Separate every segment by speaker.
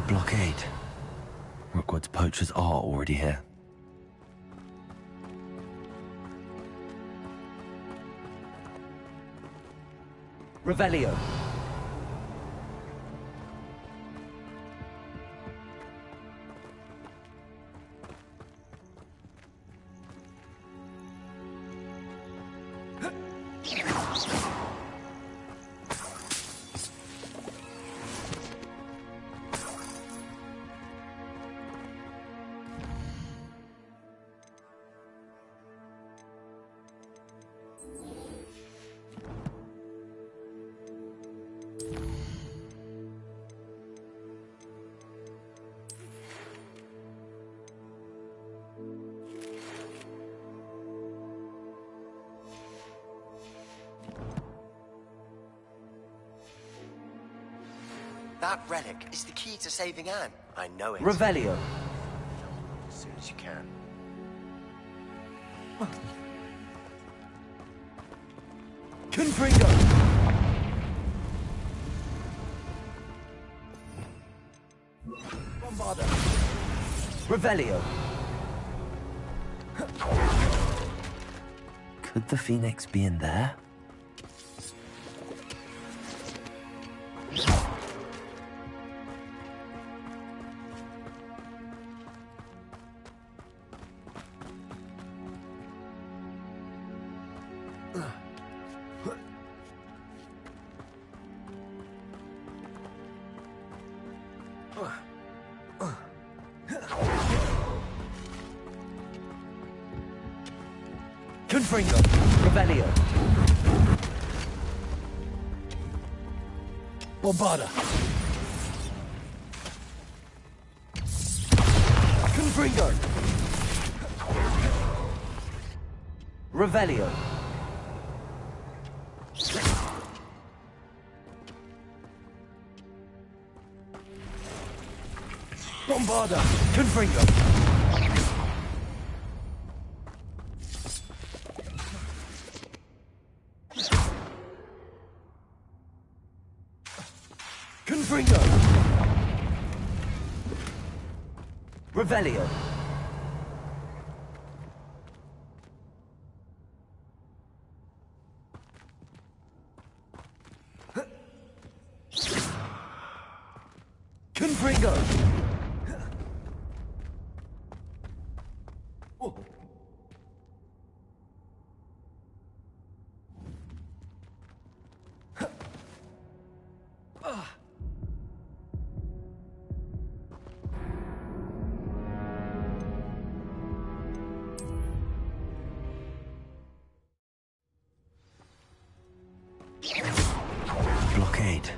Speaker 1: Blockade. Rookwood's poachers are already here.
Speaker 2: Revelio.
Speaker 3: That relic is the key to saving Anne. I know it.
Speaker 2: Revelio.
Speaker 3: As soon as you can.
Speaker 2: Confringo. Bombarda. Revelio.
Speaker 1: Could the Phoenix be in there?
Speaker 2: Confringo. Revelio. Bombarda. Confringo. Revelio. Bombarda. Confringo. Confringo. Revelio. Confringo.
Speaker 1: Blockade.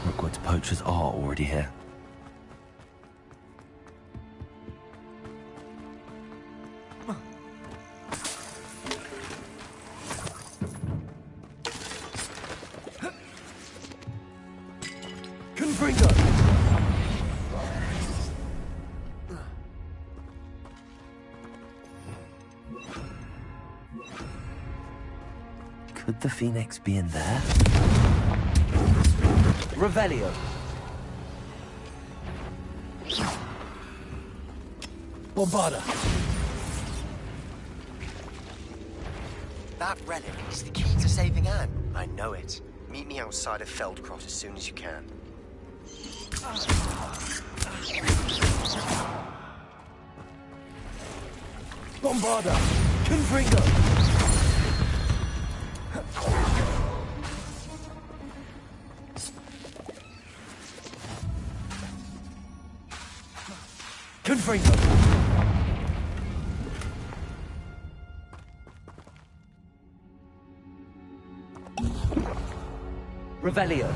Speaker 1: Rookwood's poachers are already here.
Speaker 2: Confringo.
Speaker 1: Could the Phoenix be in there?
Speaker 2: Revelio. Bombarda.
Speaker 3: That relic is the key to saving Anne. I know it. Meet me outside of Feldcroft as soon as you can.
Speaker 2: Bombarda. Confringo. Confringo. Revelio.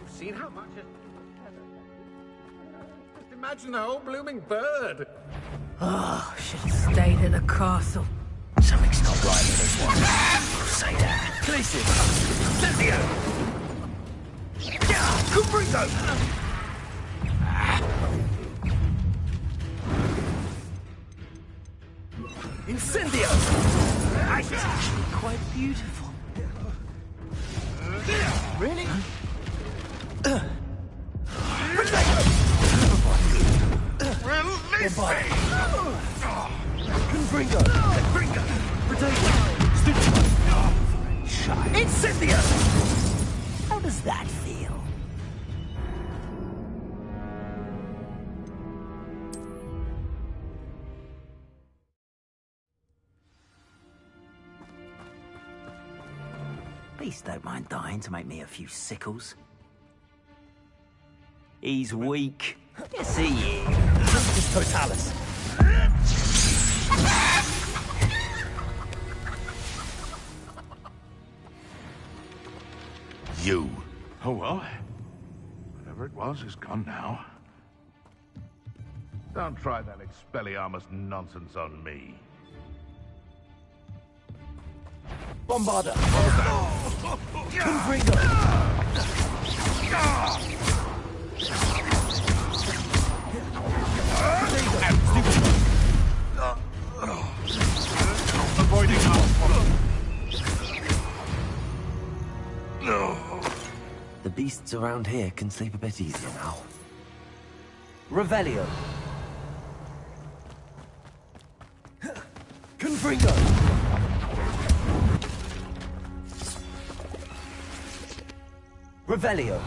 Speaker 4: Seen how much? Just imagine the whole blooming bird.
Speaker 5: Oh, should have stayed at the castle.
Speaker 2: Something's not right with this one. I'll say that. Listen! Cynthia! Confringo! Incendio! It's actually quite beautiful. Really?
Speaker 4: Release me!
Speaker 2: Confringo! Confringo! Potato! Stupid! Shy! Incendio! How does that feel? Please don't mind dying to make me a few sickles. He's weak. Yes, he is. Just Totalis.
Speaker 1: You.
Speaker 4: Oh well. Whatever it was is gone now. Don't try that Expelliarmus nonsense on me.
Speaker 2: Bombarda! Confringo!
Speaker 4: Avoiding
Speaker 1: The beasts around here can sleep a bit easier now.
Speaker 2: Revelio! Confringo! Revelio!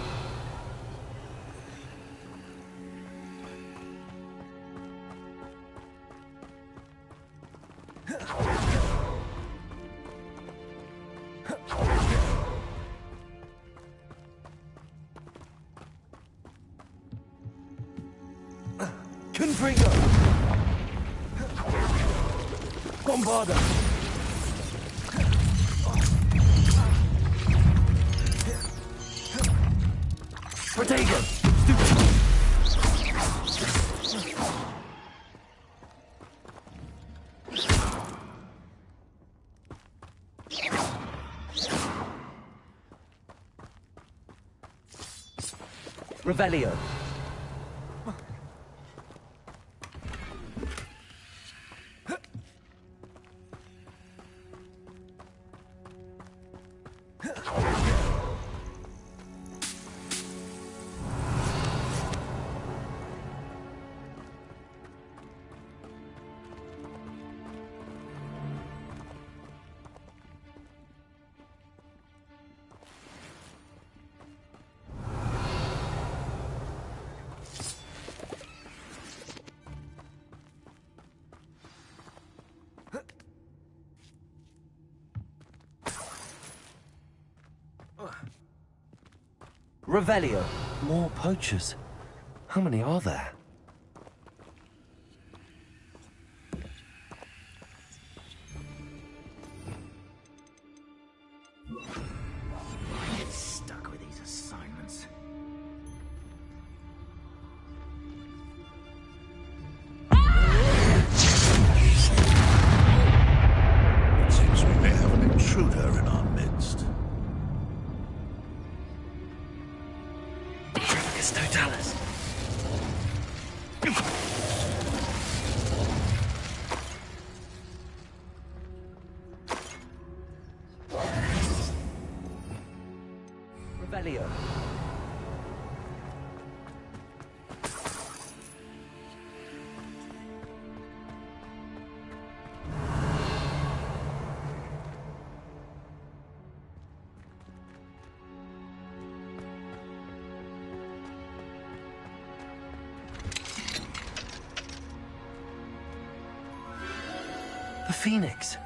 Speaker 2: Confringo! Bombarda! Protego! Revelio! Revelio.
Speaker 1: More poachers. How many are there?
Speaker 2: I get stuck with these assignments.
Speaker 4: It seems we may have an intruder in our midst.
Speaker 2: It's Totalis. Revelio.
Speaker 1: The Phoenix.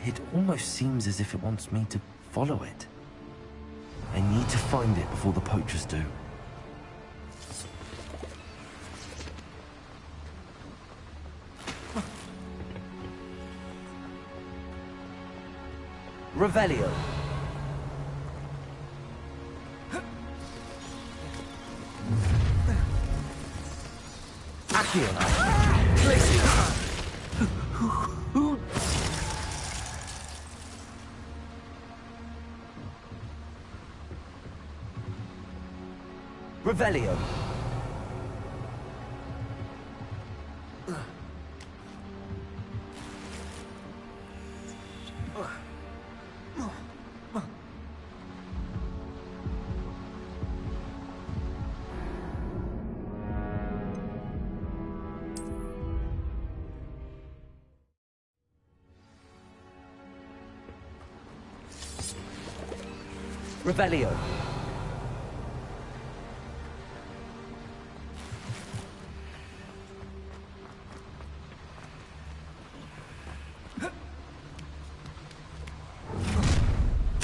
Speaker 1: It almost seems as if it wants me to follow it. I need to find it before the poachers do. Revelio. Accio. Revelio. Revelio.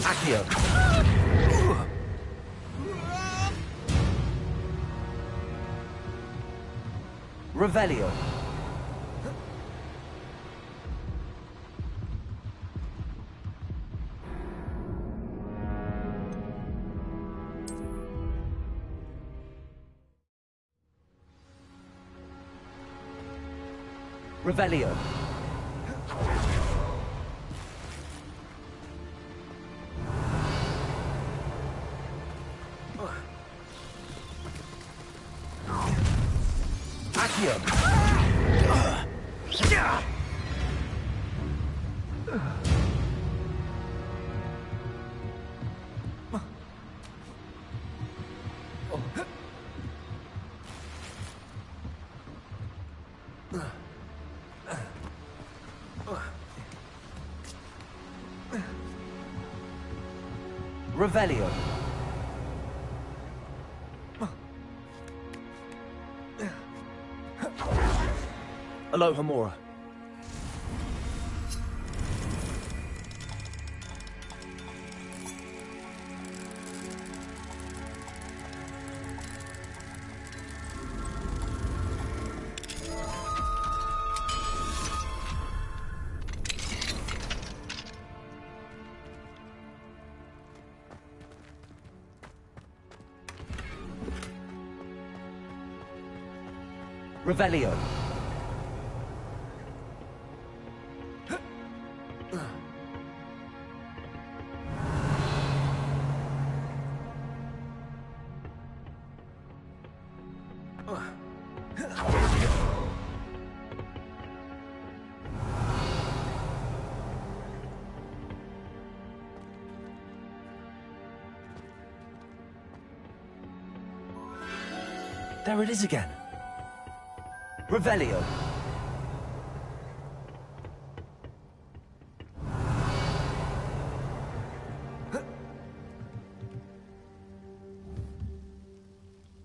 Speaker 1: Accio. Revelio. Revelio. Accio. Revelio.
Speaker 2: Aloha Mora.
Speaker 1: Revelio. There it is again. Revelio.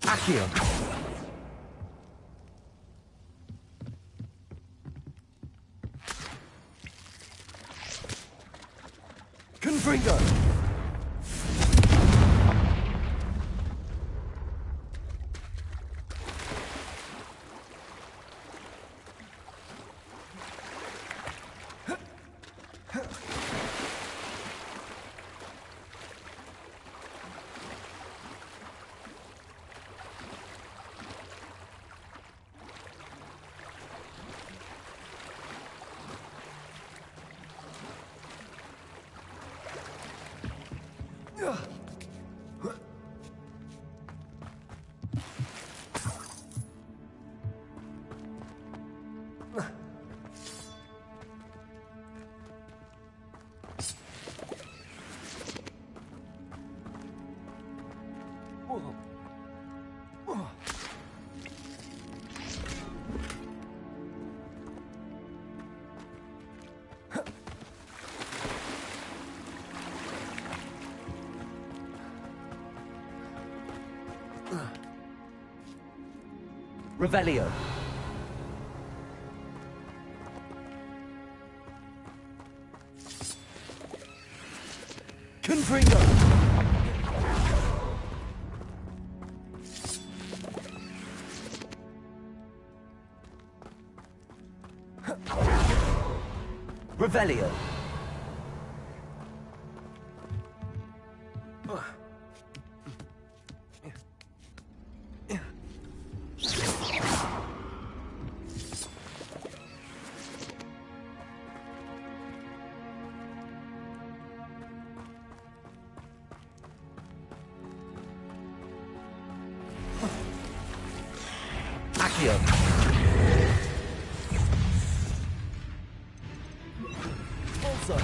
Speaker 1: Accio. Confringo. Revelio. Confringo. Revelio.
Speaker 2: Accio. Also.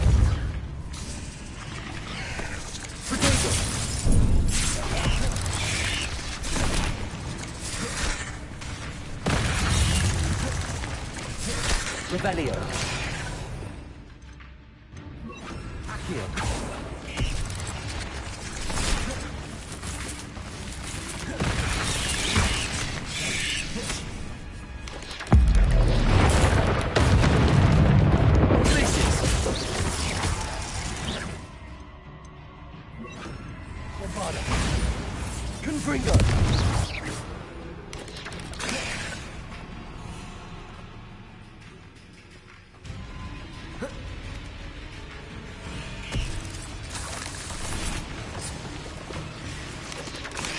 Speaker 2: Potato. Revelio. Accio. Avada. Confringo.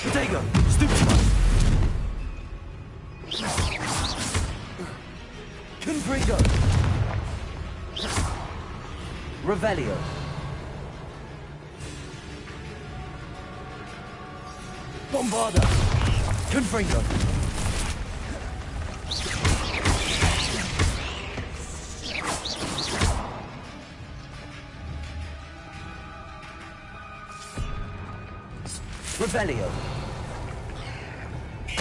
Speaker 2: Potato. Stupid. Confringo. Revelio. Bombarda. Confringo. Revelio.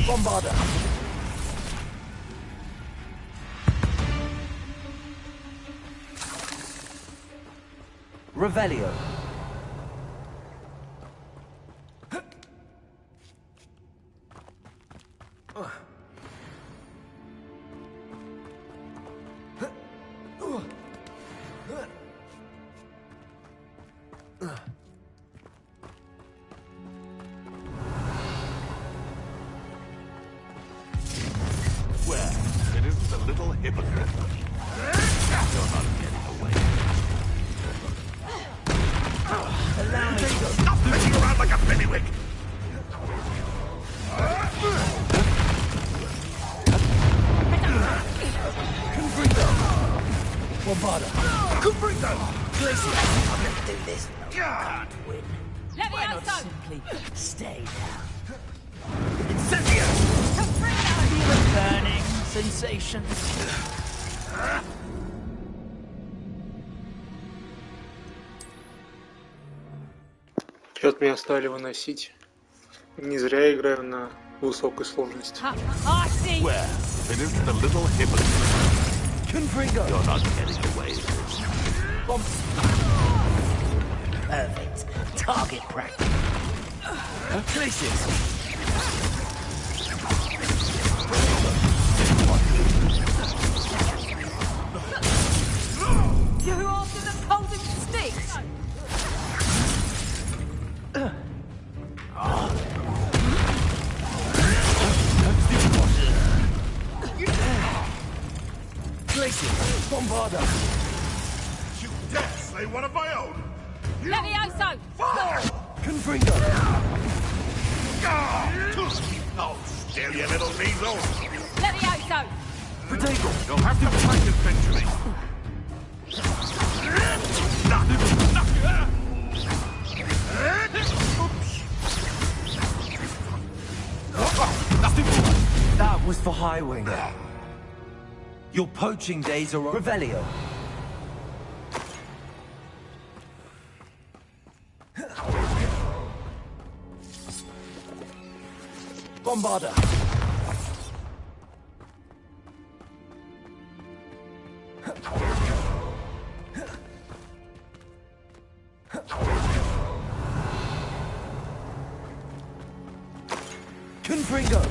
Speaker 2: Bombarda. Revelio.
Speaker 4: Well, it isn't a little hypocrite. You're not getting away.
Speaker 2: Allow me.
Speaker 4: Stop messing around like a pennywig!
Speaker 2: Confringo. Bombarda.
Speaker 4: Confringo!
Speaker 2: Glacier.
Speaker 5: I'm gonna do this.
Speaker 4: God!
Speaker 5: Win.
Speaker 6: Let me
Speaker 5: Why not
Speaker 6: also.
Speaker 5: simply stay down?
Speaker 4: Incendio!
Speaker 5: Burning sensations.
Speaker 7: Чё-то меня стали выносить. Не зря я играю на высокой сложности.
Speaker 6: I see.
Speaker 4: Well, it isn't a little hypocrite.
Speaker 2: Confringo.
Speaker 4: You're not getting away with this.
Speaker 5: Perfect. Target practice.
Speaker 2: Glaciers.
Speaker 6: You after the golden sticks.
Speaker 2: Glaciers. Bombarda.
Speaker 4: You dare slay one of my own!
Speaker 6: Let me also.
Speaker 2: Confringo.
Speaker 4: Oh, still, you little weasel!
Speaker 6: Let me also.
Speaker 2: Potato.
Speaker 4: You'll have to fight eventually.
Speaker 2: That was for Highwing. Your poaching days are over.
Speaker 1: Revelio.
Speaker 2: Bombarda. Confringo.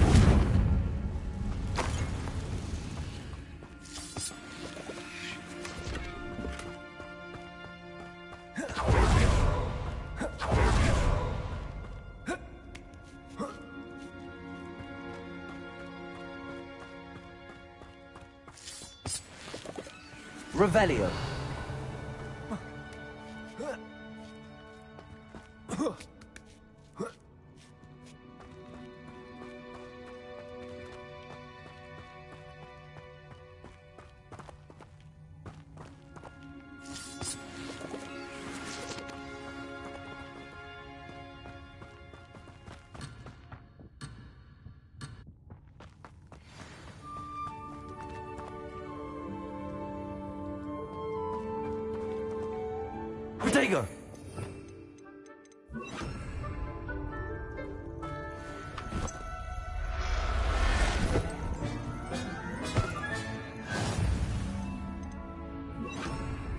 Speaker 1: Revelio. Stego!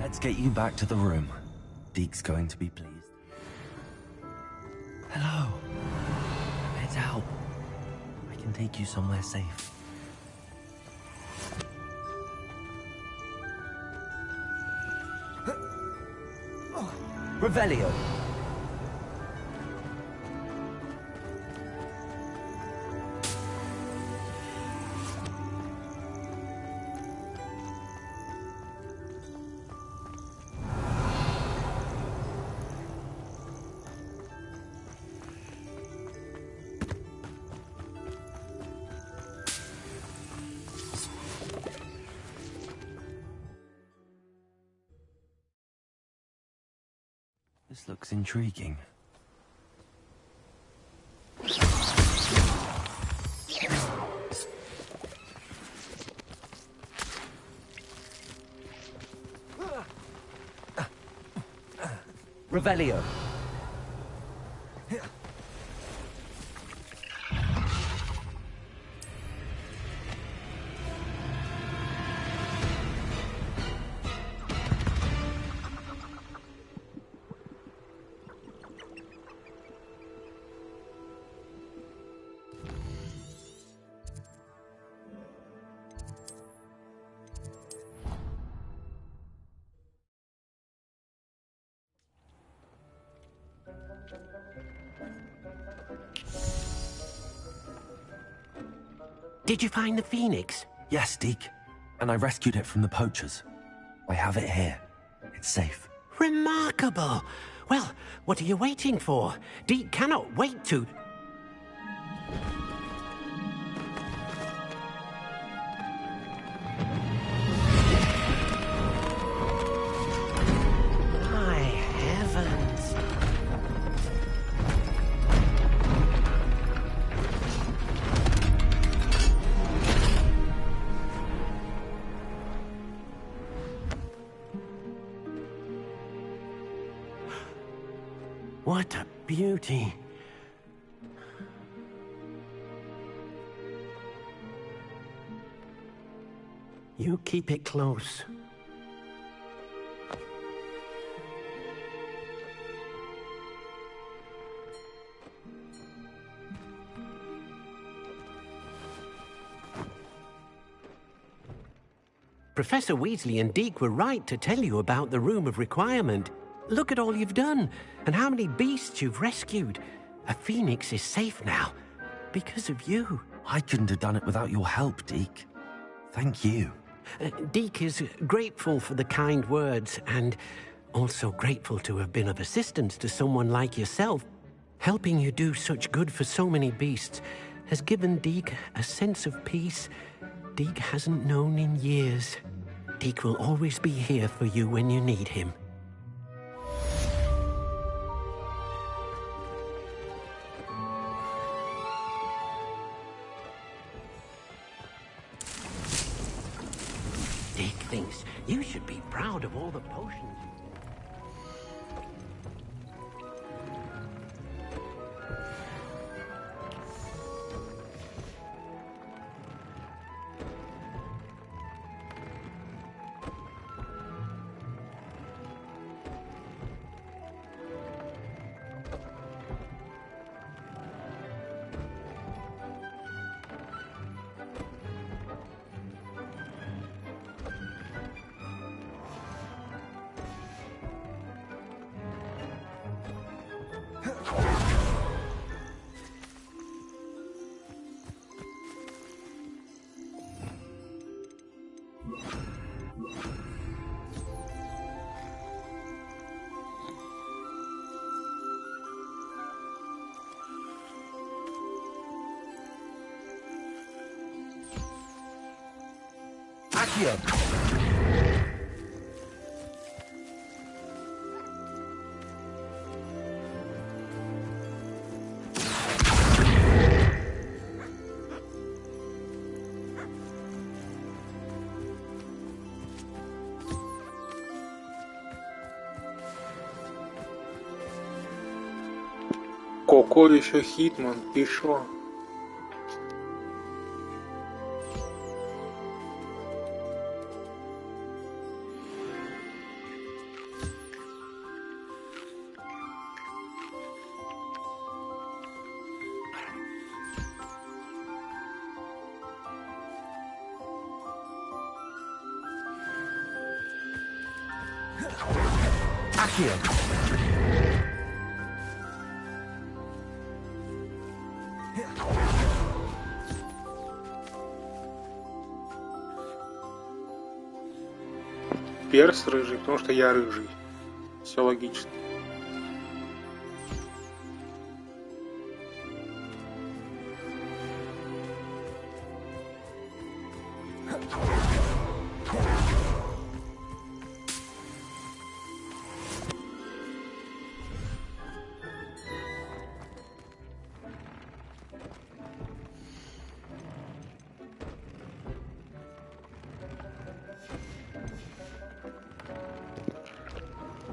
Speaker 1: Let's get you back to the room. Deke's going to be pleased. Hello. Let's help. I can take you somewhere safe. Revelio. This looks intriguing. Revelio.
Speaker 8: Did you find the Phoenix?
Speaker 1: Yes, Deke. And I rescued it from the poachers. I have it here. It's safe.
Speaker 8: Remarkable! Well, what are you waiting for? Deke cannot wait to... My heavens! What a beauty. You keep it close. Professor Weasley and Deke were right to tell you about the Room of Requirement. Look at all you've done, and how many beasts you've rescued. A phoenix is safe now, because of you.
Speaker 1: I couldn't have done it without your help, Deke. Thank you.
Speaker 8: Deke is grateful for the kind words, and also grateful to have been of assistance to someone like yourself. Helping you do such good for so many beasts has given Deke a sense of peace Deke hasn't known in years. Deke will always be here for you when you need him. Deke thinks you should be proud of all the potions.
Speaker 7: Коко еще Хитман, ты шо?
Speaker 1: Accio!
Speaker 7: Перс рыжий, потому что я рыжий. Все логично.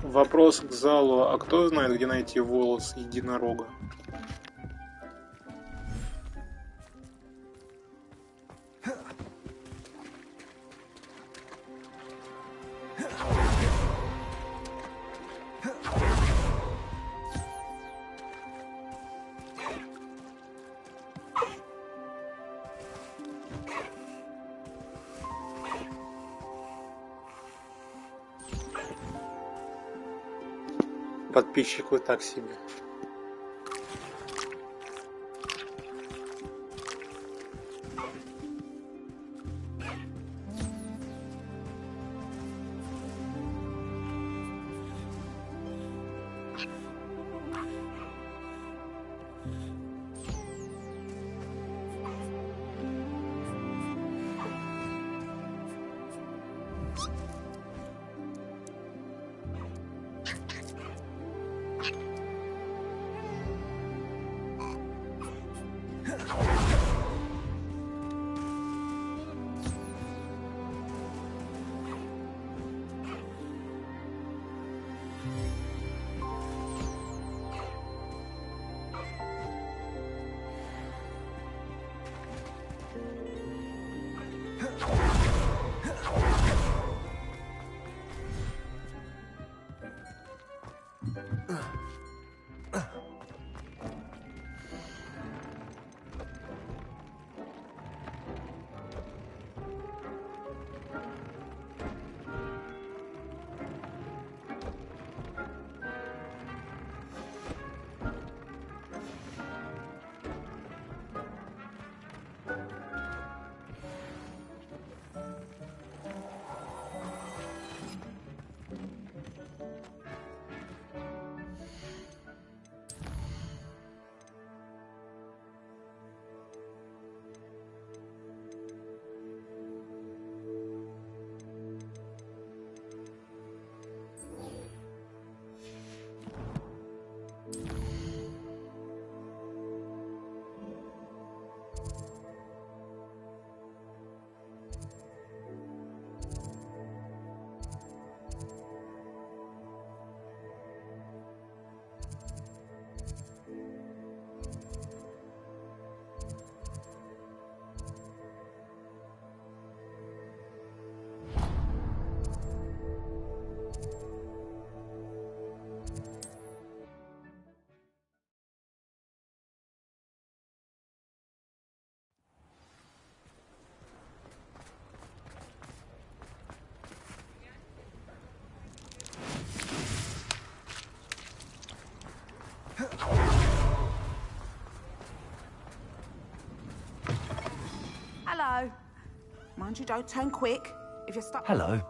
Speaker 7: Вопрос к залу. А кто знает, где найти волос единорога? Подписчик вы так себе.
Speaker 9: Hello. Mind you don't turn quick. If you're stuck.
Speaker 1: Hello.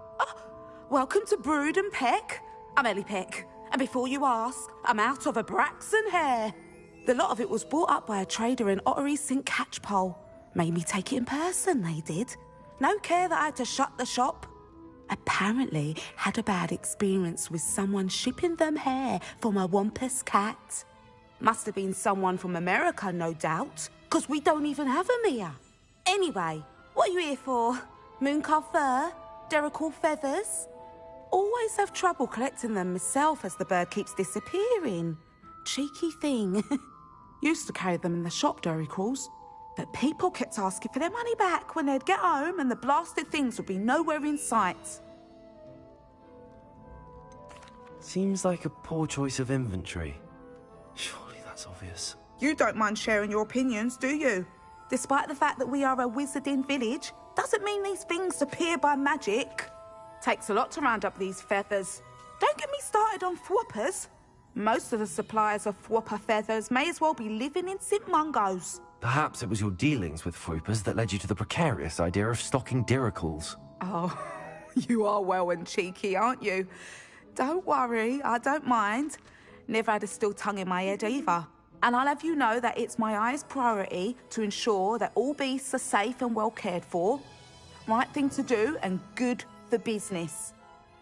Speaker 9: Welcome to Brood and Peck. I'm Ellie Peck. And before you ask, I'm out of a Braxton hair. The lot of it was bought up by a trader in Ottery St. Catchpole. Made me take it in person, they did. No care that I had to shut the shop. Apparently had a bad experience with someone shipping them hair for my Wampus cat. Must have been someone from America, no doubt, because we don't even have them here. Anyway, what are you here for? Mooncarved fur? Derrickle feathers? Always have trouble collecting them myself as the bird keeps disappearing. Cheeky thing. Used to carry them in the shop, Dory Crawls. But people kept asking for their money back when they'd get home and the blasted things would be nowhere in sight.
Speaker 1: Seems like a poor choice of inventory. Surely that's obvious.
Speaker 9: You don't mind sharing your opinions, do you? Despite the fact that we are a wizarding village, doesn't mean these things appear by magic. Takes a lot to round up these feathers. Don't get me started on thwoppers. Most of the suppliers of thwopper feathers may as well be living in St. Mungo's.
Speaker 1: Perhaps it was your dealings with Froopers that led you to the precarious idea of stocking diracles.
Speaker 9: Oh, you are well and cheeky, aren't you? Don't worry, I don't mind. Never had a still tongue in my head either. And I'll have you know that it's my highest priority to ensure that all beasts are safe and well cared for. Right thing to do and good for business.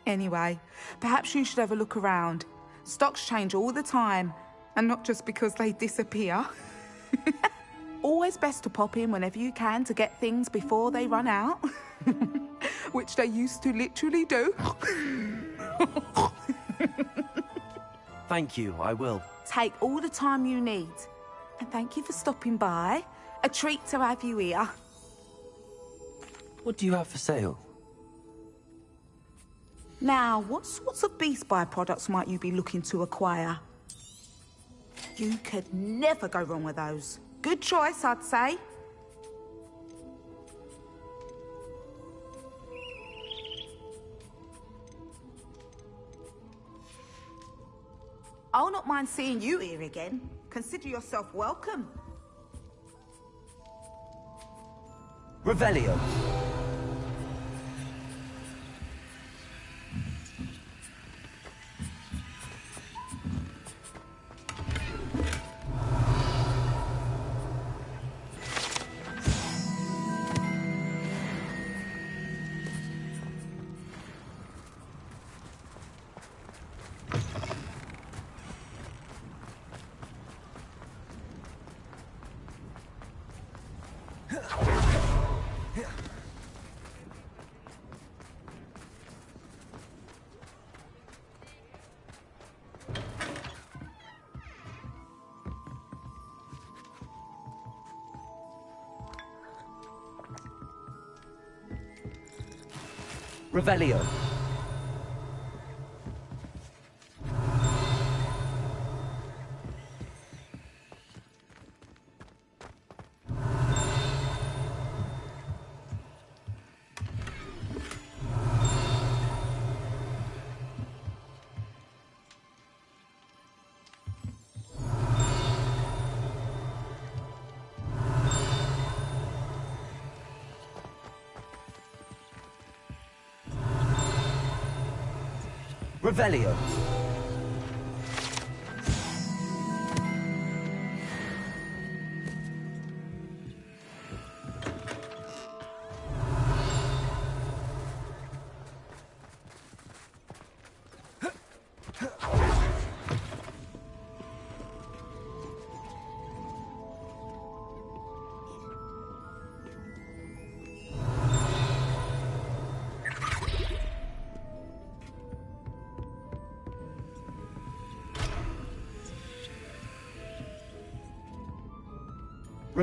Speaker 9: Anyway, perhaps you should have a look around. Stocks change all the time, and not just because they disappear. Always best to pop in whenever you can to get things before they run out. Which they used to literally do.
Speaker 1: Thank you, I will.
Speaker 9: Take all the time you need. And thank you for stopping by. A treat to have you here.
Speaker 1: What do you have for sale?
Speaker 9: Now, what sorts of beast byproducts might you be looking to acquire? You could never go wrong with those. Good choice, I'd say. I'll not mind seeing you here again. Consider yourself welcome.
Speaker 1: Revelio. Revelio. Revelio.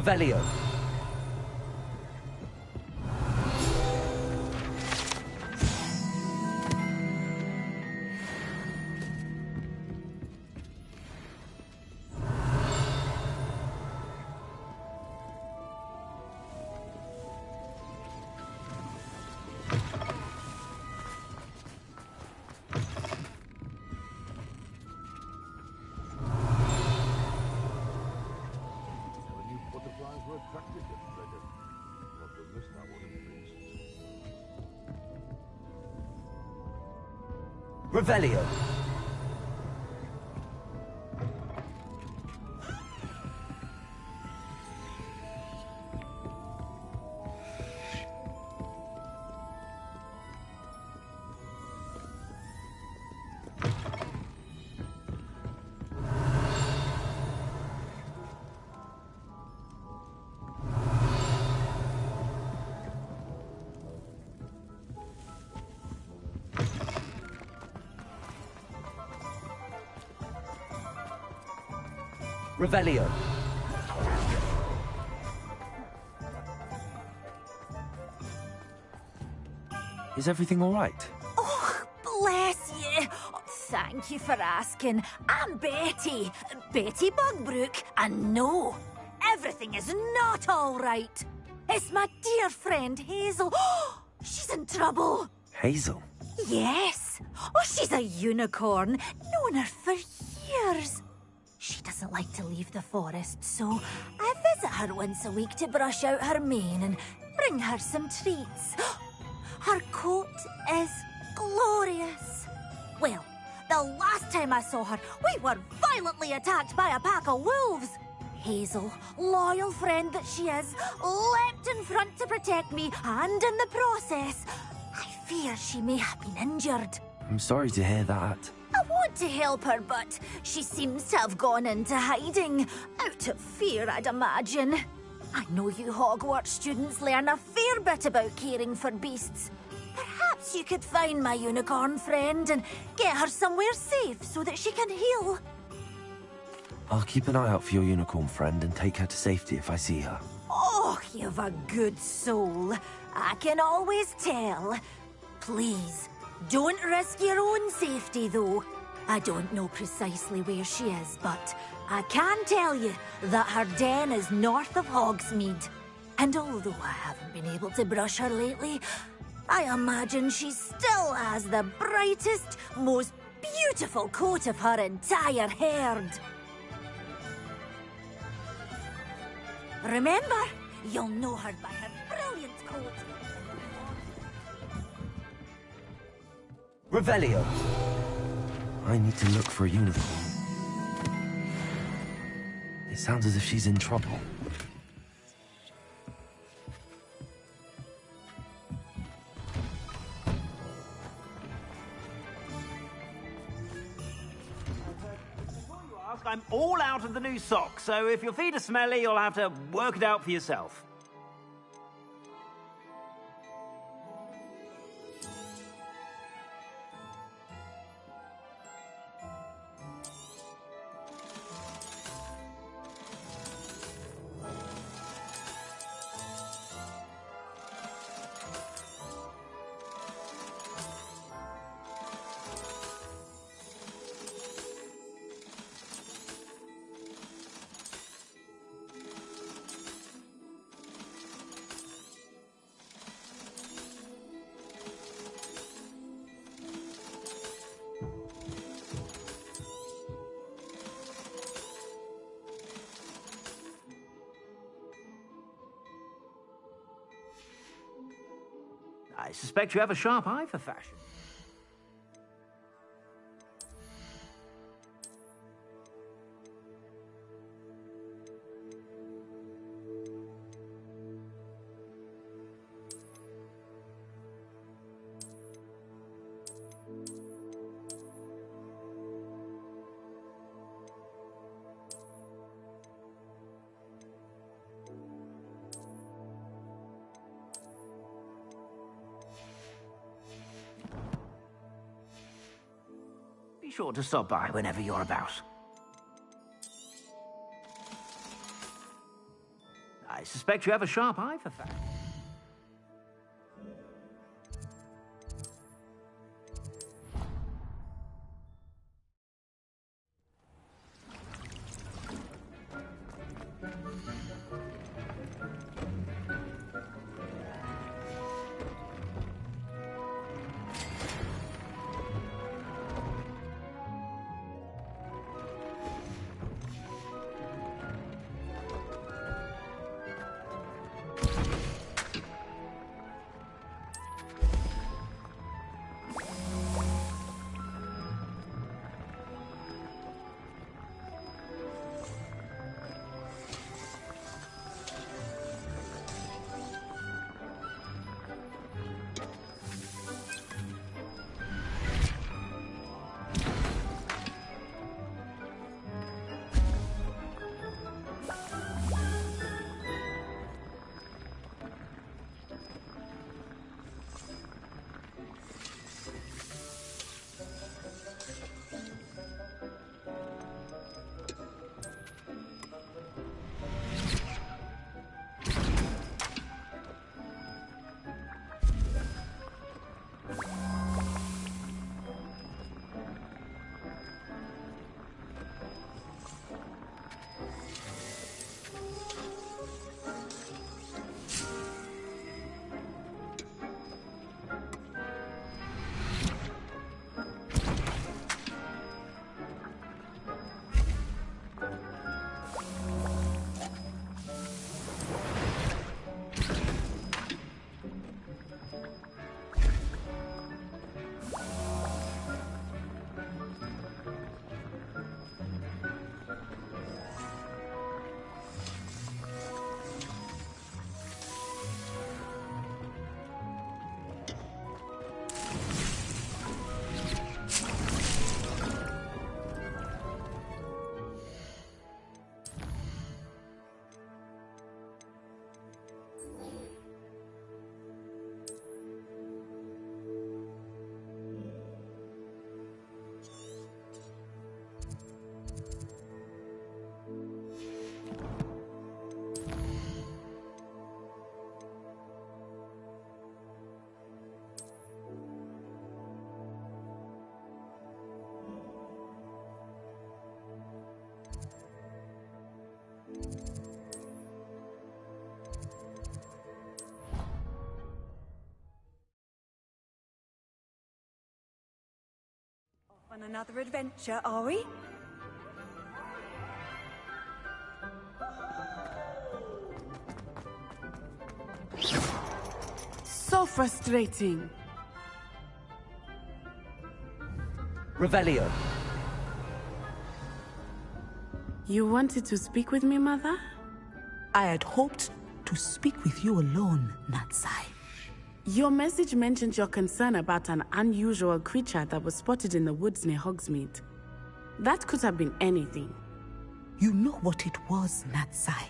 Speaker 1: Revelio. Revelio. Revelio. Is everything all right?
Speaker 10: Oh, bless you. Thank you for asking. I'm Betty. Betty Bugbrook. And no, everything is not all right. It's my dear friend Hazel. She's in trouble.
Speaker 1: Hazel?
Speaker 10: Yes. Oh, she's a unicorn. Known her for years. She doesn't like to leave the forest, so I visit her once a week to brush out her mane and bring her some treats. Her coat is glorious. Well, the last time I saw her, we were violently attacked by a pack of wolves. Hazel, loyal friend that she is, leapt in front to protect me, and in the process, I fear she may have been injured.
Speaker 1: I'm sorry to hear that.
Speaker 10: I want to help her, but she seems to have gone into hiding. Out of fear, I'd imagine. I know you Hogwarts students learn a fair bit about caring for beasts. Perhaps you could find my unicorn friend and get her somewhere safe so that she can heal.
Speaker 1: I'll keep an eye out for your unicorn friend and take her to safety if I see her.
Speaker 10: Oh, you've a good soul. I can always tell. Please, don't risk your own safety, though. I don't know precisely where she is, but I can tell you that her den is north of Hogsmeade. And although I haven't been able to brush her lately, I imagine she still has the brightest, most beautiful coat of her entire herd. Remember, you'll know her by her brilliant coat.
Speaker 2: Revelio.
Speaker 1: I need to look for a unicorn. It sounds as if she's in trouble.
Speaker 11: I'm all out of the new socks, so if your feet are smelly, you'll have to work it out for yourself. I suspect you have a sharp eye for fashion. Be sure to stop by whenever you're about. I suspect you have a sharp eye for fashion.
Speaker 5: On another adventure, are we?
Speaker 9: So frustrating.
Speaker 1: Revelio.
Speaker 9: You wanted to speak with me, Mother?
Speaker 12: I had hoped to speak with you alone, Natsai.
Speaker 9: Your message mentioned your concern about an unusual creature that was spotted in the woods near Hogsmeade. That could have been anything.
Speaker 12: You know what it was, Natsai.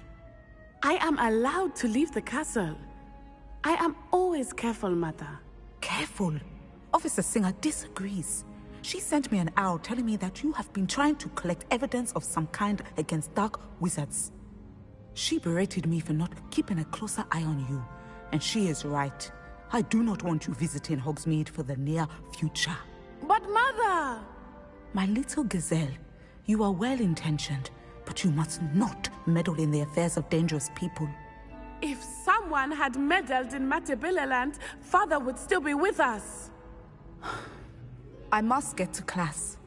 Speaker 9: I am allowed to leave the castle. I am always careful, Mother.
Speaker 12: Careful? Officer Singer disagrees. She sent me an owl telling me that you have been trying to collect evidence of some kind against dark wizards. She berated me for not keeping a closer eye on you, and she is right. I do not want you visiting Hogsmeade for the near future.
Speaker 9: But Mother!
Speaker 12: My little gazelle, you are well-intentioned, but you must not meddle in the affairs of dangerous people.
Speaker 9: If someone had meddled in Matabeleland, Father would still be with us.
Speaker 12: I must get to class.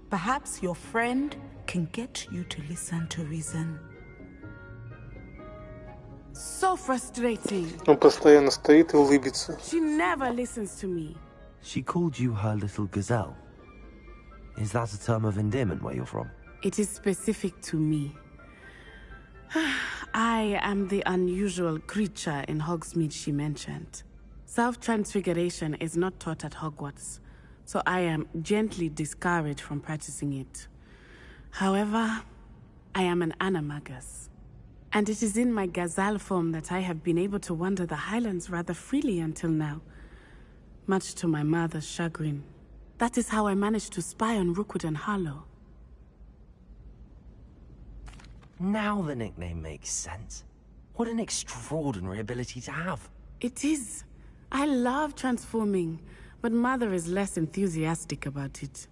Speaker 12: Perhaps your friend can get you to listen to reason.
Speaker 9: So frustrating.
Speaker 7: Он постоянно стоит и улыбится.
Speaker 9: She never listens to me.
Speaker 1: She called you her little gazelle. Is that a term of endearment where you're from?
Speaker 9: It is specific to me. I am the unusual creature in Hogsmeade she mentioned. Self-transfiguration is not taught at Hogwarts, so I am gently discouraged from practicing it. However, I am an animagus, and it is in my gazelle form that I have been able to wander the Highlands rather freely until now, much to my mother's chagrin. That is how I managed to spy on Rookwood and Harlow.
Speaker 1: Now the nickname makes sense. What an extraordinary ability to have.
Speaker 9: It is. I love transforming, but Mother is less enthusiastic about it.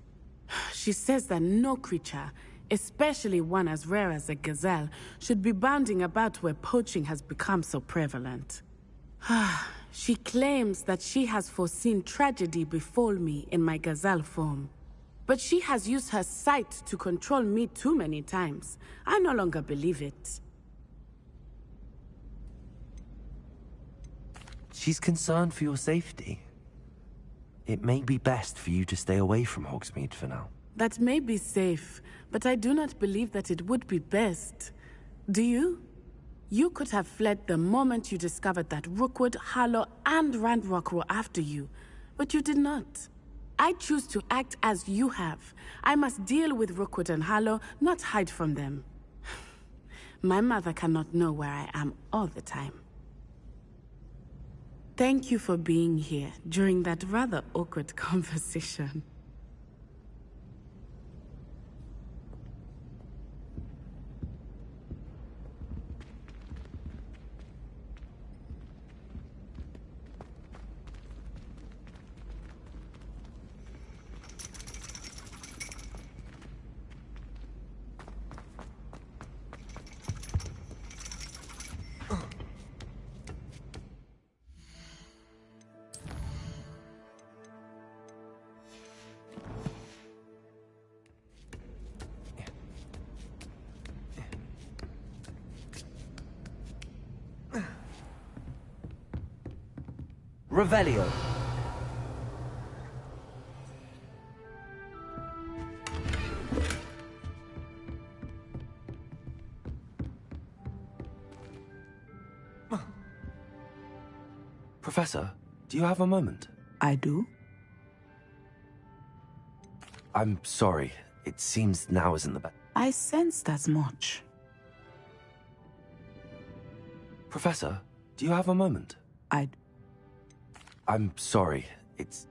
Speaker 9: She says that no creature, especially one as rare as a gazelle, should be bounding about where poaching has become so prevalent. She claims that she has foreseen tragedy befall me in my gazelle form. But she has used her sight to control me too many times. I no longer believe it.
Speaker 1: She's concerned for your safety. It may be best for you to stay away from Hogsmeade for now.
Speaker 9: That may be safe, but I do not believe that it would be best. Do you? You could have fled the moment you discovered that Rookwood, Harlow, and Ranrock were after you, but you did not. I choose to act as you have. I must deal with Rookwood and Harlow, not hide from them. My mother cannot know where I am all the time. Thank you for being here during that rather awkward conversation.
Speaker 1: Revelio. Professor, do you have a moment?
Speaker 12: I do.
Speaker 1: I'm sorry. It seems now isn't the best.
Speaker 12: I sensed as much.
Speaker 1: Professor, do you have a moment? I'm sorry. It's...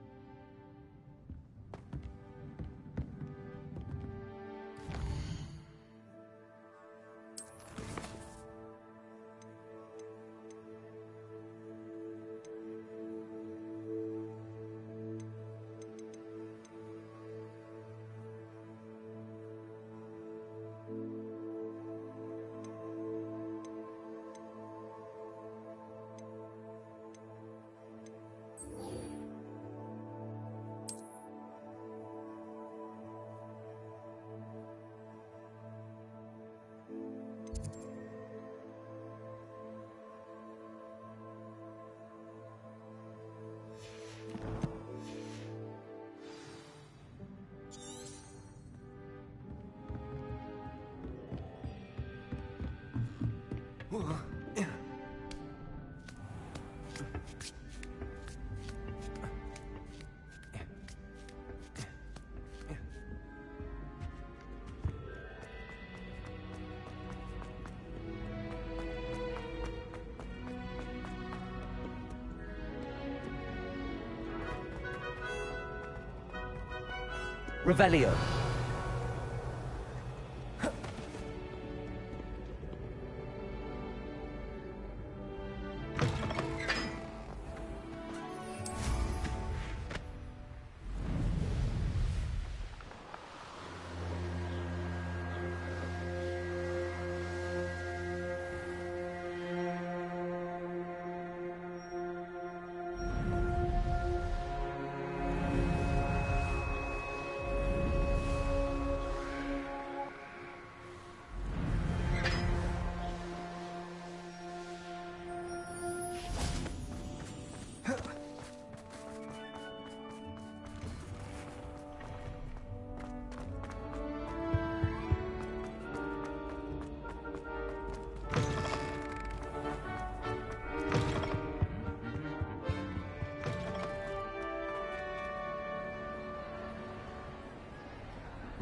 Speaker 2: Revelio.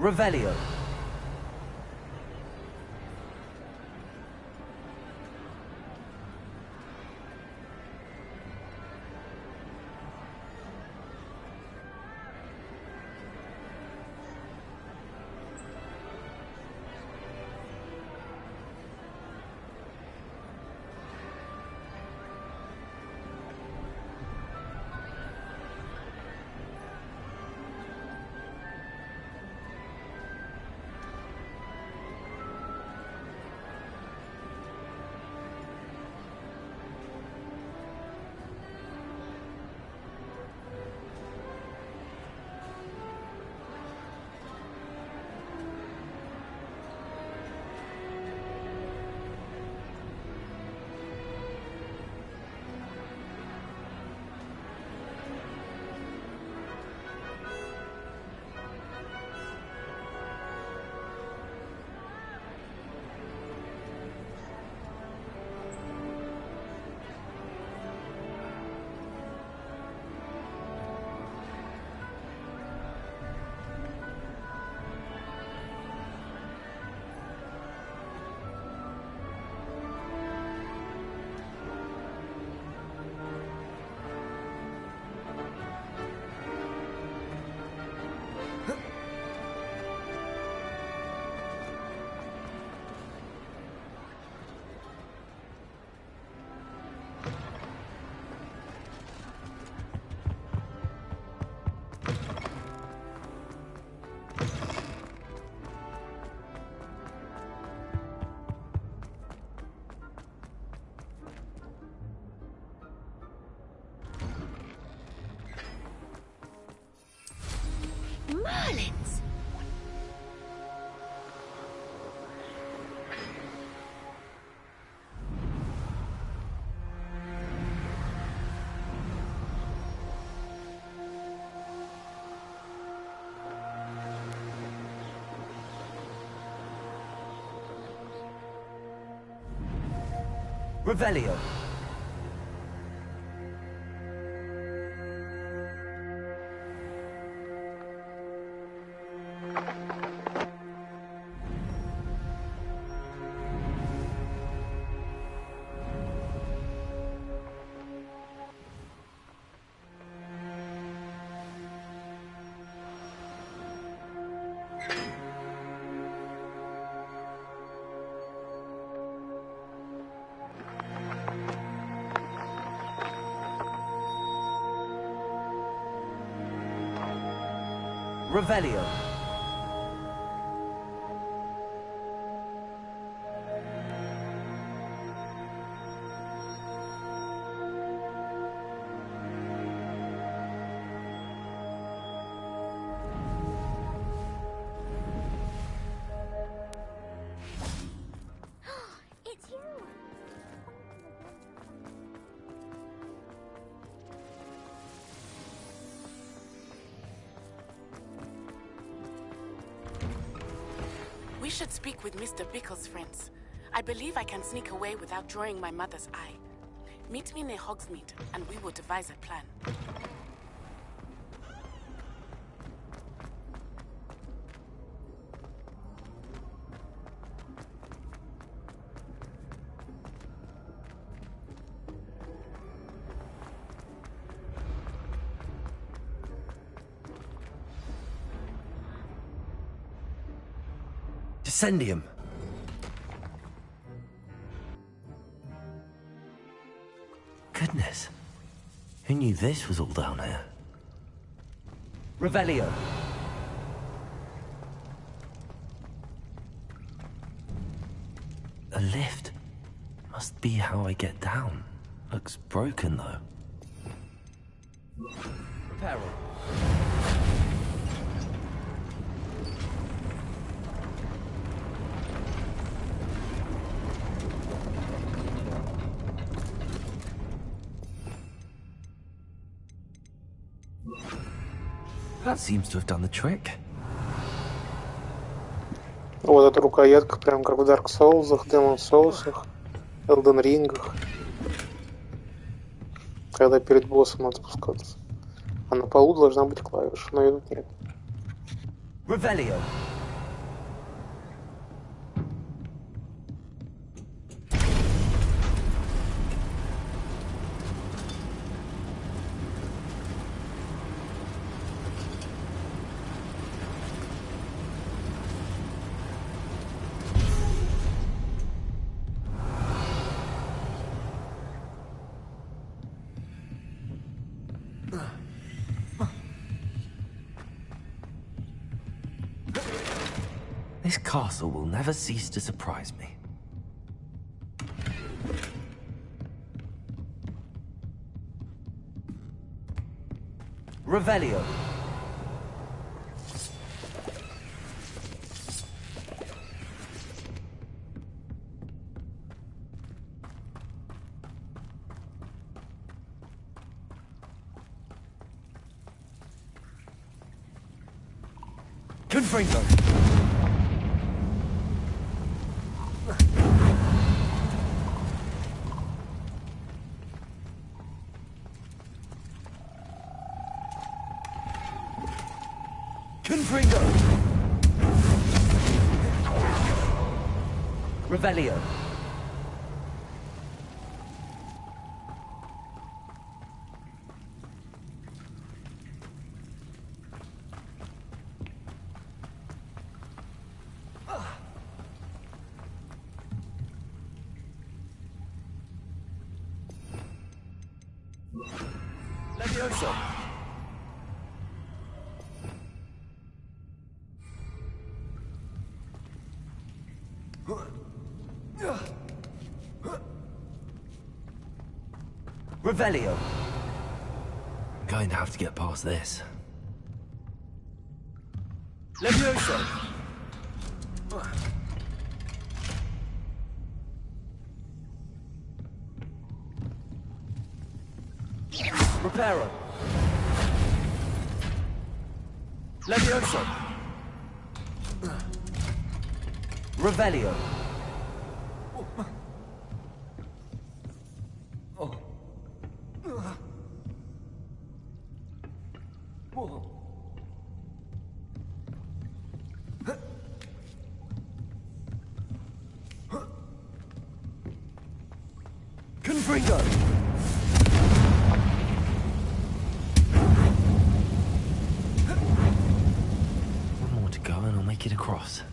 Speaker 2: Revelio.
Speaker 10: Marlins!
Speaker 2: Revelio. Revelio.
Speaker 10: It's you!
Speaker 13: We should speak with Mr. Pickle's friends. I believe I can sneak away without drawing my mother's eye. Meet me near Hogsmeade, and we will devise a plan.
Speaker 1: Descendium. Goodness. Who knew this was all down here? Revelio. A lift. Must be how I get down. Looks broken though. Repair it. That seems to have done the trick.
Speaker 7: Вот эта рукоятка, прям как в Dark Souls, Demon Souls, Elden Ring. Когда перед боссом надо спускаться. А на полу должна быть клавиша, но ее тут нет.
Speaker 1: Revelio. This castle will never cease to surprise me. Revelio. Confringo. Confringo. Revelio. Levioso. Revelio. I'm going to have to get past this. Levioso. Reparo. Levioso. Revelio. Confringo. One more to go and I'll make it across.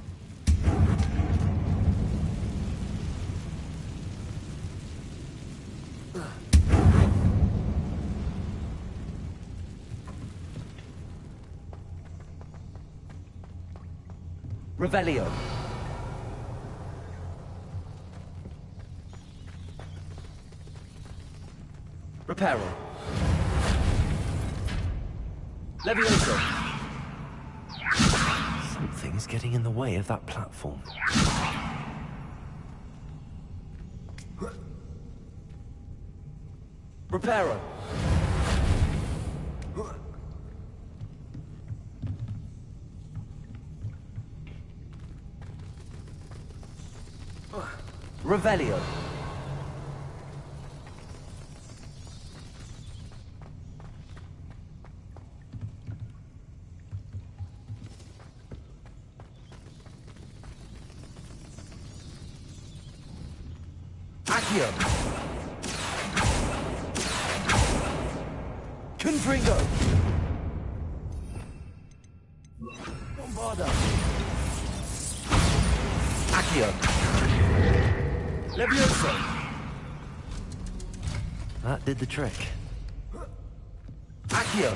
Speaker 1: Revelio. Reparo. Levioso. Something's getting in the way of that platform. Reparo.
Speaker 2: Revelio. Accio. Confringo. Bombarda. Accio. Levioso.
Speaker 1: That did the trick.
Speaker 2: Accio.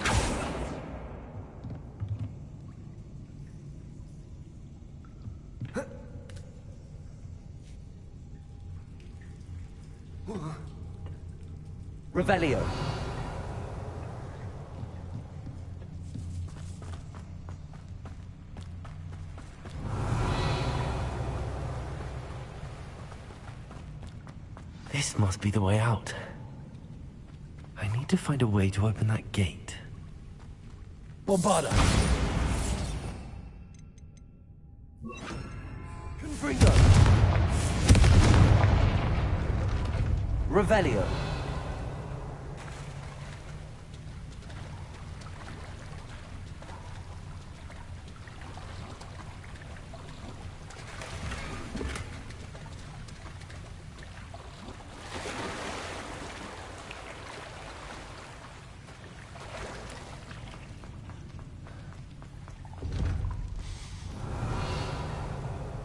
Speaker 2: Revelio.
Speaker 1: This must be the way out. I need to find a way to open that gate.
Speaker 2: Bombarda. Confringo. Revelio.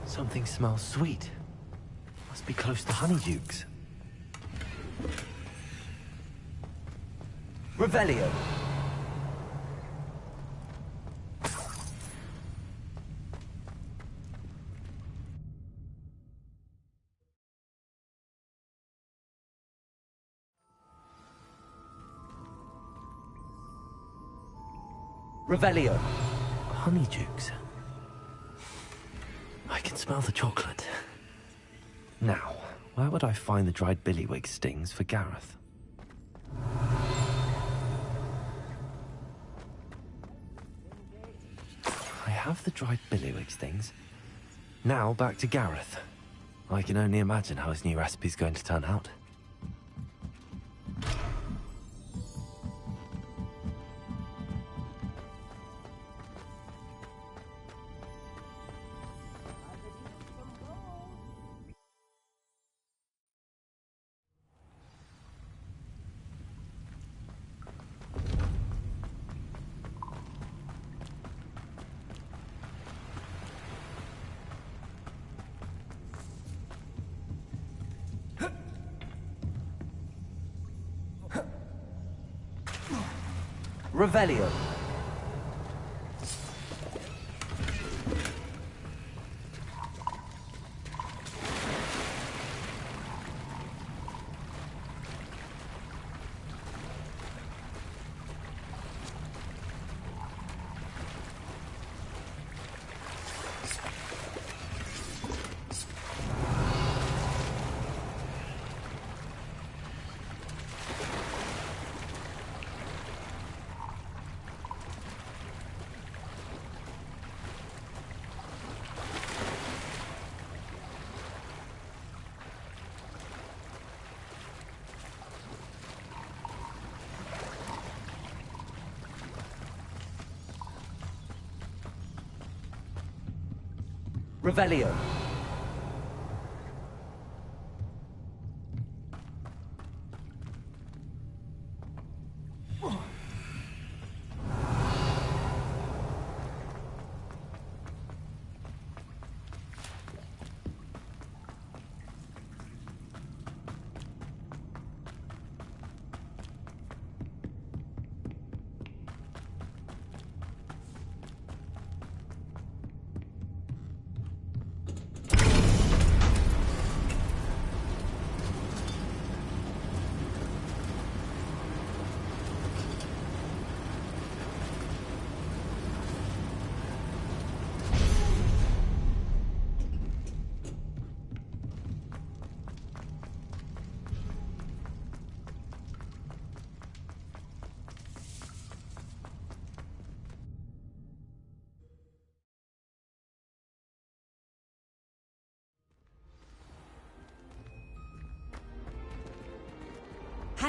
Speaker 1: Something smells sweet. Must be close to Honeydukes.
Speaker 2: Revelio. Revelio.
Speaker 1: Honeydukes. I can smell the chocolate. Now, where would I find the dried billywig stings for Gareth? I have the dried billywig stings. Now back to Gareth. I can only imagine how his new recipe's going to turn out.
Speaker 2: Revelio. Revelio.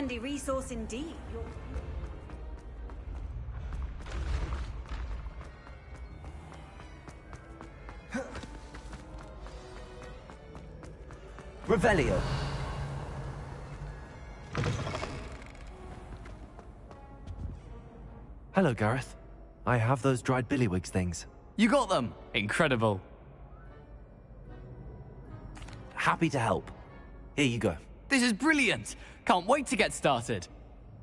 Speaker 14: Handy resource indeed.
Speaker 1: Revelio. Hello, Gareth. I have those dried billywigs things.
Speaker 15: You got them? Incredible.
Speaker 1: Happy to help. Here you go.
Speaker 15: This is brilliant. Can't wait to get started.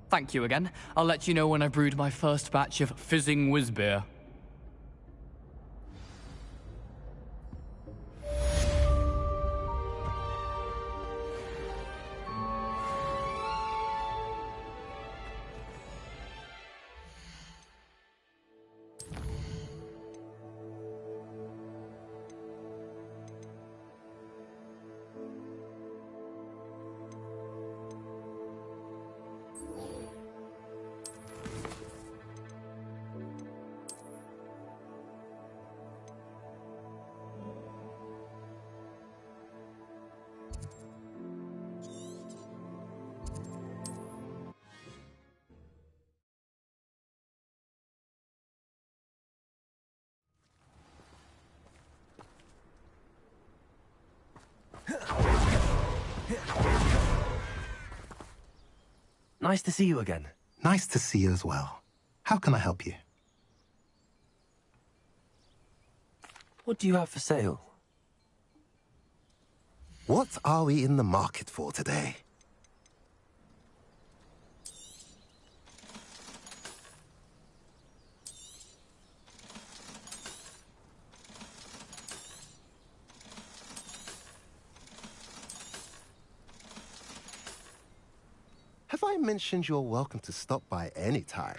Speaker 15: Thank you again. I'll let you know when I brewed my first batch of fizzing whiz beer.
Speaker 1: Nice to see you again.
Speaker 16: Nice to see you as well. How can I help you?
Speaker 1: What do you have for sale?
Speaker 16: What are we in the market for today? Have I mentioned you're welcome to stop by any time?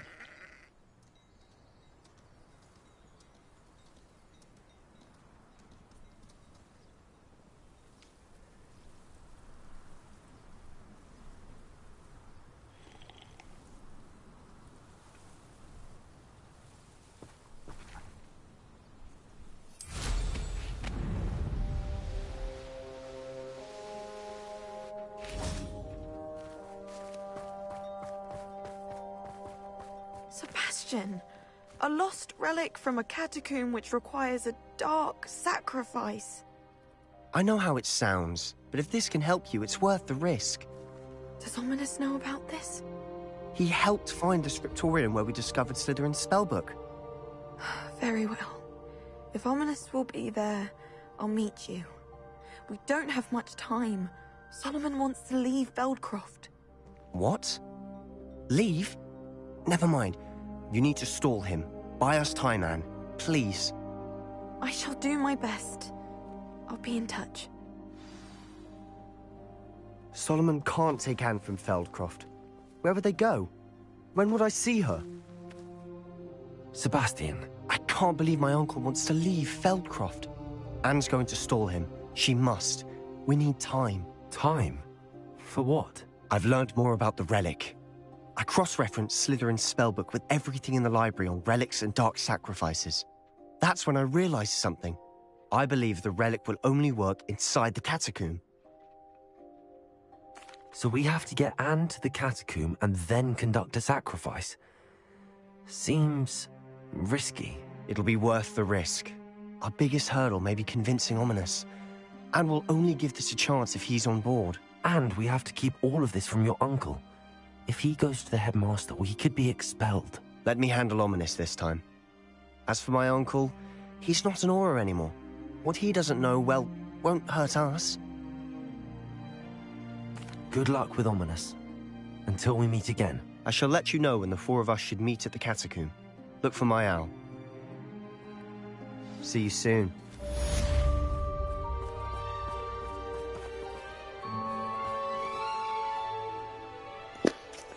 Speaker 17: Sebastian, a lost relic from a catacomb which requires a dark sacrifice.
Speaker 3: I know how it sounds, but if this can help you, it's worth the risk.
Speaker 17: Does Ominous know about this?
Speaker 3: He helped find the scriptorium where we discovered Slytherin's spellbook.
Speaker 17: Very well. If Ominous will be there, I'll meet you. We don't have much time. Solomon wants to leave Feldcroft.
Speaker 3: What? Leave? Never mind. You need to stall him. Buy us time, Anne. Please.
Speaker 17: I shall do my best. I'll be in touch.
Speaker 3: Solomon can't take Anne from Feldcroft. Where would they go? When would I see her?
Speaker 1: Sebastian.
Speaker 3: I can't believe my uncle wants to leave Feldcroft. Anne's going to stall him. She must. We need time.
Speaker 1: Time? For what?
Speaker 3: I've learned more about the relic. I cross-referenced Slytherin's spellbook with everything in the library on relics and dark sacrifices. That's when I realized something. I believe the relic will only work inside the catacomb.
Speaker 1: So we have to get Anne to the catacomb and then conduct a sacrifice? Seems risky.
Speaker 3: It'll be worth the risk. Our biggest hurdle may be convincing Ominous. Anne will only give this a chance if he's on board.
Speaker 1: And we have to keep all of this from your uncle. If he goes to the headmaster, he could be expelled.
Speaker 3: Let me handle Ominous this time. As for my uncle, he's not an Auror anymore. What he doesn't know, well, won't hurt us.
Speaker 1: Good luck with Ominous. Until we meet again.
Speaker 3: I shall let you know when the four of us should meet at the catacomb. Look for my owl. See you soon.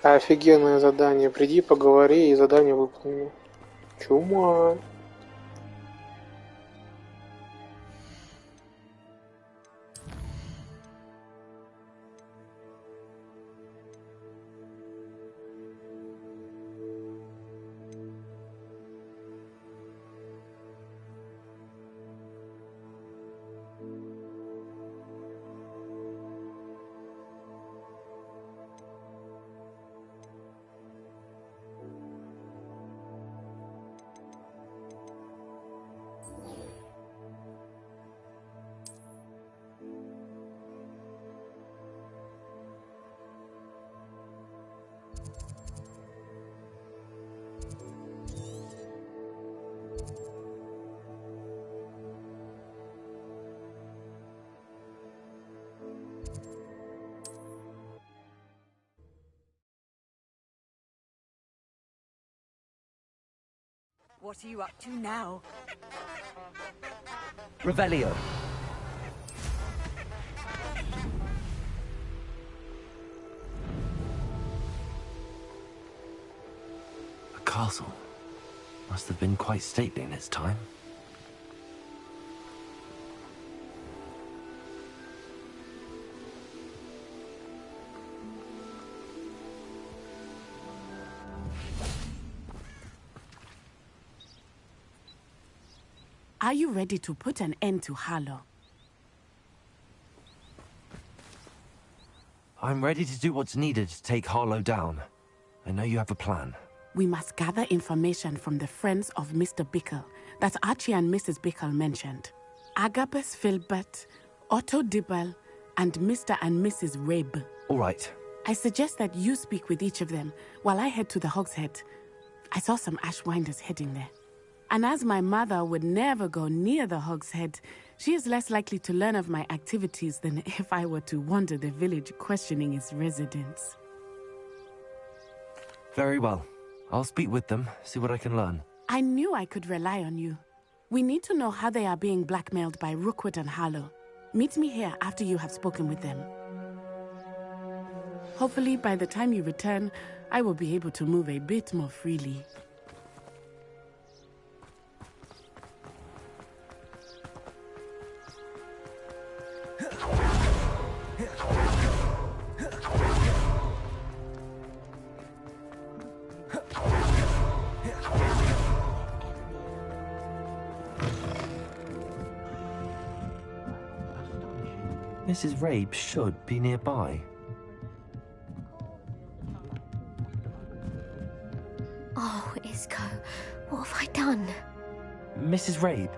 Speaker 7: Офигенное задание. Приди, поговори и задание выполнено. Чума.
Speaker 5: What are you up to now?
Speaker 1: Revelio. A castle. Must have been quite stately in its time.
Speaker 9: Are you ready to put an end to Harlow?
Speaker 1: I'm ready to do what's needed to take Harlow down. I know you have a plan.
Speaker 9: We must gather information from the friends of Mr. Bickle that Archie and Mrs. Bickle mentioned. Agabus Filbert, Otto Dibble, and Mr. and Mrs. Rabe.
Speaker 1: All right.
Speaker 9: I suggest that you speak with each of them while I head to the Hogshead. I saw some Ashwinders heading there. And as my mother would never go near the Hogshead, she is less likely to learn of my activities than if I were to wander the village questioning its residents.
Speaker 1: Very well. I'll speak with them, see what I can learn.
Speaker 9: I knew I could rely on you. We need to know how they are being blackmailed by Rookwood and Harlow. Meet me here after you have spoken with them. Hopefully, by the time you return, I will be able to move a bit more freely.
Speaker 1: Mrs. Rabe should be nearby.
Speaker 14: Oh, Isco, what have I done?
Speaker 1: Mrs. Rabe,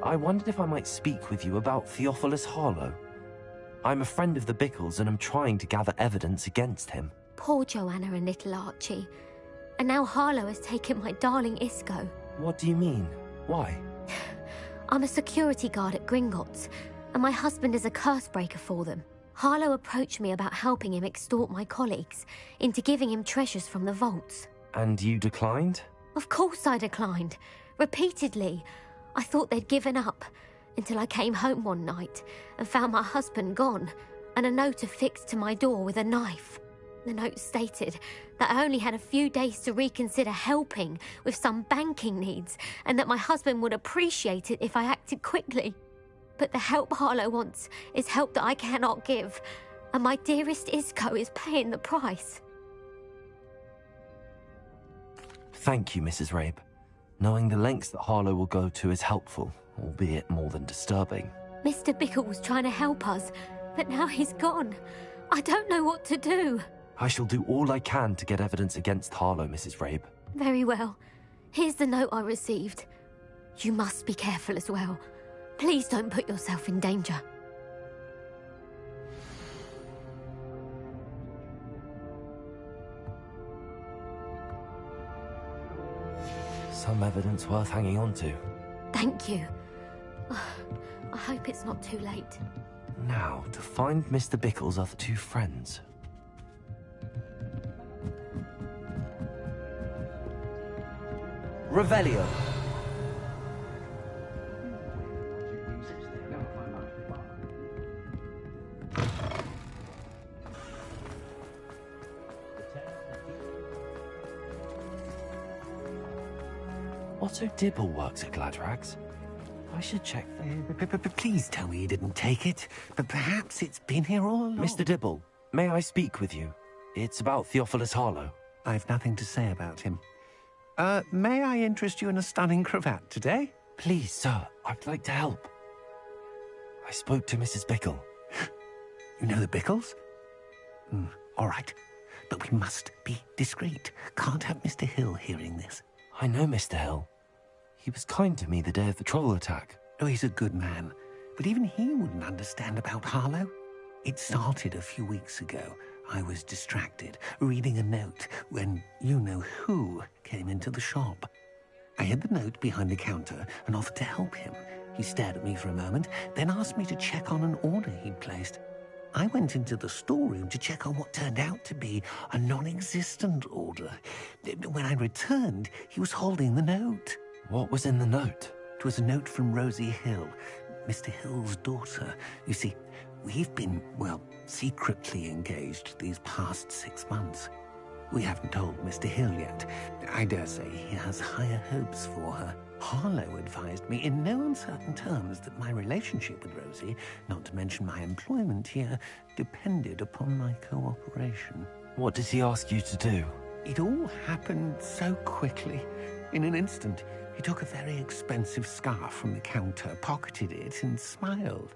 Speaker 1: I wondered if I might speak with you about Theophilus Harlow. I'm a friend of the Bickles and I'm trying to gather evidence against him.
Speaker 14: Poor Joanna and little Archie. And now Harlow has taken my darling Isco.
Speaker 1: What do you mean? Why?
Speaker 14: I'm a security guard at Gringotts, and my husband is a curse breaker for them. Harlow approached me about helping him extort my colleagues into giving him treasures from the vaults.
Speaker 1: And you declined?
Speaker 14: Of course I declined. Repeatedly. I thought they'd given up, until I came home one night and found my husband gone, and a note affixed to my door with a knife. The note stated that I only had a few days to reconsider helping with some banking needs, and that my husband would appreciate it if I acted quickly. But the help Harlow wants is help that I cannot give, and my dearest Isco is paying the price.
Speaker 1: Thank you, Mrs. Rabe. Knowing the lengths that Harlow will go to is helpful, albeit more than disturbing.
Speaker 14: Mr. Bickle was trying to help us, but now he's gone. I don't know what to do.
Speaker 1: I shall do all I can to get evidence against Harlow, Mrs. Rabe.
Speaker 14: Very well. Here's the note I received. You must be careful as well. Please don't put yourself in danger.
Speaker 1: Some evidence worth hanging on to.
Speaker 14: Thank you. I hope it's not too late.
Speaker 1: Now, to find Mr. Bickle's other two friends. Revelio. Otto Dibble works at Gladrags. I should check.
Speaker 8: Please tell me you didn't take it. But perhaps it's been here all along.
Speaker 1: Mr. Dibble, may I speak with you? It's about Theophilus Harlow.
Speaker 8: I've nothing to say about him. May I interest you in a stunning cravat today?
Speaker 1: Please, sir, I'd like to help. I spoke to Mrs. Bickle.
Speaker 8: You know the Bickles? All right. But we must be discreet. Can't have Mr. Hill hearing this.
Speaker 1: I know Mr. Hill. He was kind to me the day of the troll attack.
Speaker 8: Oh, he's a good man. But even he wouldn't understand about Harlow. It started a few weeks ago. I was distracted, reading a note, when you-know-who came into the shop. I hid the note behind the counter and offered to help him. He stared at me for a moment, then asked me to check on an order he'd placed. I went into the storeroom to check on what turned out to be a non-existent order. When I returned, he was holding the note.
Speaker 1: What was in the note?
Speaker 8: It was a note from Rosie Hill, Mr. Hill's daughter. You see, we've been, well, secretly engaged these past 6 months. We haven't told Mr. Hill yet. I dare say he has higher hopes for her. Harlow advised me in no uncertain terms that my relationship with Rosie, not to mention my employment here, depended upon my cooperation.
Speaker 1: What did he ask you to do?
Speaker 8: It all happened so quickly. In an instant, he took a very expensive scarf from the counter, pocketed it, and smiled.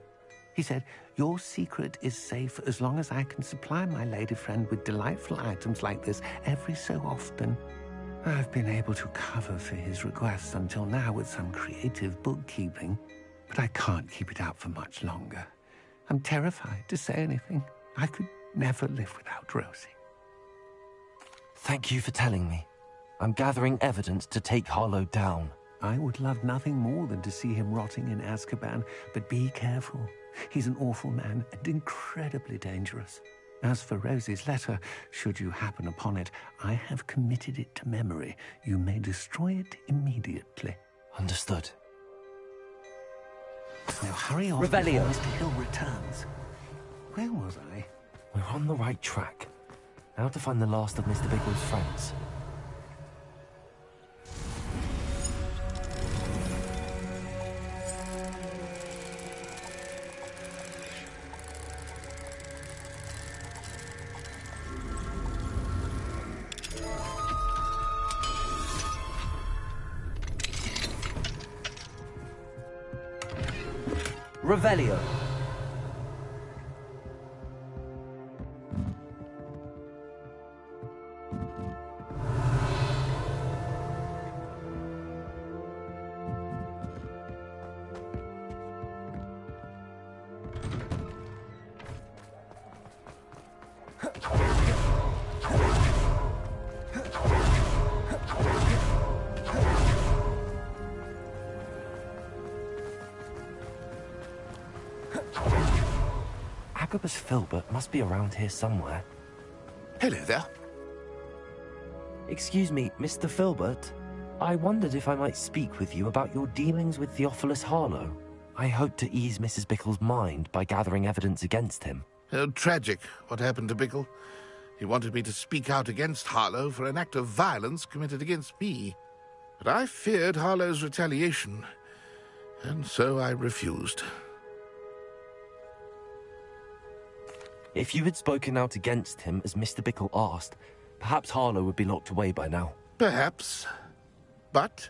Speaker 8: He said, "Your secret is safe as long as I can supply my lady friend with delightful items like this every so often." I've been able to cover for his requests until now with some creative bookkeeping, but I can't keep it out for much longer. I'm terrified to say anything. I could never live without Rosie.
Speaker 1: Thank you for telling me. I'm gathering evidence to take Harlow down.
Speaker 8: I would love nothing more than to see him rotting in Azkaban, but be careful. He's an awful man and incredibly dangerous. As for Rosie's letter, should you happen upon it, I have committed it to memory. You may destroy it immediately.
Speaker 1: Understood.
Speaker 8: Now hurry on
Speaker 1: Revelio.
Speaker 8: before Mr. Hill returns. Where was I?
Speaker 1: We're on the right track. Now to find the last of Mr. Biggle's friends. Revelio. Agabus Filbert must be around here somewhere.
Speaker 4: Hello there.
Speaker 1: Excuse me, Mr. Filbert. I wondered if I might speak with you about your dealings with Theophilus Harlow. I hope to ease Mrs. Bickle's mind by gathering evidence against him.
Speaker 4: Oh, tragic what happened to Bickle. He wanted me to speak out against Harlow for an act of violence committed against me. But I feared Harlow's retaliation, and so I refused.
Speaker 1: If you had spoken out against him as Mr. Bickle asked, perhaps Harlow would be locked away by now.
Speaker 4: Perhaps. But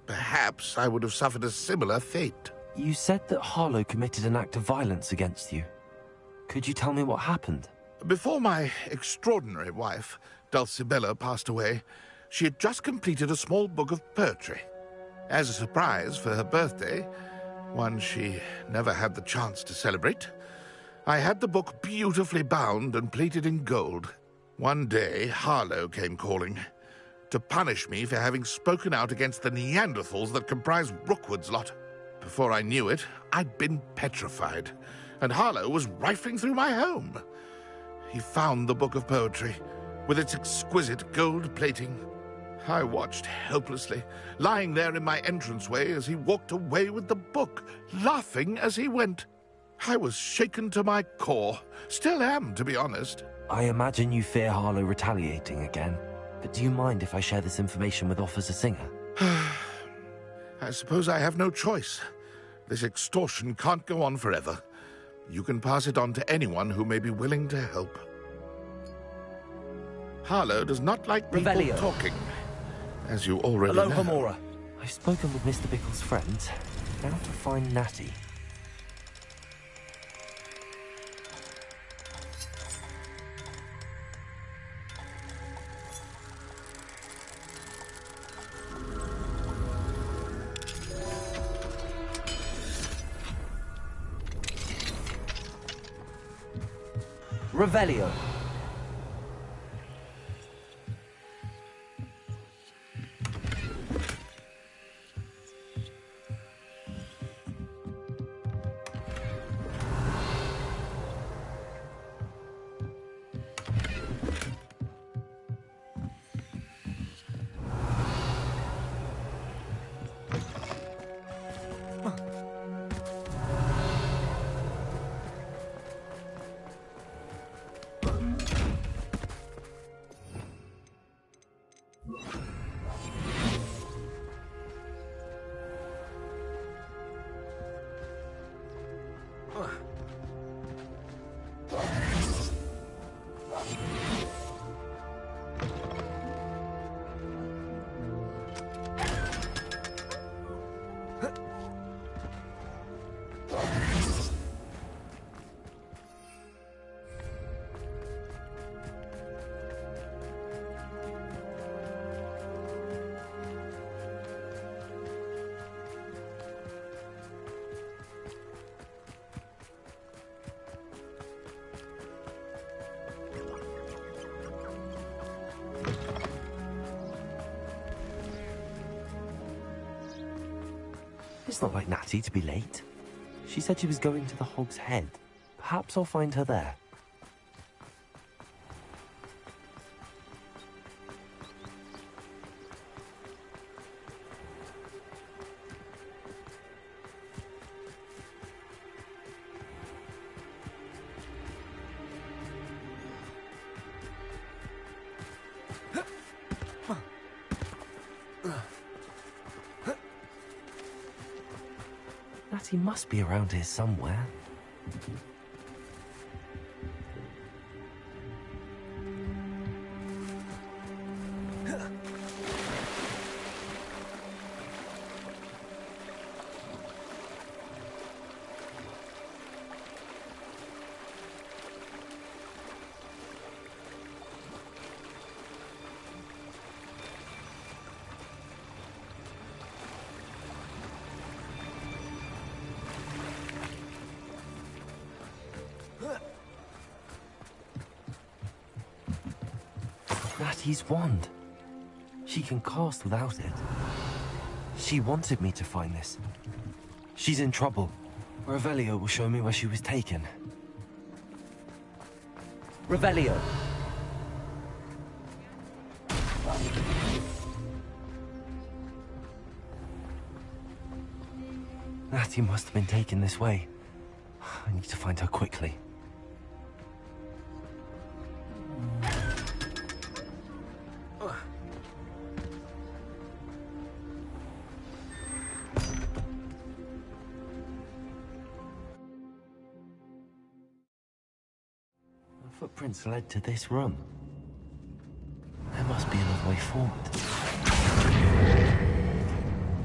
Speaker 4: perhaps I would have suffered a similar fate.
Speaker 1: You said that Harlow committed an act of violence against you. Could you tell me what happened?
Speaker 4: Before my extraordinary wife, Dulcibella, passed away, she had just completed a small book of poetry. As a surprise for her birthday, one she never had the chance to celebrate, I had the book beautifully bound and plated in gold. One day, Harlow came calling to punish me for having spoken out against the Neanderthals that comprise Rookwood's lot. Before I knew it, I'd been petrified, and Harlow was rifling through my home. He found the book of poetry, with its exquisite gold plating. I watched helplessly, lying there in my entranceway as he walked away with the book, laughing as he went. I was shaken to my core. Still am, to be honest.
Speaker 1: I imagine you fear Harlow retaliating again. But do you mind if I share this information with Officer Singer?
Speaker 4: I suppose I have no choice. This extortion can't go on forever. You can pass it on to anyone who may be willing to help. Harlow does not like people
Speaker 1: Revelio.
Speaker 4: talking, as you already
Speaker 1: Hello,
Speaker 4: know.
Speaker 1: Hamora. I've spoken with Mr. Bickle's friends. Now to find Natty. Revelio. It's not like Natty to be late. She said she was going to the Hog's Head. Perhaps I'll find her there. Natty must be around here somewhere. Natty's wand. She can cast without it. She wanted me to find this. She's in trouble. Revelio will show me where she was taken. Revelio! Natty must have been taken this way. I need to find her quickly. Footprints led to this room. There must be another way forward.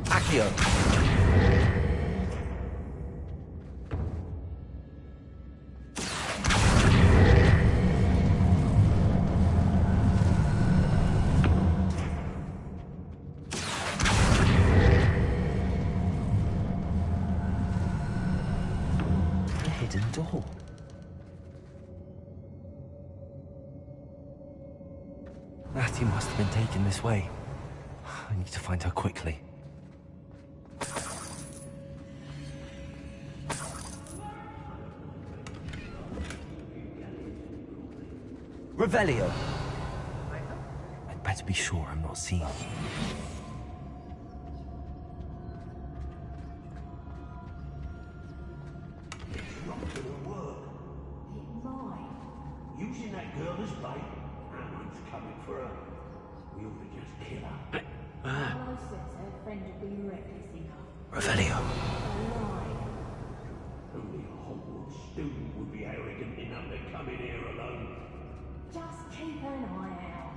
Speaker 1: Accio! A hidden door. Natty must have been taken this way. I need to find her quickly. Revelio! I'd better be sure I'm not seen.
Speaker 18: Using that girl as bait. Someone's coming for her. We ought to just kill her.
Speaker 19: Carlo says her friend would be reckless enough.
Speaker 1: Revelio.
Speaker 18: Only a Hogwarts student would be arrogant enough to come in here alone.
Speaker 19: Just keep an eye out.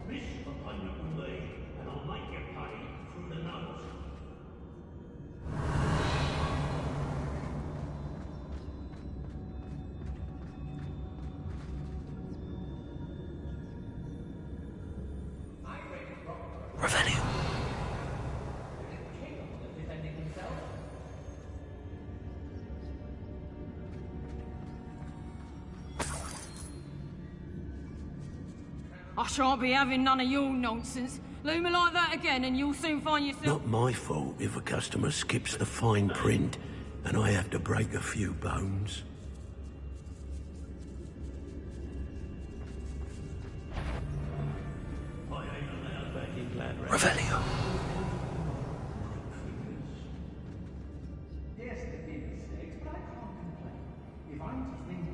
Speaker 18: Miss appointment with me, and I'll make you pay through the nose.
Speaker 1: Revelio.
Speaker 6: I shan't be having none of your nonsense. Leave me like that again and you'll soon find yourself...
Speaker 18: Not my fault if a customer skips the fine print and I have to break a few bones.
Speaker 1: Revelio.
Speaker 20: Yes, there have been mistakes, but I can't complain. If I'm to think...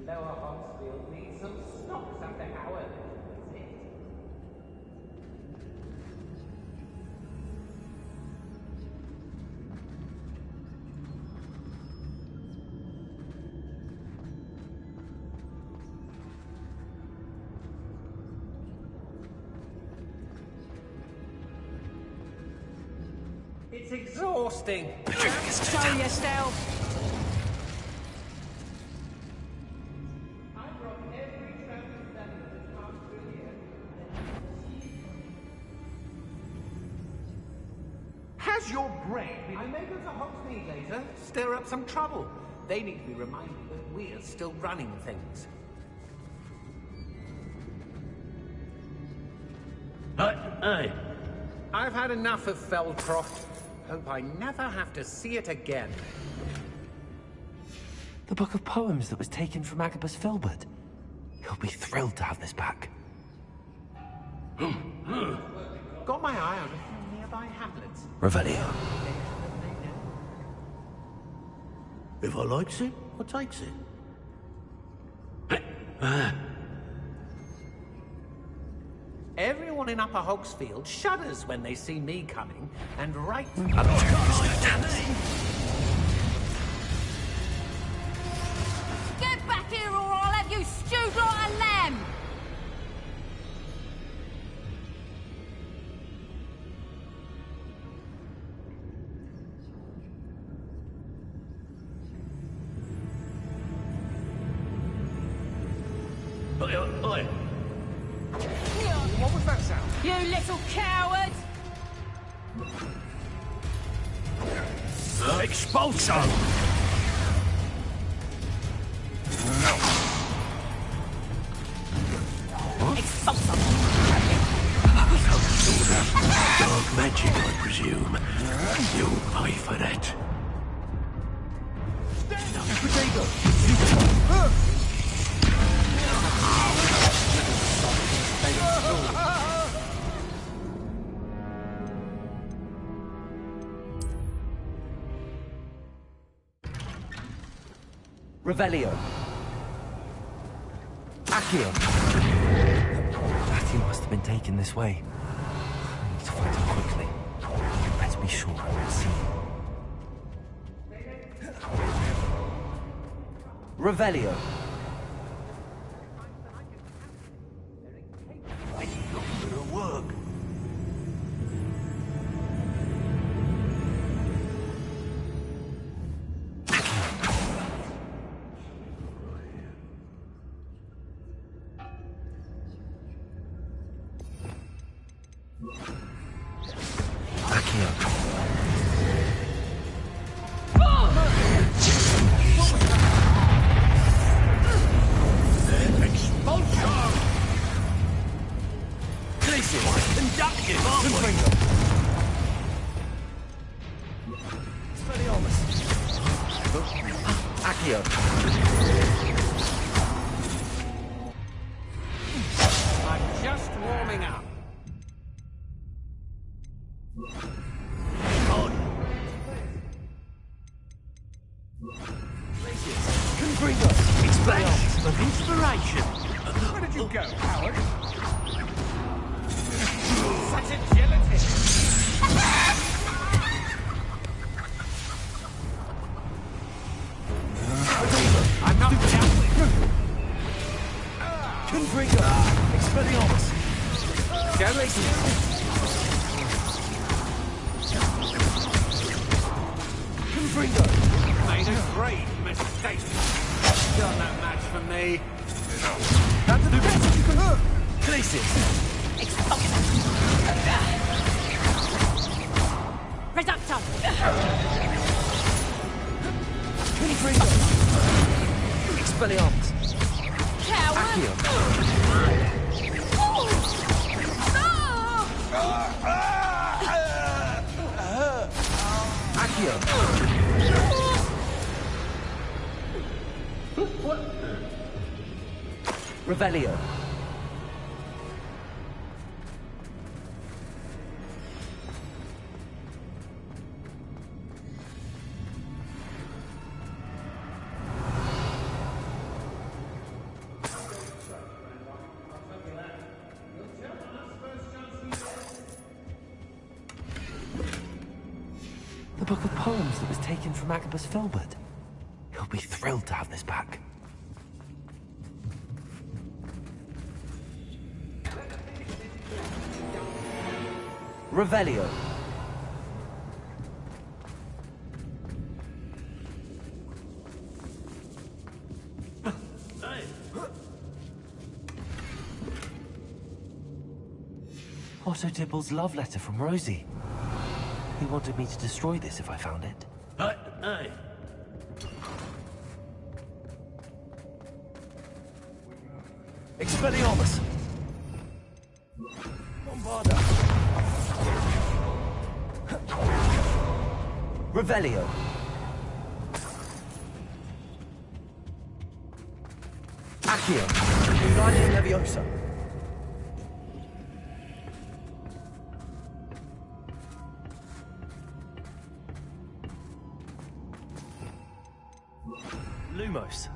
Speaker 20: Lower Hogsfield needs some stocks after Howard. That's it. It's exhausting.
Speaker 6: Show yourself.
Speaker 20: How's your brain? I may go to Hogsmeade later, stir up some trouble. They need to be reminded that we're still running things.
Speaker 18: Hey.
Speaker 20: I've had enough of Feldcroft. Hope I never have to see it again.
Speaker 1: The book of poems that was taken from Agabus Filbert. He'll be thrilled to have this back.
Speaker 20: Got my eye on a few nearby hamlets.
Speaker 1: Revelio.
Speaker 18: If I likes it, I takes it.
Speaker 20: Everyone in Upper Hogsfield shudders when they see me coming, and right...
Speaker 6: Get back here or I'll have you stewed like a lamb!
Speaker 18: Oi.
Speaker 20: What was that sound?
Speaker 6: You little coward!
Speaker 18: Expulso!
Speaker 6: Expulso!
Speaker 18: Dark magic, I presume. You'll pay for that.
Speaker 1: Revelio. Accio. Matthew must have been taken this way. I need to find him quickly. Better be sure I won't see him. Revelio.
Speaker 20: I'm just warming up.
Speaker 18: Explosions of inspiration.
Speaker 20: Where did you go, Howard? Such agility! I'm not jumping.
Speaker 1: Confringo. Expelliarmus. Confringo.
Speaker 20: Made a great mistake. Got no match for me.
Speaker 1: That's the best you can hurt. Glacius.
Speaker 6: Reducto!
Speaker 1: Confringo. Expelliarmus.
Speaker 6: Coward!
Speaker 1: Accio. Accio. Revelio. The book of poems that was taken from Agabus Filbert. He'll be thrilled to have this back. Revelio. Otto Dibble's love letter from Rosie. He wanted me to destroy this if I found it.
Speaker 18: Hey.
Speaker 1: Expelliarmus! Avada. Revelio. Accio. Guardian Leviosa. Lumos.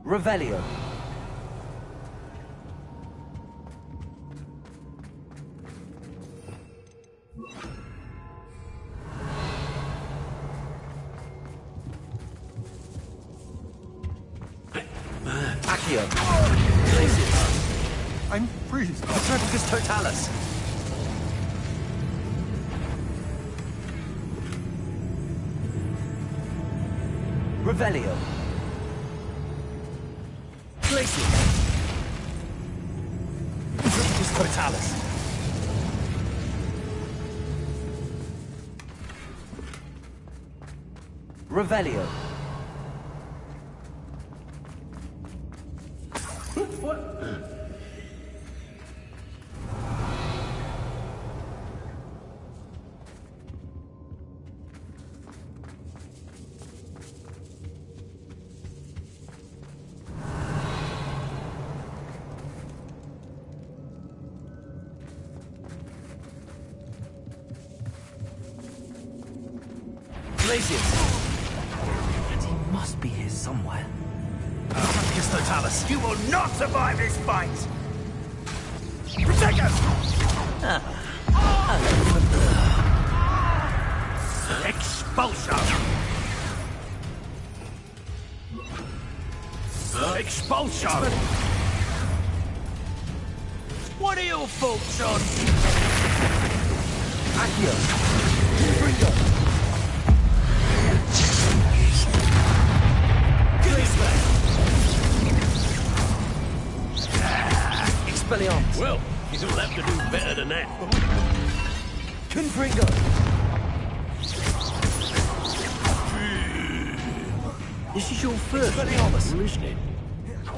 Speaker 1: Revelio. Accio. I'm freezing. Atrepicus Totalis. Revelio. Glacius. Atrepicus Totalis. Revelio. What? And he must be here somewhere. Atrepicus Totalis.
Speaker 11: You will not survive this fight! Protect us! Expulsion! Expulsion! What are your thoughts on?
Speaker 1: Accio. Bringo. Expelliarmus.
Speaker 18: Well, you'll have to do better than that.
Speaker 1: Confringo. This is your first.
Speaker 18: Expelliarmus. Listening.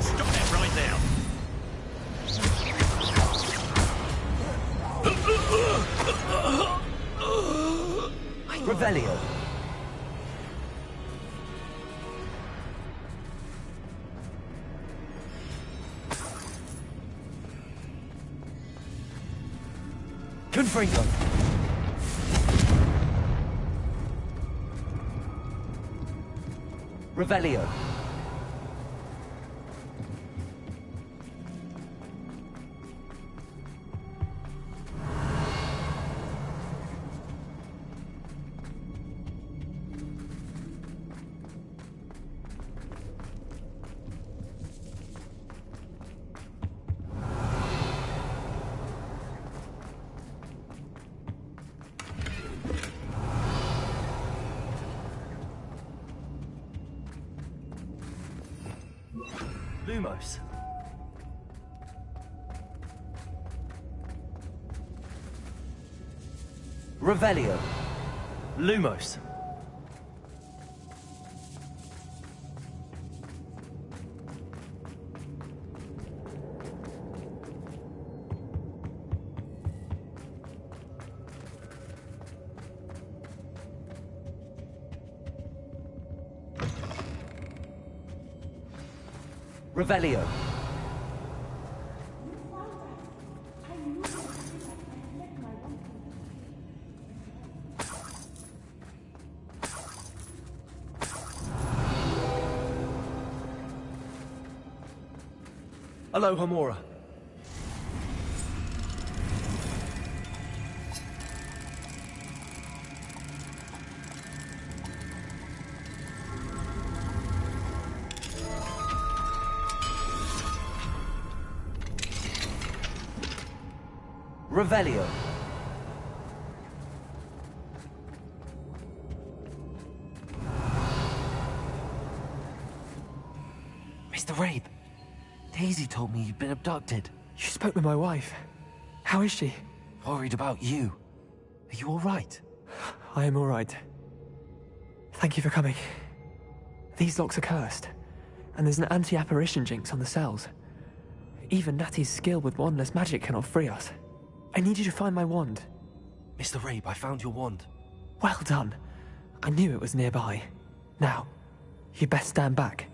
Speaker 18: Stop that right now.
Speaker 1: Revelio. Confringo. Revelio. Lumos. Revelio. Lumos. Revelio. Aloha Mora. Revelio. Mr. Rabe, Daisy told me you'd been abducted.
Speaker 21: You spoke with my wife. How is she?
Speaker 1: Worried about you. Are you all right?
Speaker 21: I am all right. Thank you for coming. These locks are cursed, and there's an anti-apparition jinx on the cells. Even Natty's skill with wandless magic cannot free us. I need you to find my wand.
Speaker 1: Mr. Rabe, I found your wand.
Speaker 21: Well done. I knew it was nearby. Now, you best stand back.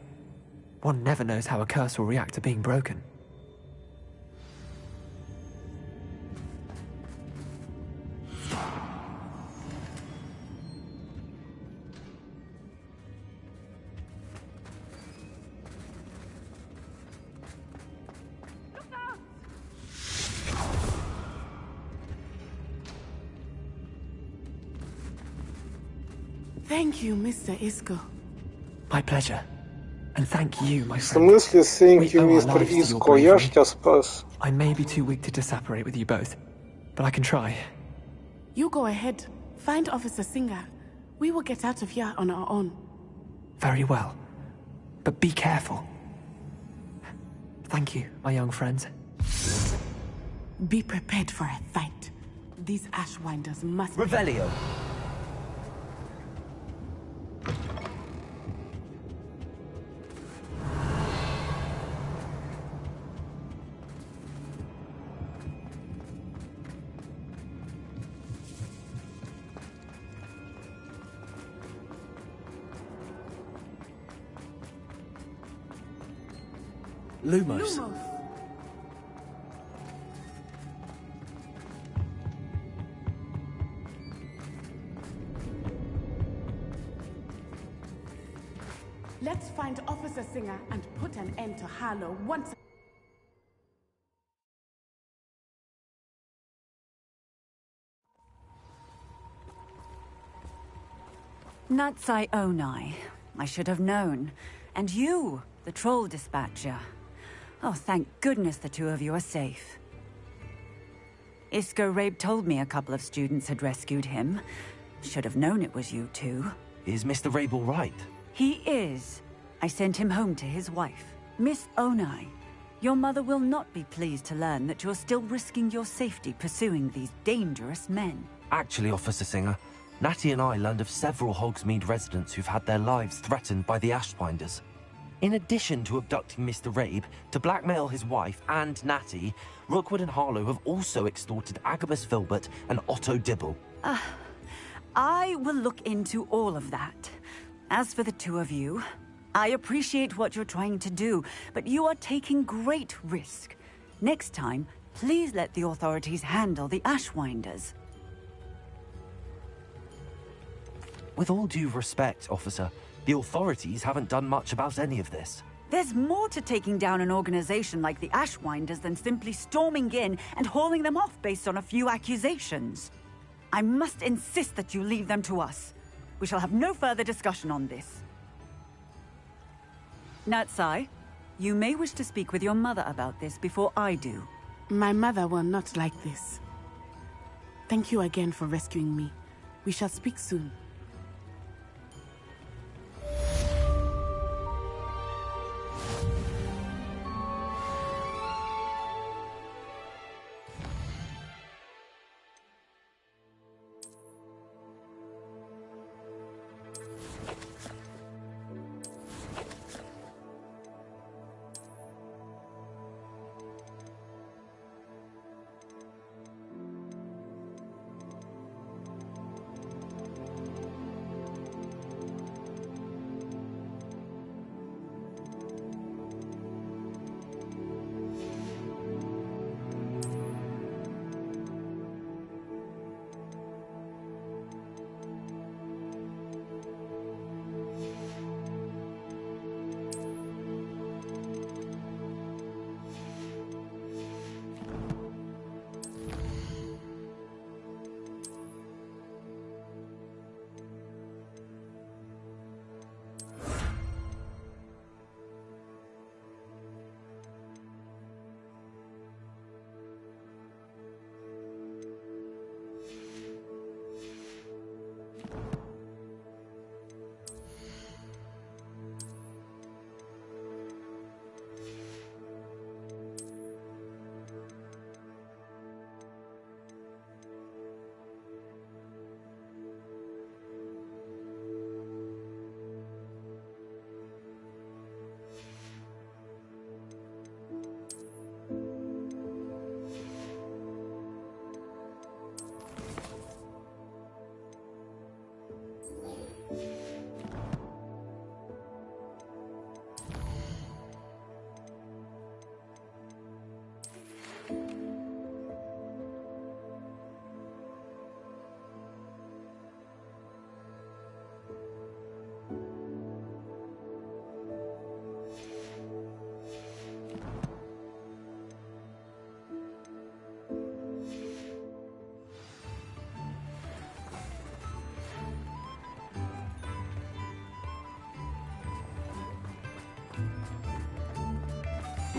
Speaker 21: One never knows how a curse will react to being broken.
Speaker 13: Thank you, Mr. Isco.
Speaker 21: My pleasure. And thank you, my
Speaker 7: В
Speaker 21: friend.
Speaker 7: смысле thank you,
Speaker 21: We owe our
Speaker 7: мистер
Speaker 21: lives to your
Speaker 7: Иско? Я ж
Speaker 21: bravery.
Speaker 7: тебя спас.
Speaker 21: I may be too weak to disapparate with you both, but I can try.
Speaker 13: You go ahead. Find Officer Singer. We will get out of here on our own.
Speaker 21: Very well. But be careful. Thank you, my young friends.
Speaker 13: Be prepared for a fight. These Ashwinders must
Speaker 1: Revelio.
Speaker 21: Lumos.
Speaker 13: Let's find Officer Singer and put an end to Harlow once.
Speaker 22: Natsai Onai. I should have known. And you, the troll dispatcher. Oh, thank goodness the two of you are safe. Isco Rabe told me a couple of students had rescued him. Should have known it was you two.
Speaker 1: Is Mr. Rabe all right?
Speaker 22: He is. I sent him home to his wife. Miss Onai, your mother will not be pleased to learn that you're still risking your safety pursuing these dangerous men.
Speaker 1: Actually, Officer Singer, Natty and I learned of several Hogsmeade residents who've had their lives threatened by the Ashbinders. In addition to abducting Mr. Rabe, to blackmail his wife and Natty, Rookwood and Harlow have also extorted Agabus Filbert and Otto Dibble.
Speaker 22: I will look into all of that. As for the two of you, I appreciate what you're trying to do, but you are taking great risk. Next time, please let the authorities handle the Ashwinders.
Speaker 1: With all due respect, officer, the authorities haven't done much about any of this.
Speaker 22: There's more to taking down an organization like the Ashwinders than simply storming in and hauling them off based on a few accusations. I must insist that you leave them to us. We shall have no further discussion on this. Natsai, you may wish to speak with your mother about this before I do.
Speaker 13: My mother will not like this. Thank you again for rescuing me. We shall speak soon.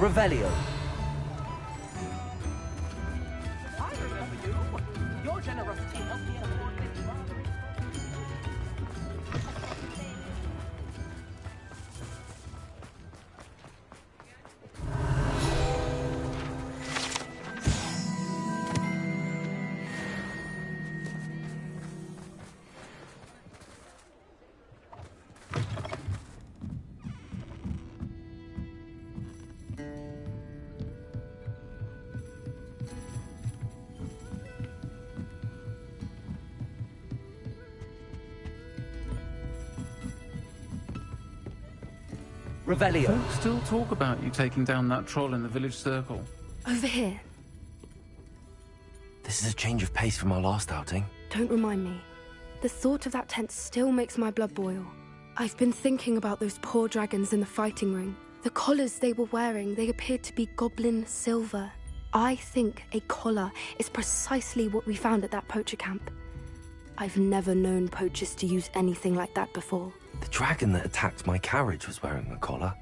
Speaker 1: Revelio.
Speaker 21: I remember you. Your generosity helped me afford this rather
Speaker 1: Revelio.
Speaker 10: Folks still talk about you taking down that troll in the village circle.
Speaker 12: Over here.
Speaker 1: This is a change of pace from our last outing.
Speaker 12: Don't remind me. The thought of that tent still makes my blood boil. I've been thinking about those poor dragons in the fighting ring. The collars they were wearing, they appeared to be goblin silver. I think a collar is precisely what we found at that poacher camp. I've never known poachers to use anything like that before.
Speaker 1: The dragon that attacked my carriage was wearing a collar,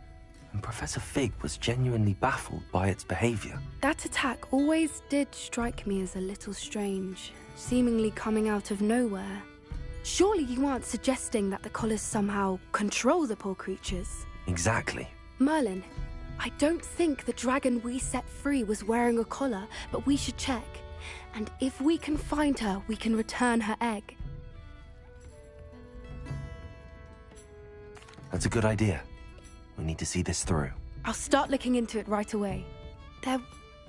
Speaker 1: and Professor Fig was genuinely baffled by its behavior.
Speaker 12: That attack always did strike me as a little strange, seemingly coming out of nowhere. Surely you aren't suggesting that the collars somehow control the poor creatures?
Speaker 1: Exactly.
Speaker 12: Merlin, I don't think the dragon we set free was wearing a collar, but we should check. And if we can find her, we can return her egg.
Speaker 1: That's a good idea. We need to see this through.
Speaker 12: I'll start looking into it right away. There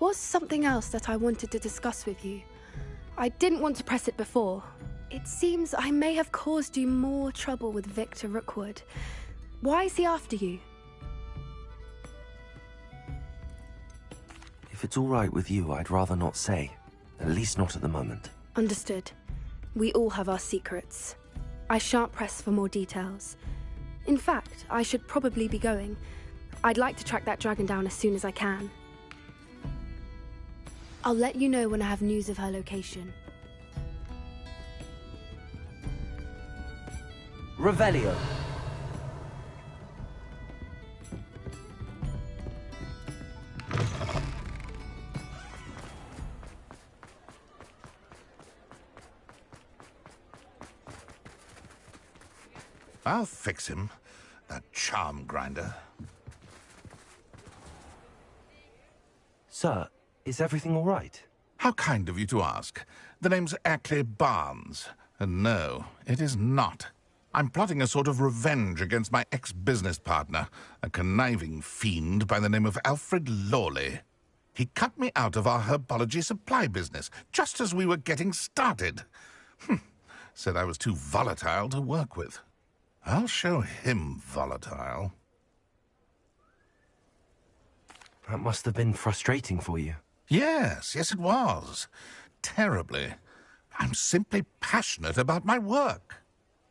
Speaker 12: was something else that I wanted to discuss with you. I didn't want to press it before. It seems I may have caused you more trouble with Victor Rookwood. Why is he after you?
Speaker 1: If it's all right with you, I'd rather not say. At least not at the moment.
Speaker 12: Understood. We all have our secrets. I shan't press for more details. In fact, I should probably be going. I'd like to track that dragon down as soon as I can. I'll let you know when I have news of her location.
Speaker 1: Revelio.
Speaker 4: I'll fix him, that charm grinder.
Speaker 1: Sir, is everything all right?
Speaker 4: How kind of you to ask. The name's Ackley Barnes, and no, it is not. I'm plotting a sort of revenge against my ex-business partner, a conniving fiend by the name of Alfred Lawley. He cut me out of our herbology supply business, just as we were getting started. Said I was too volatile to work with. I'll show him volatile.
Speaker 1: That must have been frustrating for you.
Speaker 4: Yes, it was. Terribly. I'm simply passionate about my work.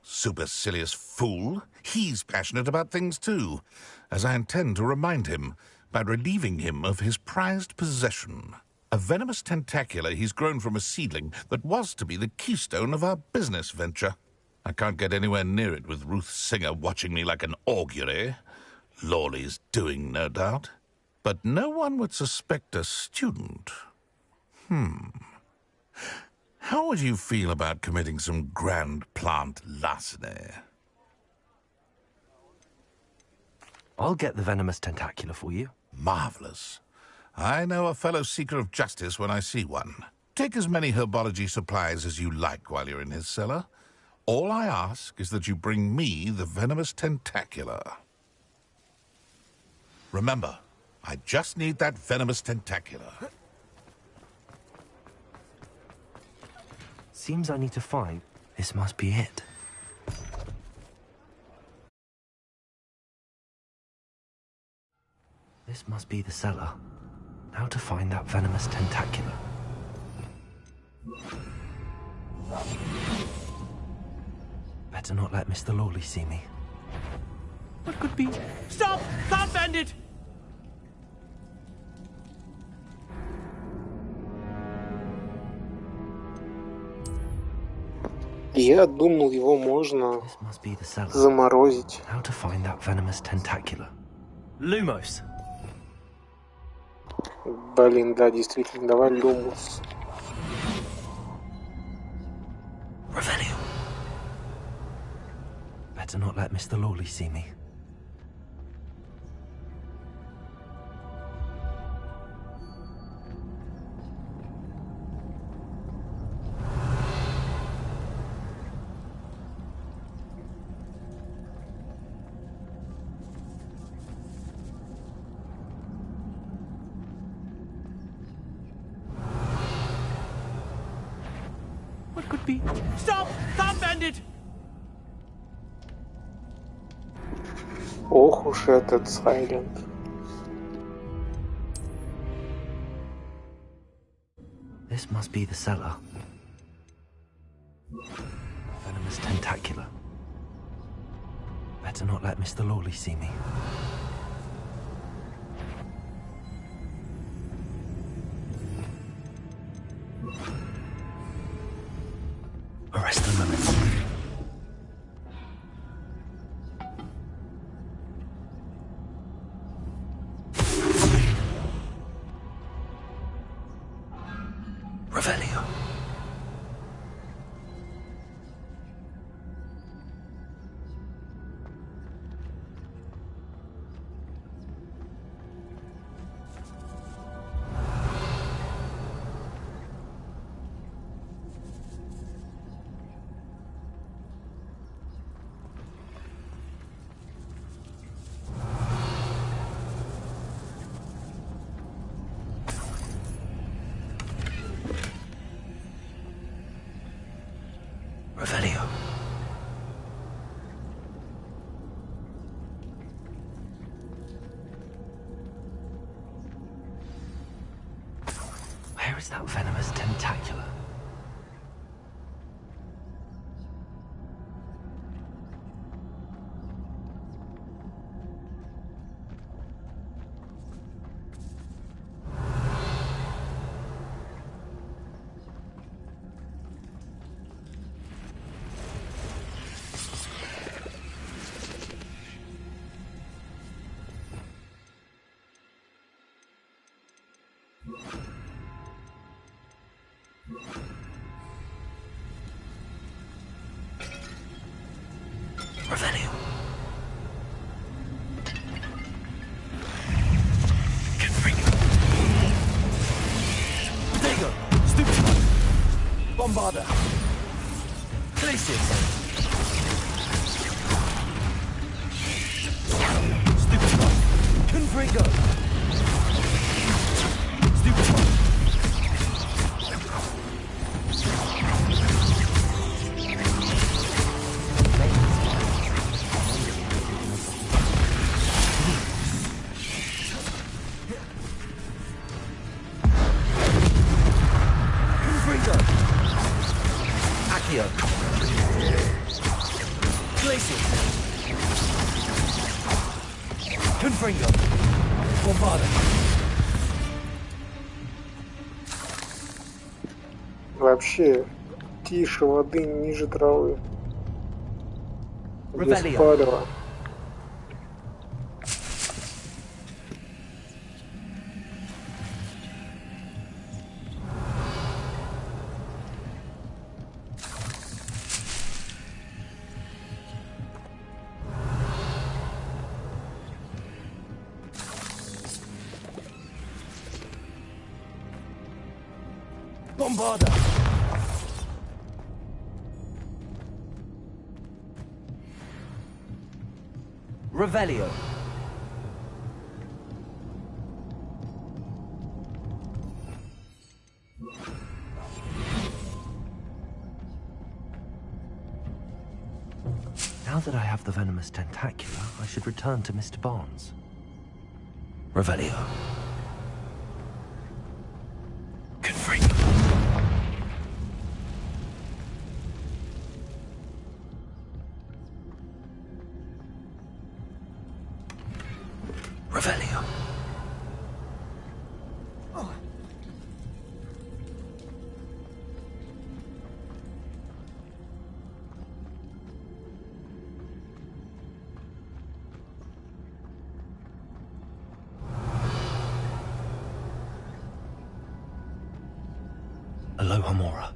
Speaker 4: Supercilious fool. He's passionate about things too, as I intend to remind him by relieving him of his prized possession. A venomous tentacular he's grown from a seedling that was to be the keystone of our business venture. I can't get anywhere near it with Ruth Singer watching me like an augury. Lawley's doing, no doubt. But no one would suspect a student. How would you feel about committing some grand plant larceny?
Speaker 1: I'll get the venomous tentacular for you.
Speaker 4: Marvelous. I know a fellow seeker of justice when I see one. Take as many herbology supplies as you like while you're in his cellar. All I ask is that you bring me the venomous tentacular. Remember, I just need that venomous tentacular.
Speaker 1: Seems I need to find... This must be it. This must be the cellar. Now to find that venomous tentacular. Better not let Mr. Lawley see me.
Speaker 21: What could be? Stop! Can't bend it!
Speaker 7: Я думал, его можно заморозить.
Speaker 1: How to find that venomous tentacular. Lumos.
Speaker 7: Блин, да, действительно, давай Люмус.
Speaker 1: Revelio. Better not let Mr. Lawley see me.
Speaker 21: What could be? Stop! Stop, bandit!
Speaker 7: Ох уж этот Сайлент.
Speaker 1: This must be the cellar. Venomous tentacula. Better not let Mr. Lawley see me. Arrest the moment. Revelio. Revelio. Where is that venomous tentacula? Revelio. There you go. Stupid. Bombarda. Glacius. Stupid. Confringo. Stupid. Confringo. Bombarda.
Speaker 7: Вообще, тише воды, ниже травы. Без палева.
Speaker 1: Bombarda. Revelio. Now that I have the venomous tentacula, I should return to Mr. Barnes. Revelio. Revelio. Alohomora.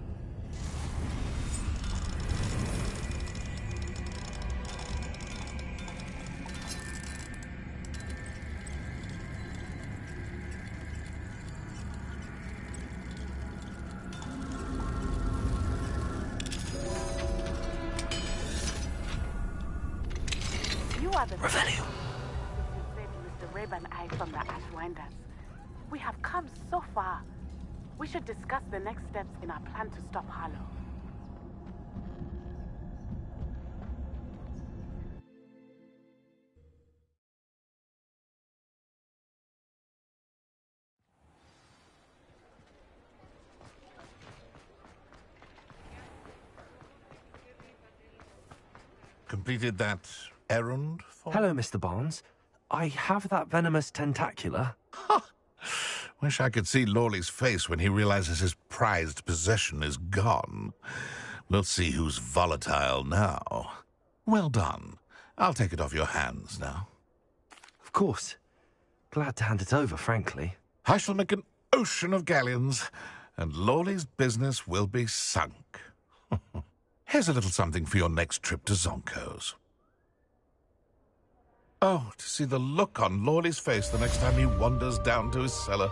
Speaker 13: You are the
Speaker 1: Revelio.
Speaker 13: Mr. Rabe and I from the Ashwinders. We have come so far. We should discuss the next steps in our plan to stop Harlow.
Speaker 4: Completed that errand for...
Speaker 1: Hello, Mr. Barnes. I have that venomous tentacula.
Speaker 4: Wish I could see Lawley's face when he realizes his prized possession is gone. We'll see who's volatile now. Well done. I'll take it off your hands now.
Speaker 1: Of course. Glad to hand it over, frankly.
Speaker 4: I shall make an ocean of galleons, and Lawley's business will be sunk. Here's a little something for your next trip to Zonko's. Oh, to see the look on Lawley's face the next time he wanders down to his cellar.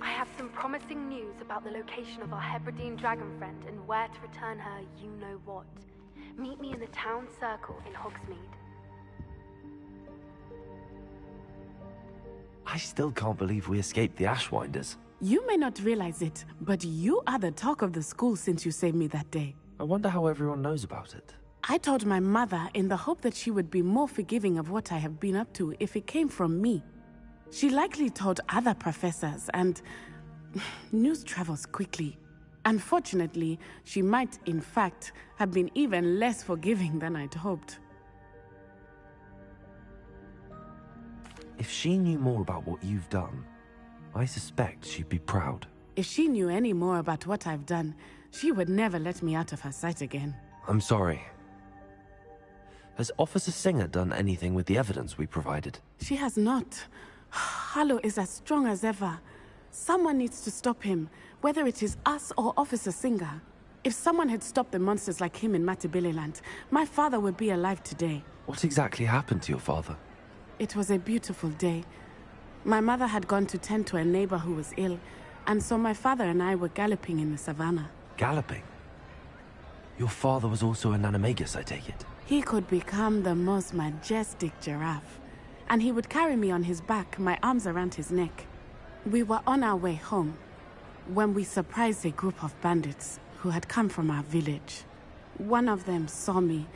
Speaker 12: I have some promising news about the location of our Hebridean dragon friend and where to return her you-know-what. Meet me in the town circle in Hogsmeade.
Speaker 1: I still can't believe we escaped the Ashwinders.
Speaker 13: You may not realize it, but you are the talk of the school since you saved me that day.
Speaker 1: I wonder how everyone knows about it.
Speaker 13: I told my mother in the hope that she would be more forgiving of what I have been up to if it came from me. She likely told other professors, and news travels quickly. Unfortunately, she might, in fact, have been even less forgiving than I'd hoped.
Speaker 1: If she knew more about what you've done, I suspect she'd be proud.
Speaker 13: If she knew any more about what I've done, she would never let me out of her sight again.
Speaker 1: I'm sorry. Has Officer Singer done anything with the evidence we provided?
Speaker 13: She has not. Harlow is as strong as ever. Someone needs to stop him, whether it is us or Officer Singer. If someone had stopped the monsters like him in Matabeleland, my father would be alive today.
Speaker 1: What exactly happened to your father?
Speaker 13: It was a beautiful day. My mother had gone to tend to a neighbor who was ill, and so my father and I were galloping in the savannah.
Speaker 1: Galloping? Your father was also an animagus, I take it?
Speaker 13: He could become the most majestic giraffe, and he would carry me on his back, my arms around his neck. We were on our way home when we surprised a group of bandits who had come from our village. One of them saw me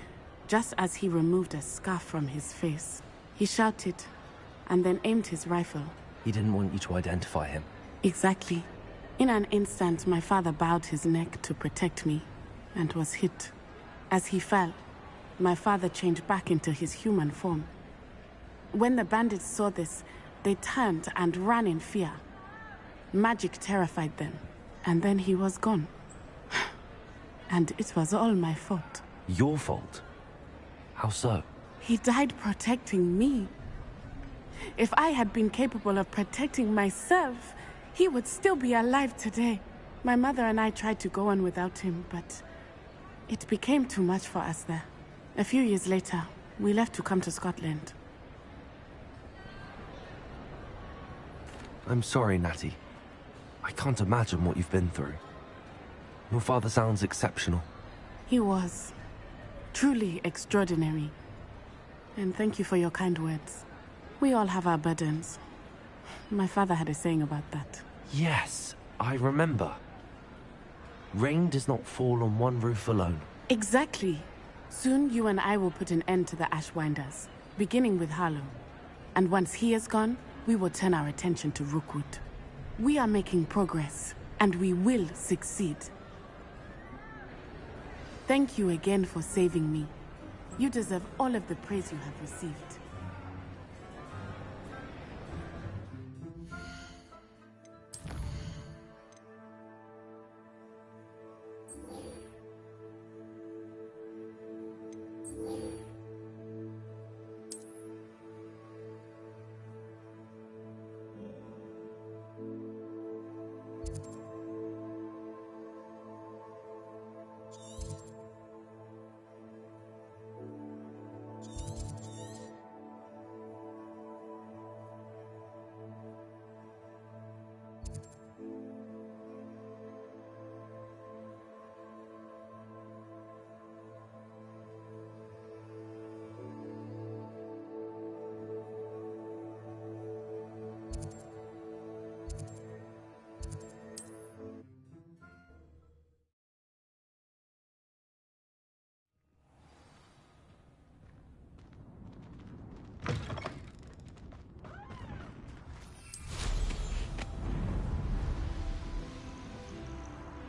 Speaker 13: just as he removed a scarf from his face. He shouted and then aimed his rifle.
Speaker 1: He didn't want you to identify him.
Speaker 13: Exactly. In an instant, my father bowed his neck to protect me and was hit. As he fell, my father changed back into his human form. When the bandits saw this, they turned and ran in fear. Magic terrified them, and then he was gone. And it was all my fault.
Speaker 1: Your fault? How so?
Speaker 13: He died protecting me. If I had been capable of protecting myself, he would still be alive today. My mother and I tried to go on without him, but it became too much for us there. A few years later, we left to come to Scotland.
Speaker 1: I'm sorry, Natty. I can't imagine what you've been through. Your father sounds exceptional.
Speaker 13: He was. Truly extraordinary. And thank you for your kind words. We all have our burdens. My father had a saying about that.
Speaker 1: Yes, I remember. Rain does not fall on one roof alone.
Speaker 13: Exactly. Soon you and I will put an end to the Ashwinders, beginning with Harlow. And once he is gone, we will turn our attention to Rookwood. We are making progress, and we will succeed. Thank you again for saving me. You deserve all of the praise you have received.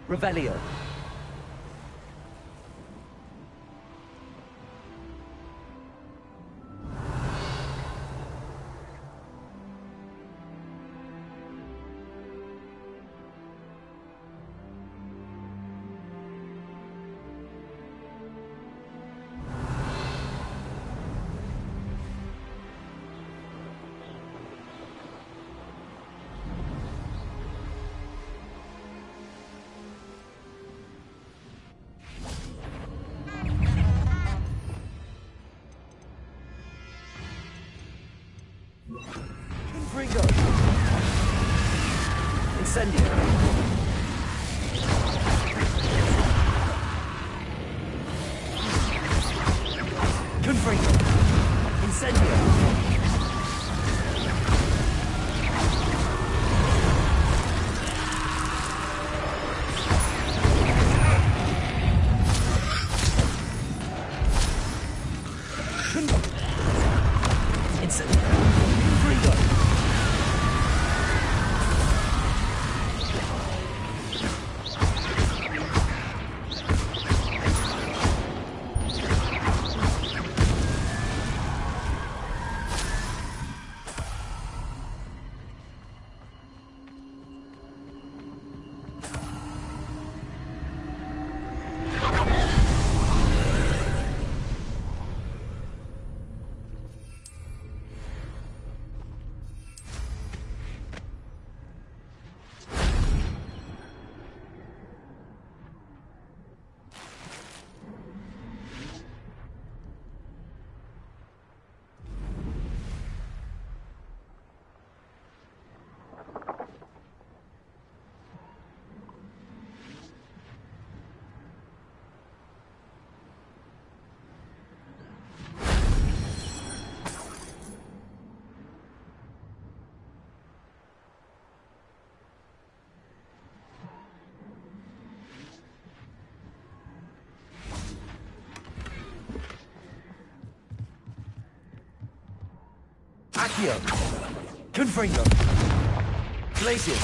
Speaker 1: Revelio. Incendio. Confringo. Incendio. Accio. Confringo. Glacius.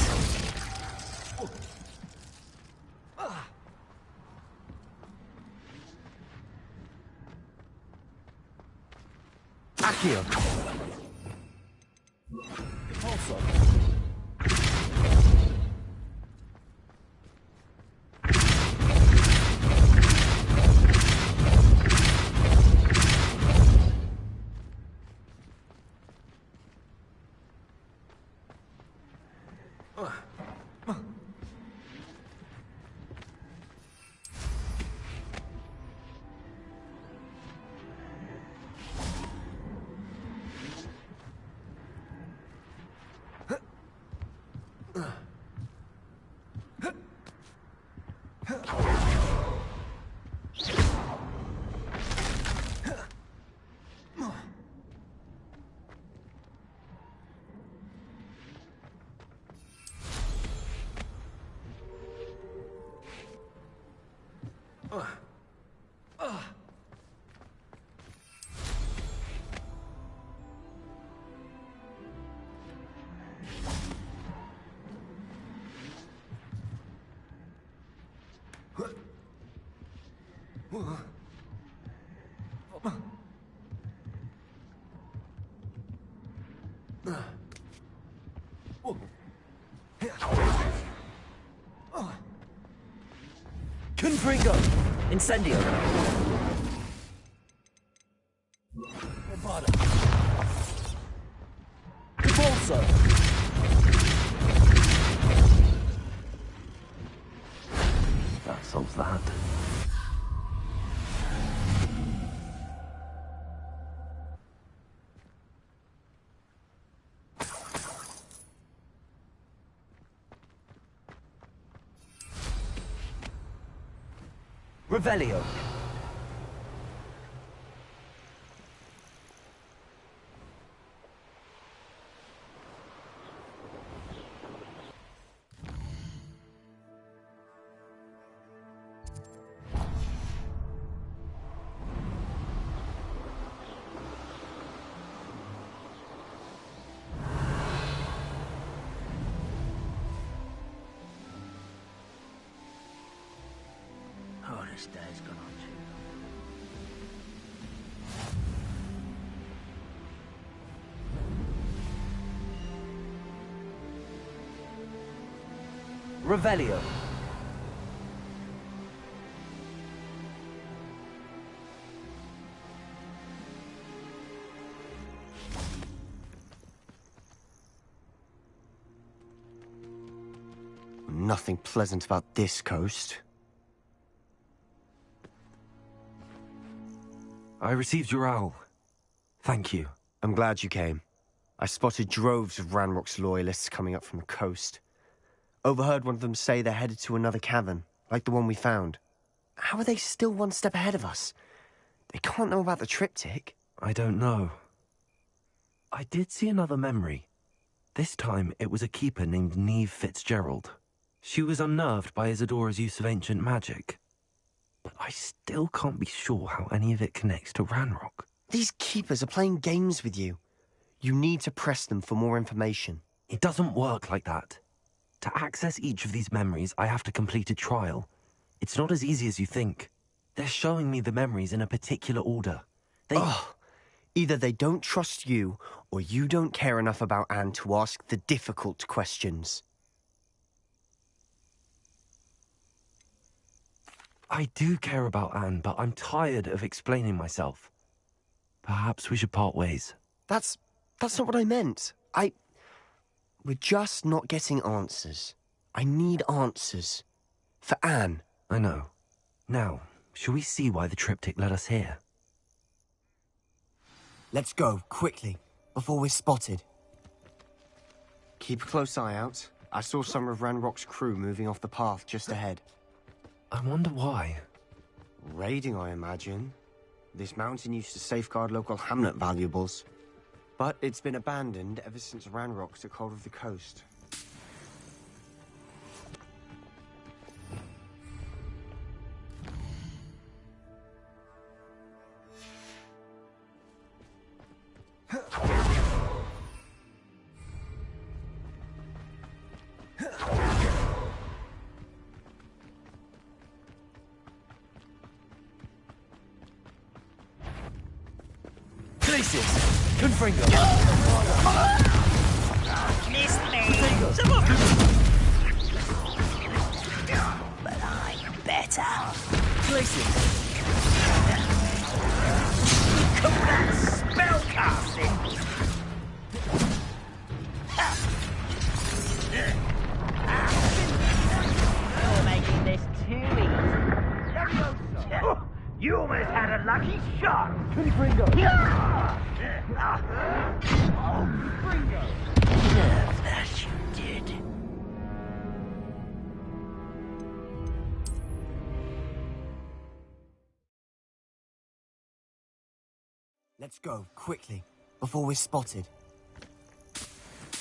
Speaker 1: Accio. Also. Confringo! Incendio! Avada! Repulsor! That solves that. Revelio.
Speaker 11: Oh, this day's gone on too long.
Speaker 1: Revelio.
Speaker 3: Nothing pleasant about this coast.
Speaker 1: I received your owl. Thank you.
Speaker 3: I'm glad you came. I spotted droves of Ranrock's loyalists coming up from the coast. Overheard one of them say they're headed to another cavern, like the one we found. How are they still one step ahead of us? They can't know about the triptych.
Speaker 1: I don't know. I did see another memory. This time it was a keeper named Neve Fitzgerald. She was unnerved by Isadora's use of ancient magic. But I still can't be sure how any of it connects to Ranrock.
Speaker 3: These keepers are playing games with you. You need to press them for more information.
Speaker 1: It doesn't work like that. To access each of these memories, I have to complete a trial. It's not as easy as you think. They're showing me the memories in a particular order.
Speaker 3: Either they don't trust you, or you don't care enough about Anne to ask the difficult questions.
Speaker 1: I do care about Anne, but I'm tired of explaining myself. Perhaps we should part ways.
Speaker 3: That's not what I meant. We're just not getting answers. I need answers. For Anne.
Speaker 1: I know. Now, shall we see why the triptych led us here?
Speaker 3: Let's go, quickly, before we're spotted. Keep a close eye out. I saw some of Ranrock's crew moving off the path just ahead.
Speaker 1: I wonder why.
Speaker 3: Raiding, I imagine. This mountain used to safeguard local hamlet valuables. But it's been abandoned ever since Ranrock took hold of the coast.
Speaker 1: Confringo!
Speaker 11: Missed me! But I'm better.
Speaker 1: Places!
Speaker 11: Call that spellcasting? You're making this too easy. You almost had a lucky shot!
Speaker 1: Confringo!
Speaker 11: That you did.
Speaker 3: Let's go, quickly, before we're spotted.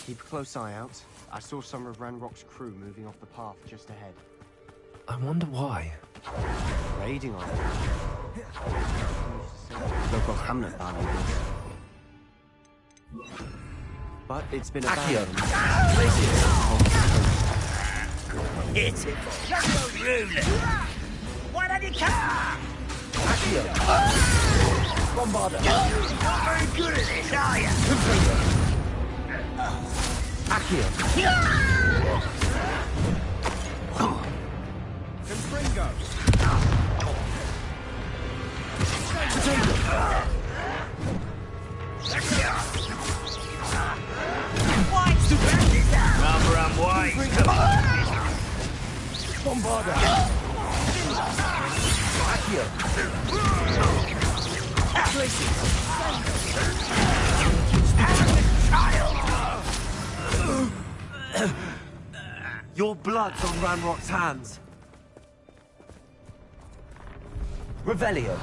Speaker 3: Keep a close eye out. I saw some of Ranrock's crew moving off the path just ahead.
Speaker 1: I wonder why.
Speaker 3: raiding on it. Local hamlet values. But it's been abandoned.
Speaker 11: It's it. You're rude. Why don't you come?
Speaker 3: Bombarder.
Speaker 11: You're not very good at this, are you?
Speaker 3: Accio. Confringo.
Speaker 11: Rather unwise.
Speaker 3: Bombarder. Accio. Your blood's on Ranrock's hands. Revelio.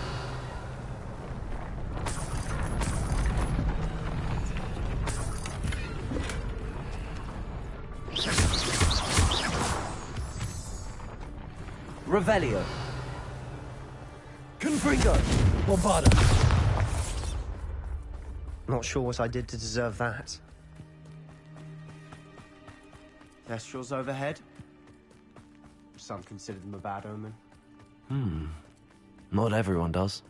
Speaker 3: Revelio. Confringo. Bombarda. Not sure what I did to deserve that. Kestrels overhead. Some consider them a bad omen.
Speaker 1: Not everyone does.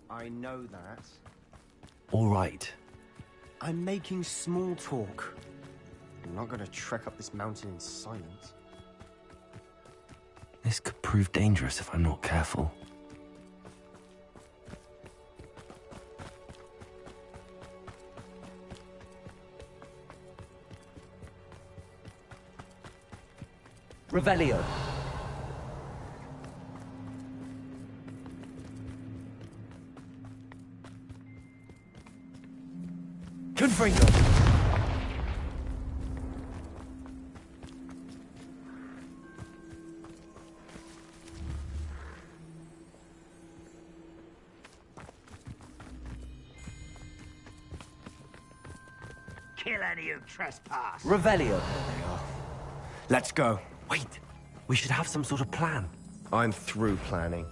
Speaker 3: I know that.
Speaker 1: All right.
Speaker 3: I'm making small talk. I'm not going to trek up this mountain in silence.
Speaker 1: This could prove dangerous if I'm not careful.
Speaker 3: Revelio. Confringo.
Speaker 11: Kill any who trespass.
Speaker 3: Revelio. There they are. Let's go.
Speaker 1: Wait, we should have some sort of plan.
Speaker 3: I'm through planning.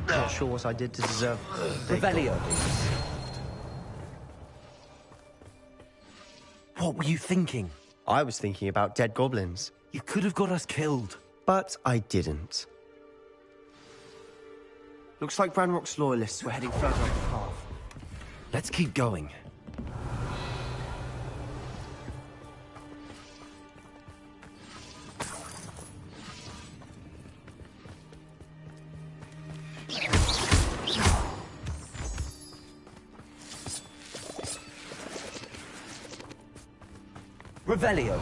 Speaker 3: Not sure what I did to deserve Revelio.
Speaker 1: What were you thinking?
Speaker 3: I was thinking about dead goblins.
Speaker 1: You could have got us killed.
Speaker 3: But I didn't. Looks like Ranrock's loyalists were heading further up the path.
Speaker 1: Let's keep going.
Speaker 3: Revelio.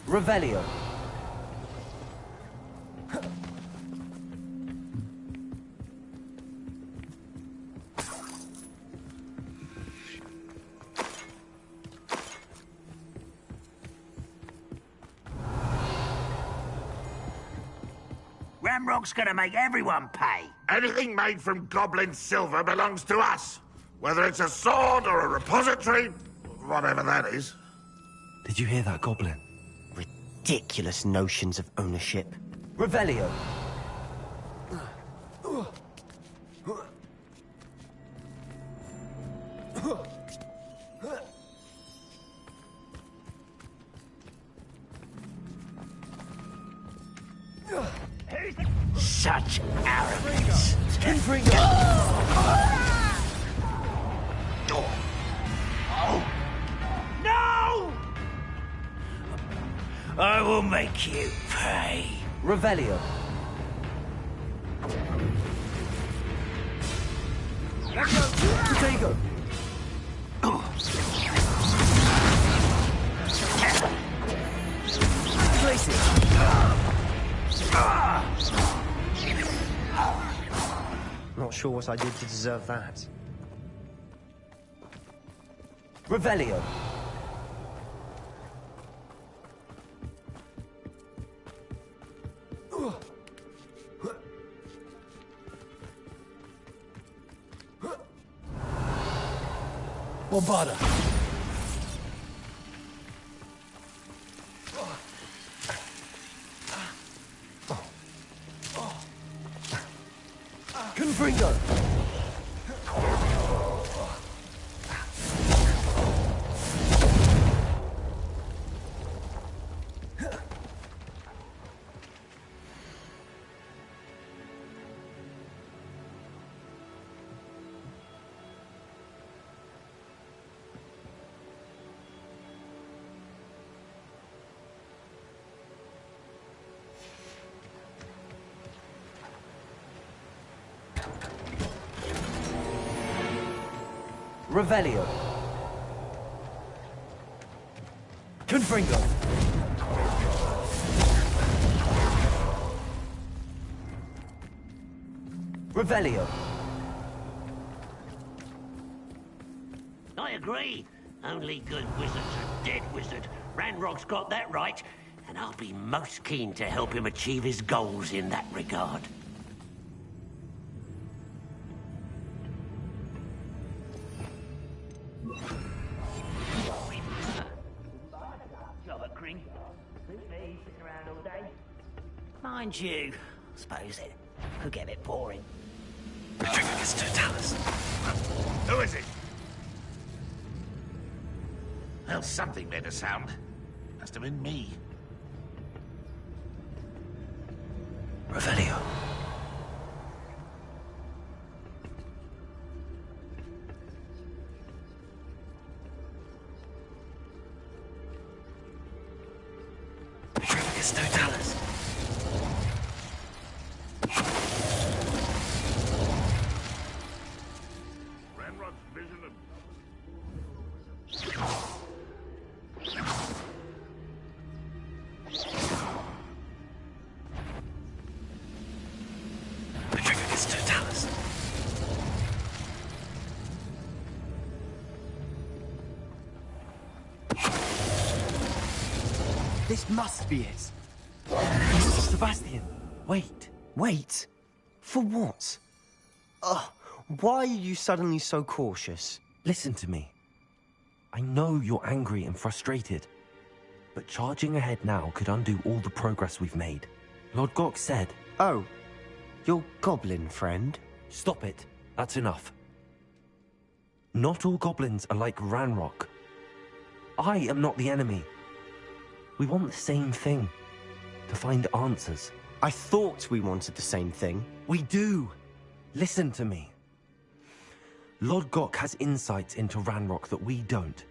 Speaker 1: Revelio.
Speaker 11: Ramrock's gonna make everyone pay.
Speaker 4: Anything made from goblin silver belongs to us. Whether it's a sword or a repository, whatever that is.
Speaker 1: Did you hear that, Goblin?
Speaker 3: Ridiculous notions of ownership.
Speaker 1: Revelio.
Speaker 11: Such arrogance. No! I will make you pay.
Speaker 1: Revelio. Potato. Place it.
Speaker 3: Not sure what I did to deserve that.
Speaker 1: Revelio.
Speaker 18: Avada.
Speaker 1: Confringo. Revelio. Confringo. Revelio.
Speaker 11: I agree. Only good wizards are dead wizard. Ranrock's got that right, and I'll be most keen to help him achieve his goals in that regard. Mind you, I suppose it could get a bit boring.
Speaker 1: Retricus Totalis.
Speaker 4: Who is it? Well, something made a sound. Must have been me.
Speaker 1: Revelio. Retricus Totalis.
Speaker 3: This must be it.
Speaker 1: Sebastian, wait.
Speaker 3: Wait? For what? Why are you suddenly so cautious?
Speaker 1: Listen to me. I know you're angry and frustrated, but charging ahead now could undo all the progress we've made. Lord Gok said...
Speaker 3: Oh, your goblin friend?
Speaker 1: Stop it. That's enough. Not all goblins are like Ranrock. I am not the enemy. We want the same thing. To find answers.
Speaker 3: I thought we wanted the same thing.
Speaker 1: We do. Listen to me. Lord Gok has insights into Ranrock that we don't.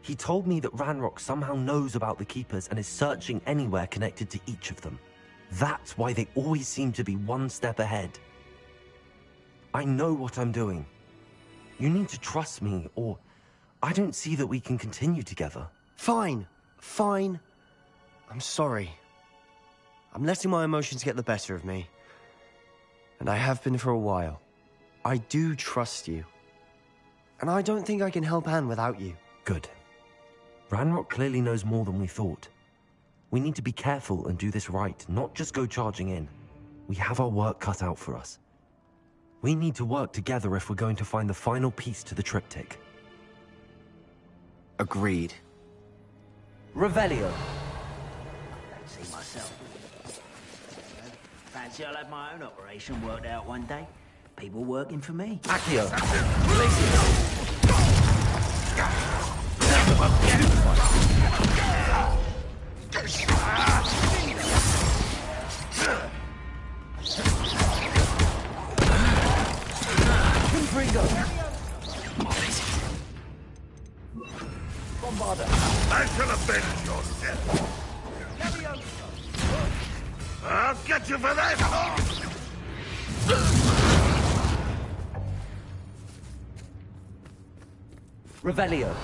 Speaker 1: He told me that Ranrock somehow knows about the Keepers and is searching anywhere connected to each of them. That's why they always seem to be one step ahead. I know what I'm doing. You need to trust me, or I don't see that we can continue together.
Speaker 3: Fine. Fine. I'm sorry. I'm letting my emotions get the better of me. And I have been for a while. I do trust you. And I don't think I can help Anne without you.
Speaker 1: Good. Ranrock clearly knows more than we thought. We need to be careful and do this right, not just go charging in. We have our work cut out for us. We need to work together if we're going to find the final piece to the triptych.
Speaker 3: Agreed.
Speaker 1: Revelio.
Speaker 11: See myself. Fancy I'll have my own operation worked out one day. People working for me.
Speaker 1: Accio.
Speaker 4: Bombarda. I shall avenge your death. I'll get you for that!
Speaker 1: Revelio.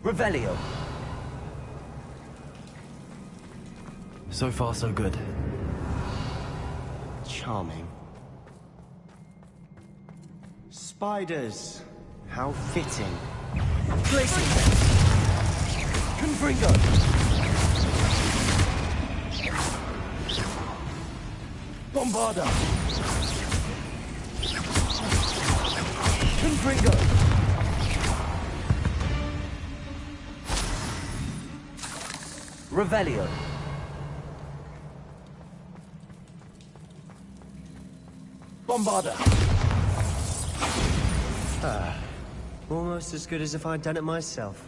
Speaker 1: Revelio. So far, so good.
Speaker 3: Charming. Spiders. How fitting.
Speaker 1: Placing. Confringo. Bombarda. Confringo. Revelio. Bombarda.
Speaker 3: Almost as good as if I'd done it myself.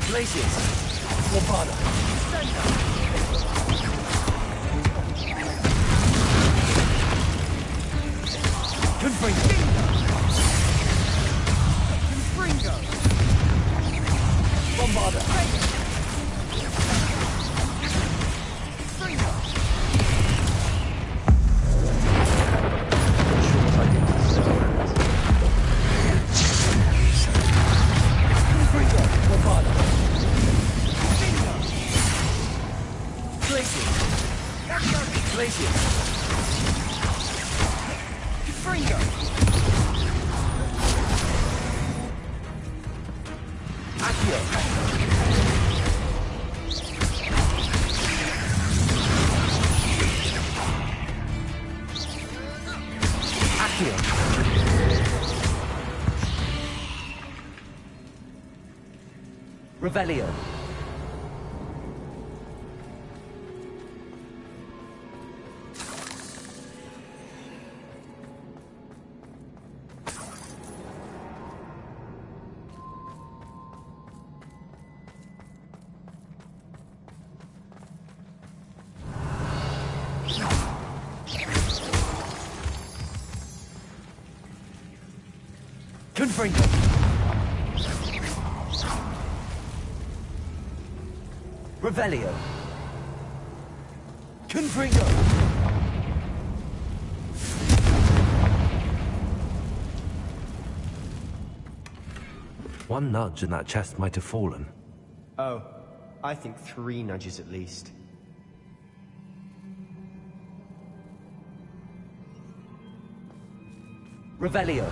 Speaker 1: Glaciers. Bombarda. Confringo. Bombarda. Revelio. Confringo. Revelio. Confringo. One nudge and that chest might have fallen.
Speaker 3: Oh, I think 3 nudges at least.
Speaker 1: Revelio.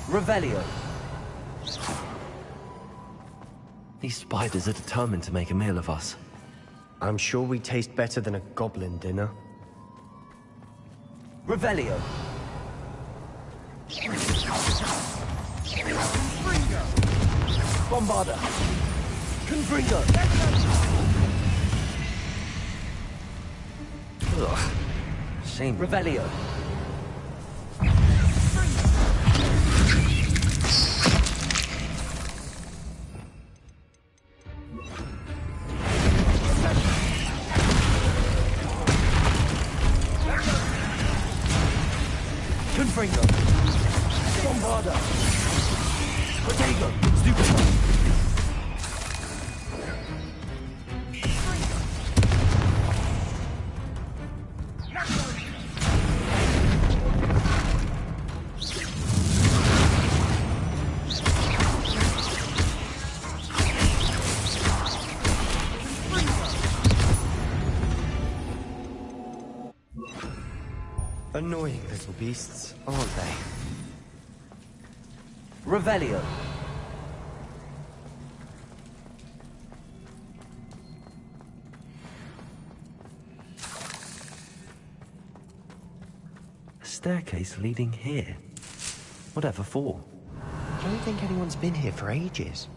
Speaker 1: Revelio. These spiders are determined to make a meal of us.
Speaker 3: I'm sure we taste better than a goblin dinner.
Speaker 1: Revelio. Bombarda. Confringo. Ugh. Shame. Revelio. Confringo. Bombarda. Protego. Stupid.
Speaker 3: Annoying little beasts, aren't they?
Speaker 1: Revelio. A staircase leading here. Whatever for?
Speaker 3: I don't think anyone's been here for ages.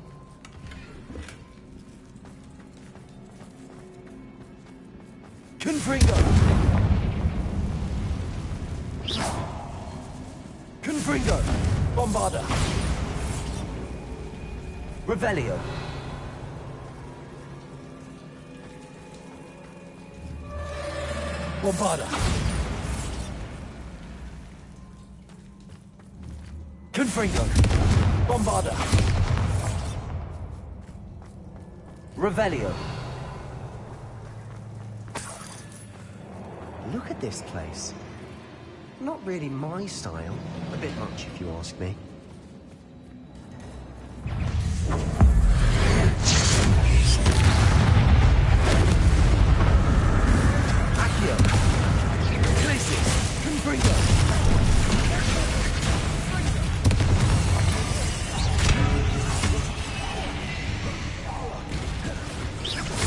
Speaker 1: Confringo! Confringo! Bombarda! Revelio! Bombarda! Confringo! Bombarda! Revelio!
Speaker 3: Look at this place. Not really my style. A bit much, if you ask me.
Speaker 1: Accio! Glacius! Confringo!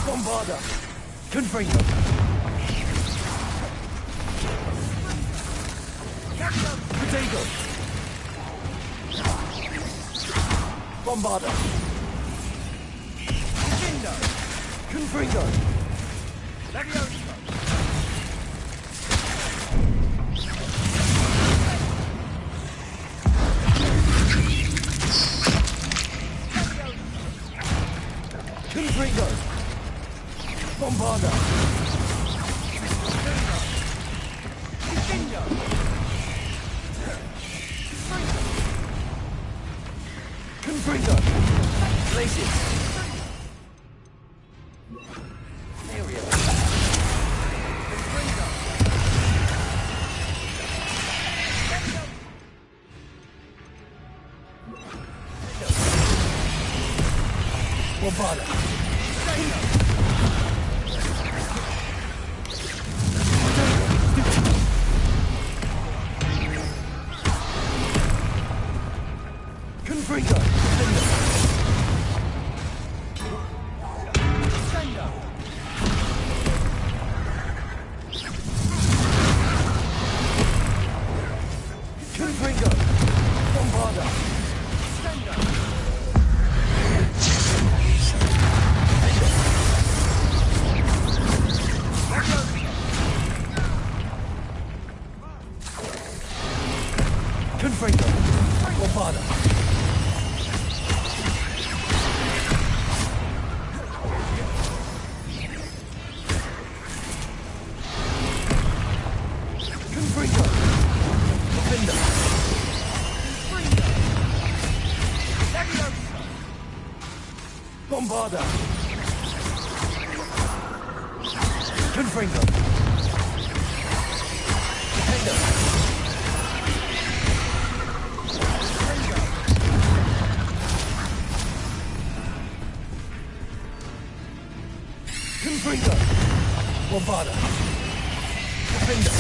Speaker 1: Bombarda! Confringo! Protego! Bombarda! Defendo! Confringo! Levioso! Confringo! Bombarda! Defendo! Confringo! Glacius! Area! Confringo! Bombarda! Confringo! Confringo! Bombarda! Confringo! Bombarda! Confringo! Defender! Bombarda! Confringo! Defender! Confringo! Bombarda! Defender!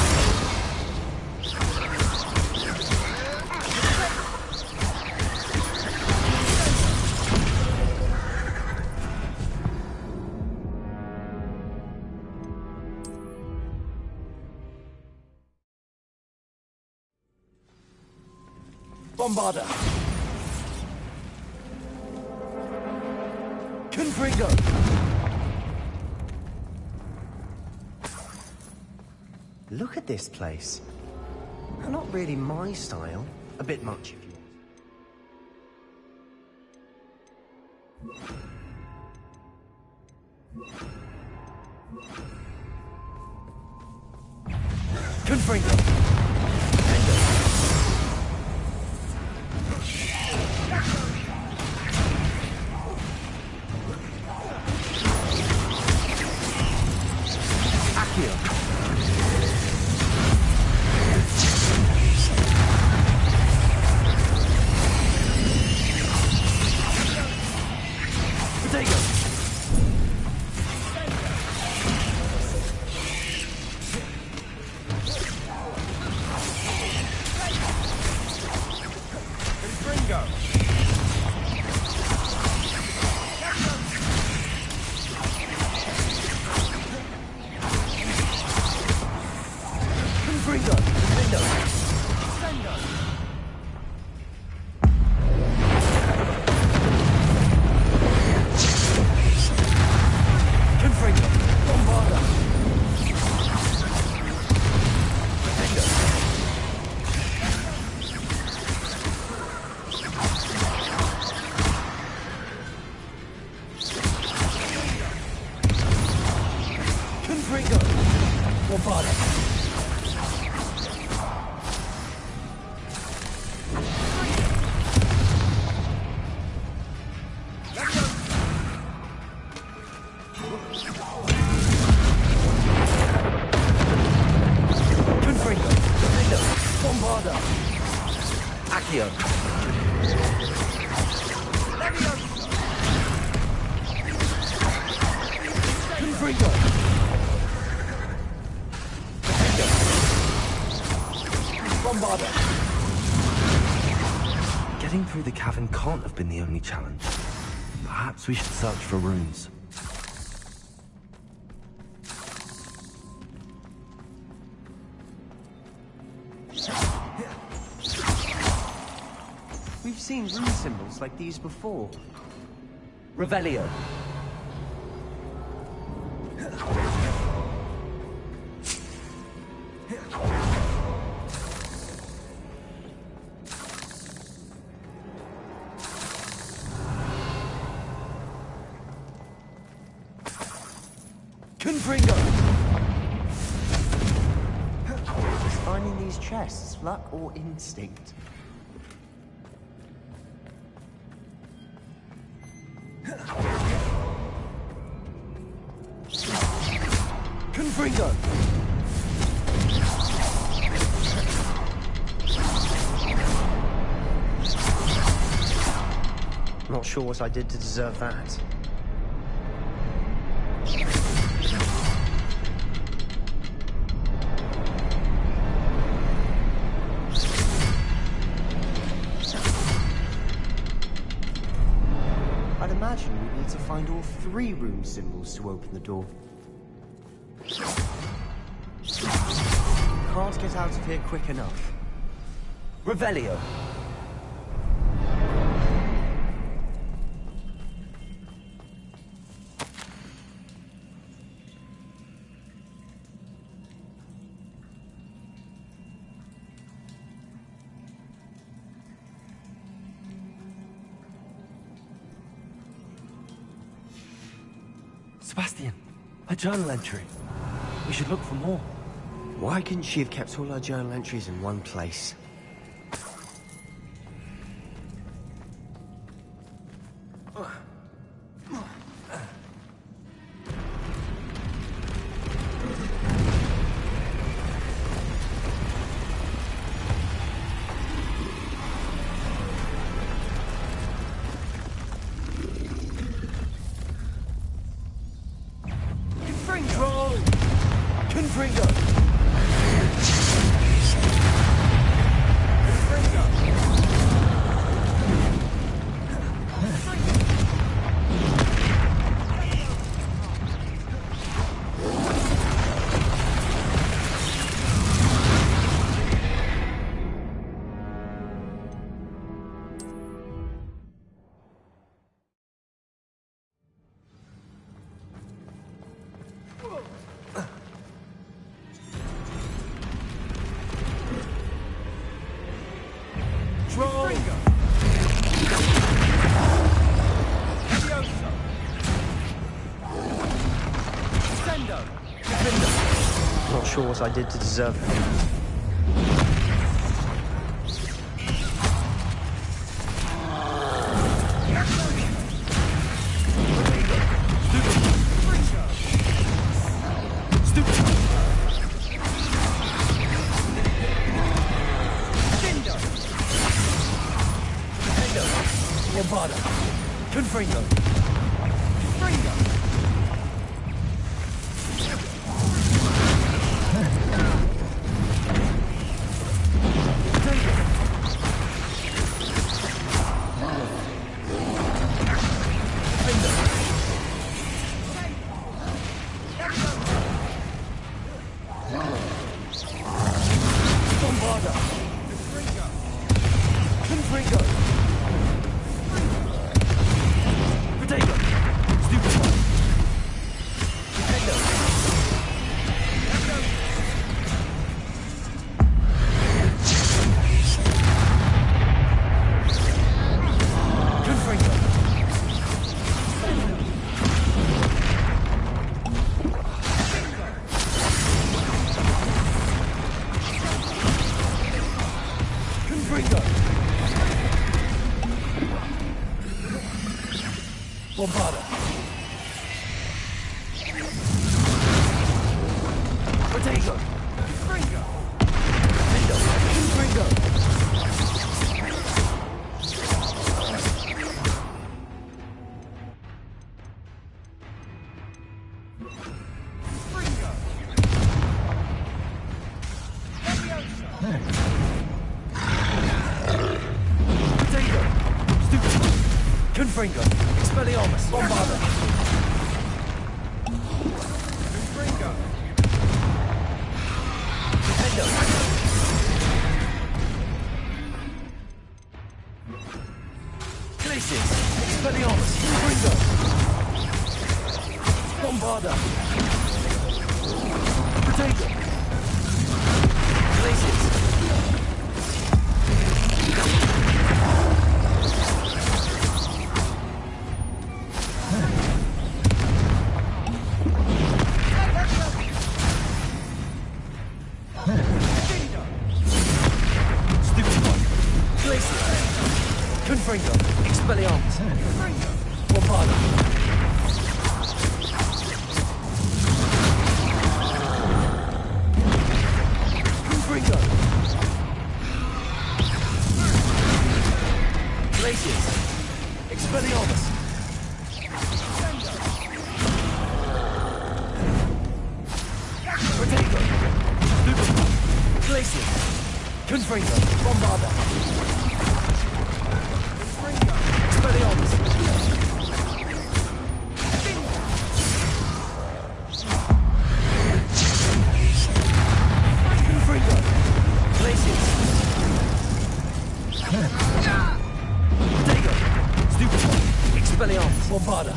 Speaker 1: Bombarda. Confringo.
Speaker 3: Look at this place. Not really my style. A bit much, if you want.
Speaker 1: Confringo. Getting through the cavern can't have been the only challenge. Perhaps we should search for runes.
Speaker 3: We've seen rune symbols like these before.
Speaker 1: Revelio. Confringo.
Speaker 3: Is finding these chests luck or instinct?
Speaker 1: Confringo.
Speaker 3: Not sure what I did to deserve that. I'd imagine we'd need to find all 3 rune symbols to open the door. Can't get out of here quick enough.
Speaker 1: Revelio. Sebastian, a journal entry. We should look for more.
Speaker 3: Why couldn't she have kept all her journal entries in one place? sure what I did to deserve it.
Speaker 2: Avada. Confringo. Fringo. Confringo. Expelliarmus. Bombarda. Confringo. Defendo. Glacius. Expelliarmus. Confringo. Bombarda. Protego. Glacius. Confringo. Expelliarmus. Bombarda. Confringo. Glacius. Expelliarmus. Protego. Glacius. Confringo. Bombarda. Expelliarmus. Confringo. Glacius. Protego. Stupid. Expelliarmus. Bombarda.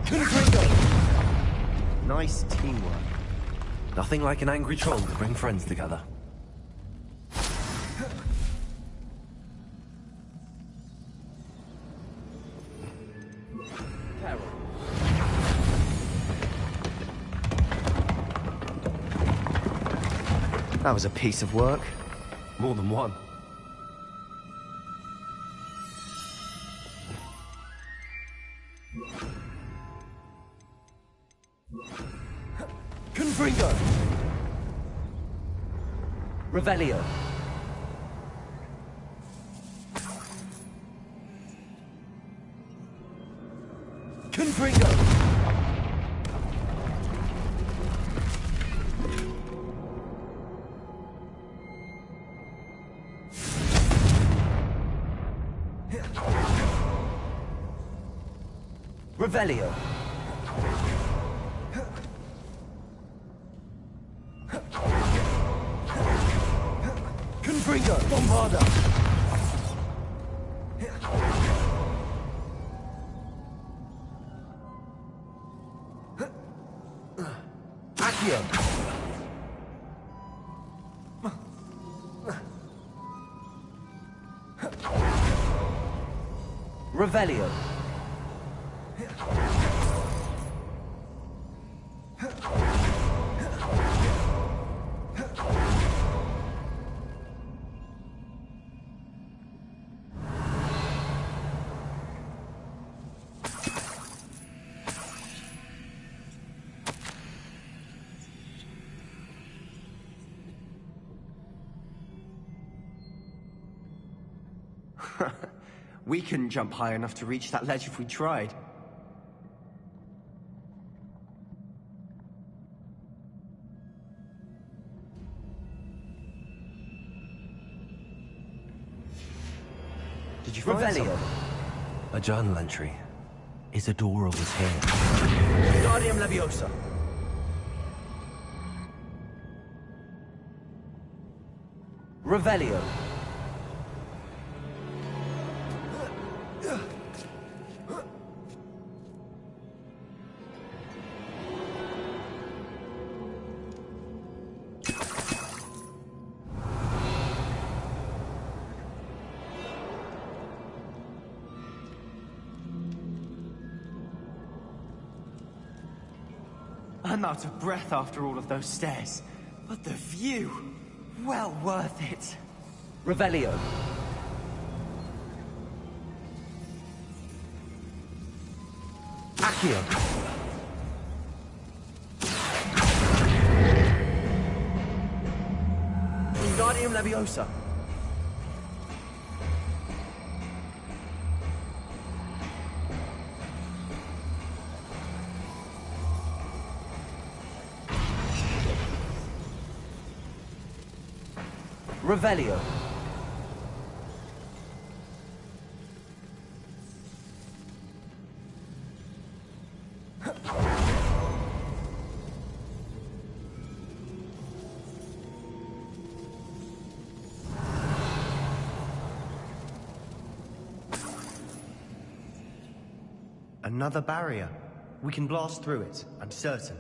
Speaker 2: Confringo.
Speaker 3: Nice teamwork.
Speaker 1: Nothing like an angry troll to bring friends together.
Speaker 3: That was a piece of work.
Speaker 1: More than one.
Speaker 2: Confringo. Revelio. Confringo. Revelio. Confringo. Bombarda. Accio. Revelio.
Speaker 3: We couldn't jump high enough to reach that ledge if we tried. Did you find something?
Speaker 1: A journal entry. Isadora was here.
Speaker 2: Wingardium Leviosa. Revelio.
Speaker 3: I'm out of breath after all of those stairs. But the view, well worth it.
Speaker 2: Revelio. Accio. Wingardium Leviosa. Revelio.
Speaker 3: Another barrier. We can blast through it, I'm certain.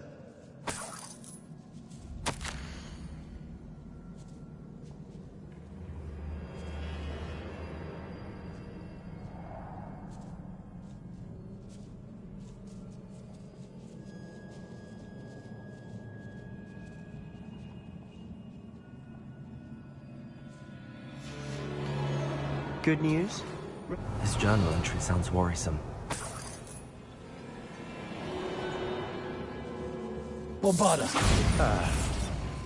Speaker 3: Good news?
Speaker 1: This journal entry sounds worrisome.
Speaker 2: Bombarda.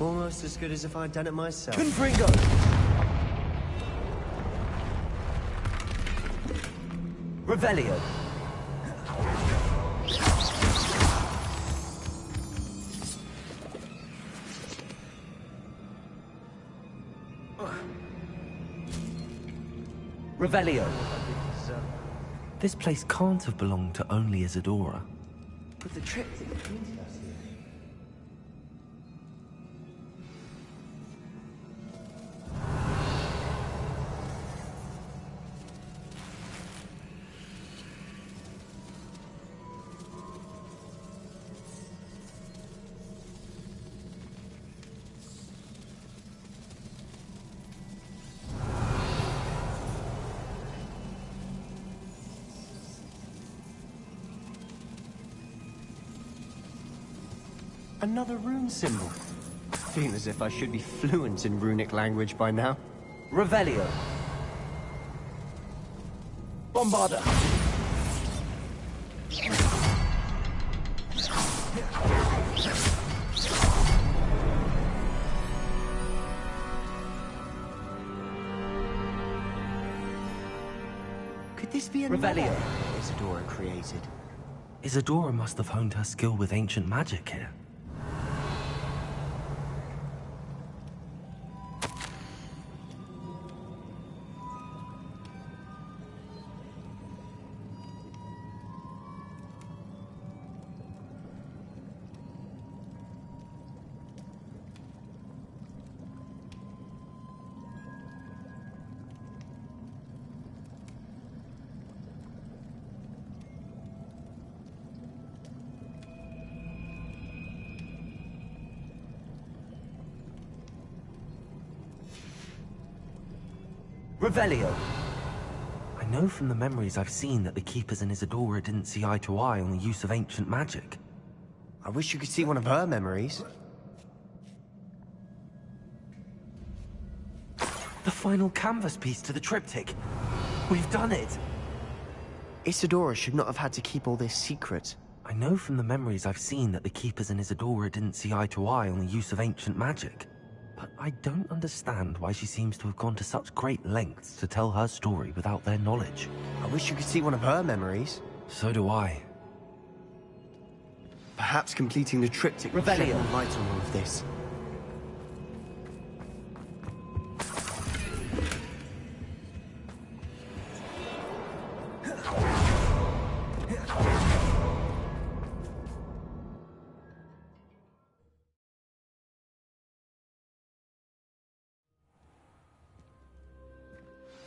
Speaker 3: Almost as good as if I'd done it myself.
Speaker 2: Confringo. Revelio. Revelio.
Speaker 1: This place can't have belonged to only Isadora.
Speaker 3: But the triptych pointed us here. Another rune symbol. Feel as if I should be fluent in runic language by now.
Speaker 2: Revelio. Bombarda.
Speaker 3: Could this be another
Speaker 2: Revelio.
Speaker 3: Isadora created?
Speaker 1: Isadora must have honed her skill with ancient magic here.
Speaker 2: Revelio.
Speaker 1: I know from the memories I've seen that the Keepers and Isadora didn't see eye to eye on the use of ancient magic.
Speaker 3: I wish you could see one of her memories.
Speaker 1: The final canvas piece to the triptych. We've done it!
Speaker 3: Isadora should not have had to keep all this secret.
Speaker 1: I know from the memories I've seen that the Keepers and Isadora didn't see eye to eye on the use of ancient magic. But I don't understand why she seems to have gone to such great lengths to tell her story without their knowledge.
Speaker 3: I wish you could see one of her memories.
Speaker 1: So do I.
Speaker 3: Perhaps completing the triptych will shed more light on all of this.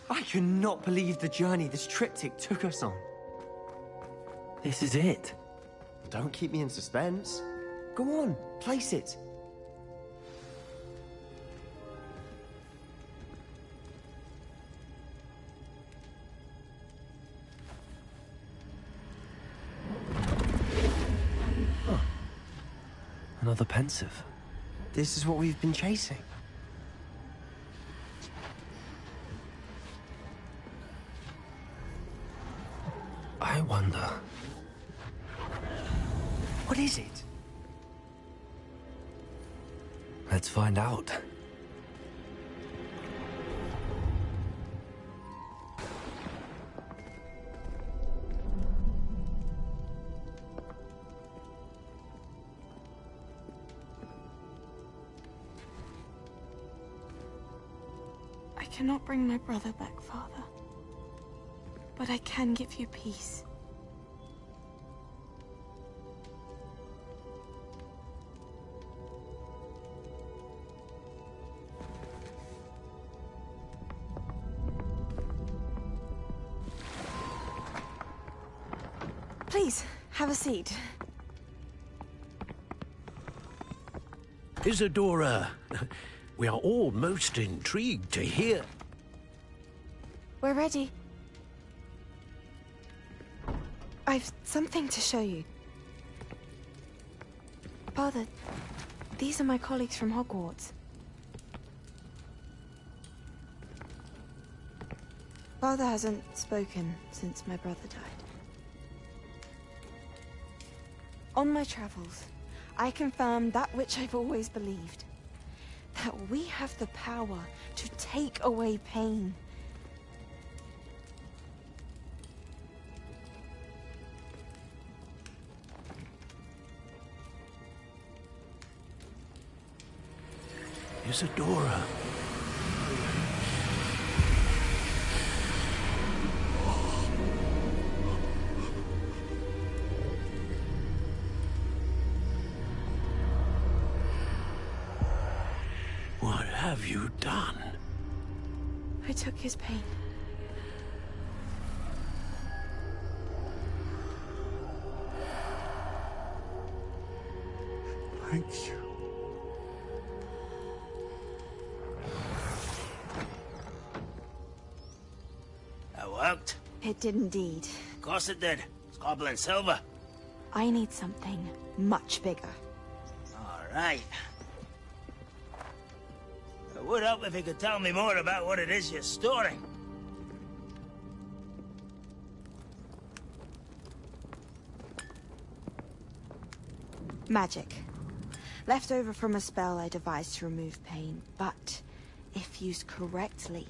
Speaker 3: I cannot believe the journey this triptych took us on.
Speaker 1: This is it.
Speaker 3: Don't keep me in suspense. Go on, place it.
Speaker 1: Huh. Another pensive.
Speaker 3: This is what we've been chasing.
Speaker 1: I wonder...
Speaker 3: What is it?
Speaker 1: Let's find out.
Speaker 17: I cannot bring my brother back, Father. But I can give you peace. Please, have a seat.
Speaker 18: Isadora, we are all most intrigued to hear.
Speaker 17: We're ready. I've something to show you. Father, these are my colleagues from Hogwarts. Father hasn't spoken since my brother died. On my travels, I confirmed that which I've always believed. That we have the power to take away pain.
Speaker 18: Isadora. What have you done?
Speaker 17: I took his pain.
Speaker 4: Thank you.
Speaker 11: That worked?
Speaker 17: It did indeed.
Speaker 11: Of course it did. It's goblin silver.
Speaker 17: I need something much bigger.
Speaker 11: All right. It would help if you could tell me more about what it is you're storing.
Speaker 17: Magic. Left over from a spell I devised to remove pain, but if used correctly,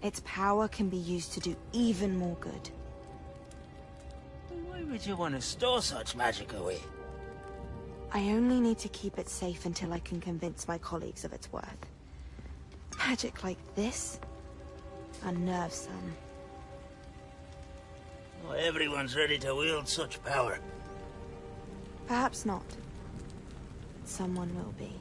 Speaker 17: its power can be used to do even more good.
Speaker 11: Why would you want to store such magic away?
Speaker 17: I only need to keep it safe until I can convince my colleagues of its worth. Magic like this unnerves some.
Speaker 11: Not everyone's ready to wield such power.
Speaker 17: Perhaps not. Someone will be.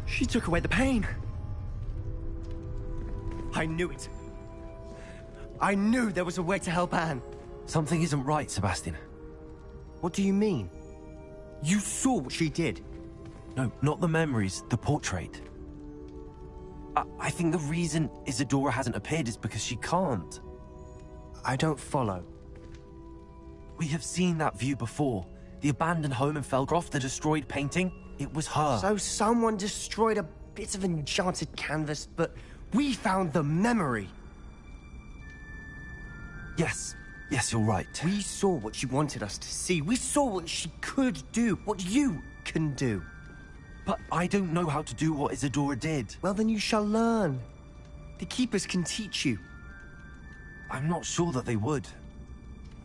Speaker 3: She took away the pain. I knew it. I knew there was a way to help Anne.
Speaker 1: Something isn't right, Sebastian.
Speaker 3: What do you mean? You saw what she did.
Speaker 1: No, not the memories, the portrait. I think the reason Isadora hasn't appeared is because she can't.
Speaker 3: I don't follow.
Speaker 1: We have seen that view before. The abandoned home in Felgroth, the destroyed painting, it was her.
Speaker 3: So someone destroyed a bit of enchanted canvas, but we found the memory.
Speaker 1: Yes, Yes, you're right.
Speaker 3: We saw what she wanted us to see. We saw what she could do, what you can do.
Speaker 1: But I don't know how to do what Isadora did.
Speaker 3: Well, then you shall learn. The Keepers can teach you.
Speaker 1: I'm not sure that they would.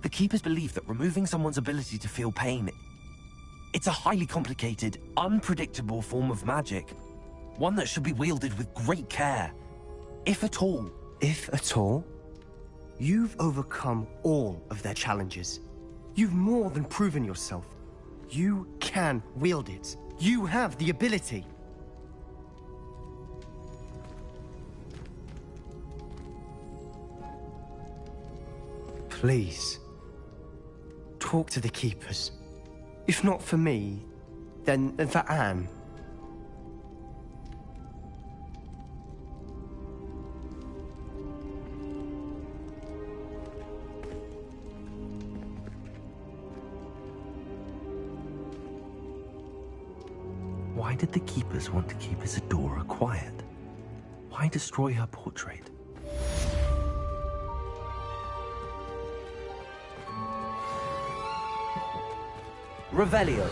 Speaker 1: The Keepers believe that removing someone's ability to feel pain, it's a highly complicated, unpredictable form of magic. One that should be wielded with great care. If at all.
Speaker 3: If at all? You've overcome all of their challenges. You've more than proven yourself. You can wield it. You have the ability. Please, talk to the Keepers. If not for me, then for Anne.
Speaker 1: Why did the Keepers want to keep Isadora quiet? Why destroy her portrait?
Speaker 2: Revelio.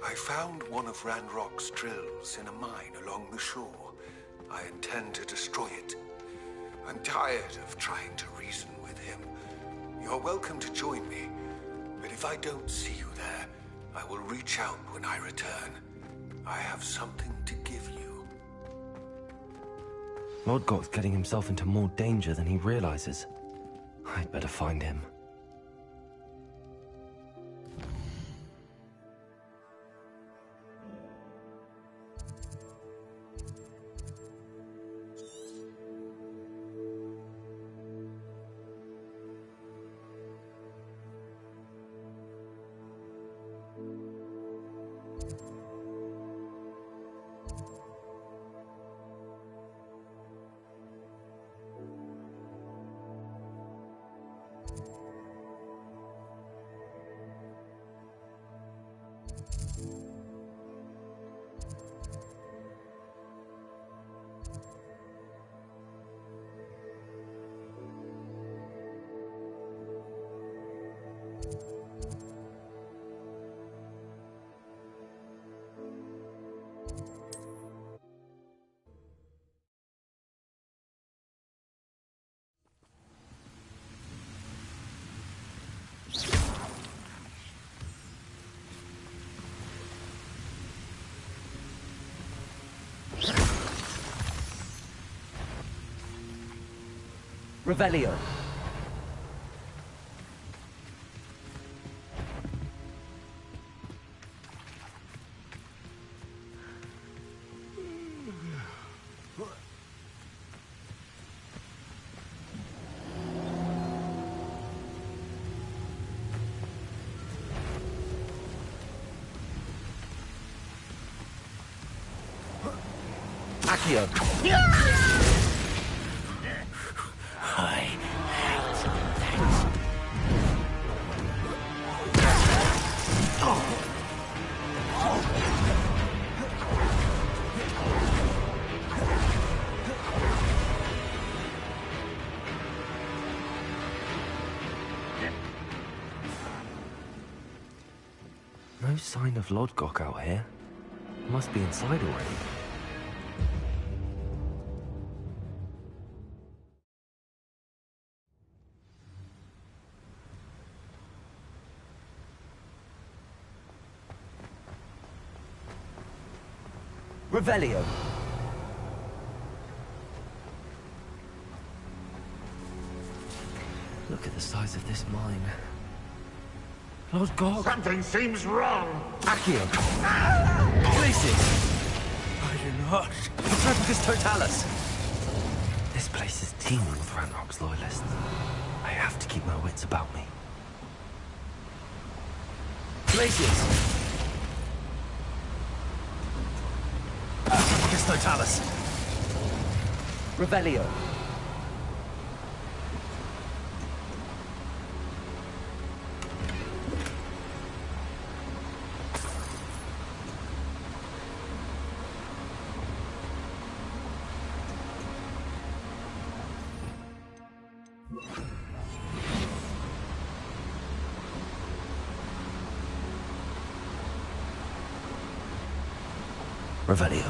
Speaker 15: I found one of Ranrock's drills in a mine along the shore. I intend to destroy it. I'm tired of trying to reason with him. You're welcome to join me, but if I don't see you there, I will reach out when I return. I have something to give you.
Speaker 1: Lodgok's getting himself into more danger than he realizes. I'd better find him.
Speaker 2: Revelio. Accio.
Speaker 11: I hate that.
Speaker 1: No sign of Lodgok out here. Must be inside already.
Speaker 2: Revelio.
Speaker 1: Look at the size of this mine. Lodgok!
Speaker 15: Something seems wrong.
Speaker 2: Accio.
Speaker 1: Places! I do not. Trepidus Totalis! This place is teeming with Ranrock's loyalists. I have to keep my wits about me.
Speaker 2: Places.
Speaker 1: Trepidus Totalis!
Speaker 2: Revelio.
Speaker 1: Revelio.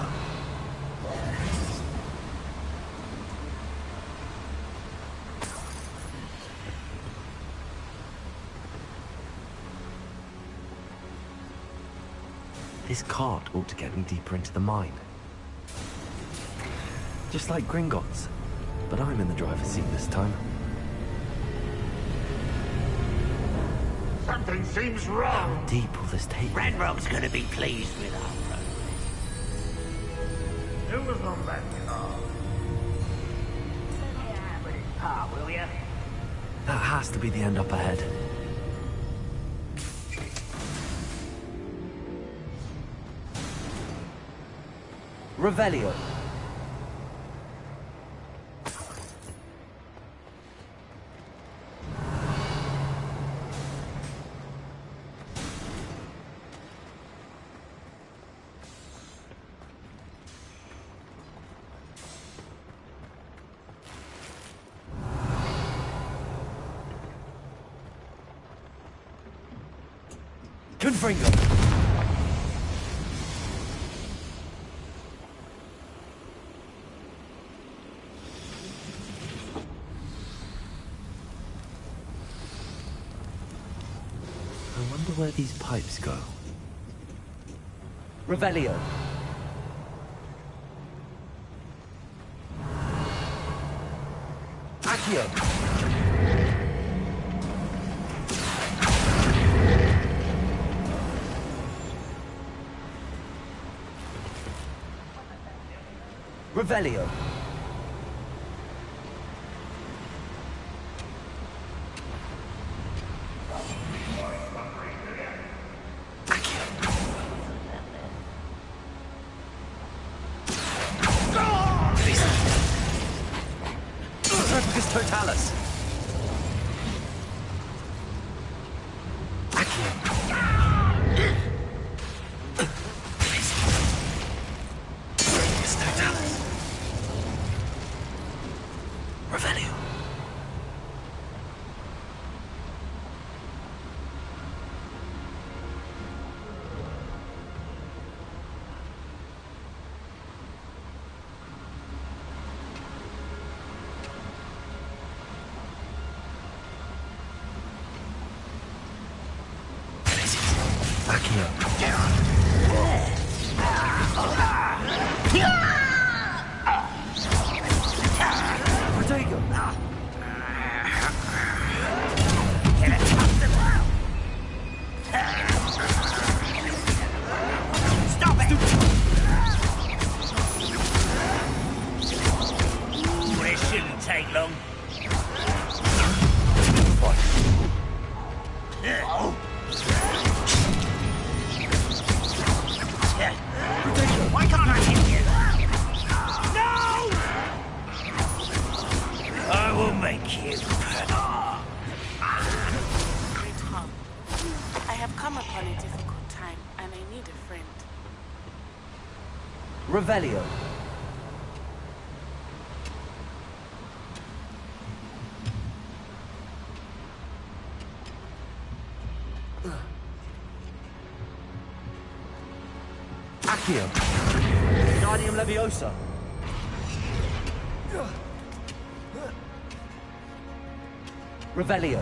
Speaker 1: This cart ought to get me deeper into the mine. Just like Gringotts, but I'm in the driver's seat this time.
Speaker 11: Something seems wrong.
Speaker 1: How deep will this take me?
Speaker 11: Ranrock's gonna be pleased with our progress. Who was on that car? With his pa, will ya?
Speaker 1: That has to be the end up ahead.
Speaker 2: Revelio. Confringo.
Speaker 1: I wonder where these pipes go.
Speaker 2: Revelio. Accio. Revelio.
Speaker 1: Replicus Totalis.
Speaker 2: Revelio. Accio. Guardium Leviosa. Revelio.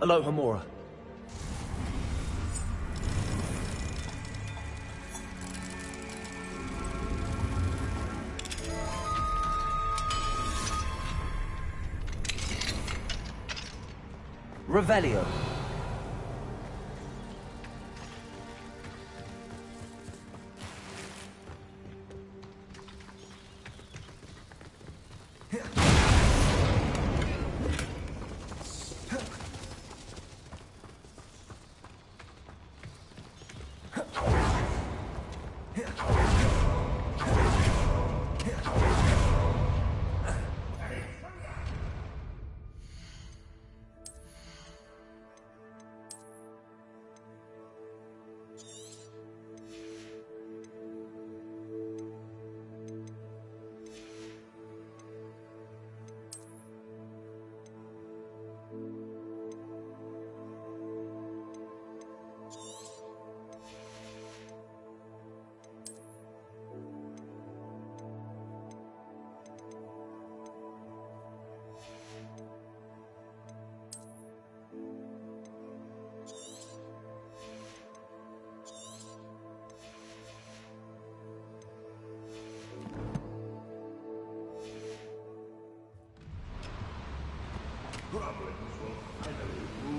Speaker 2: Alohomora. Revelio.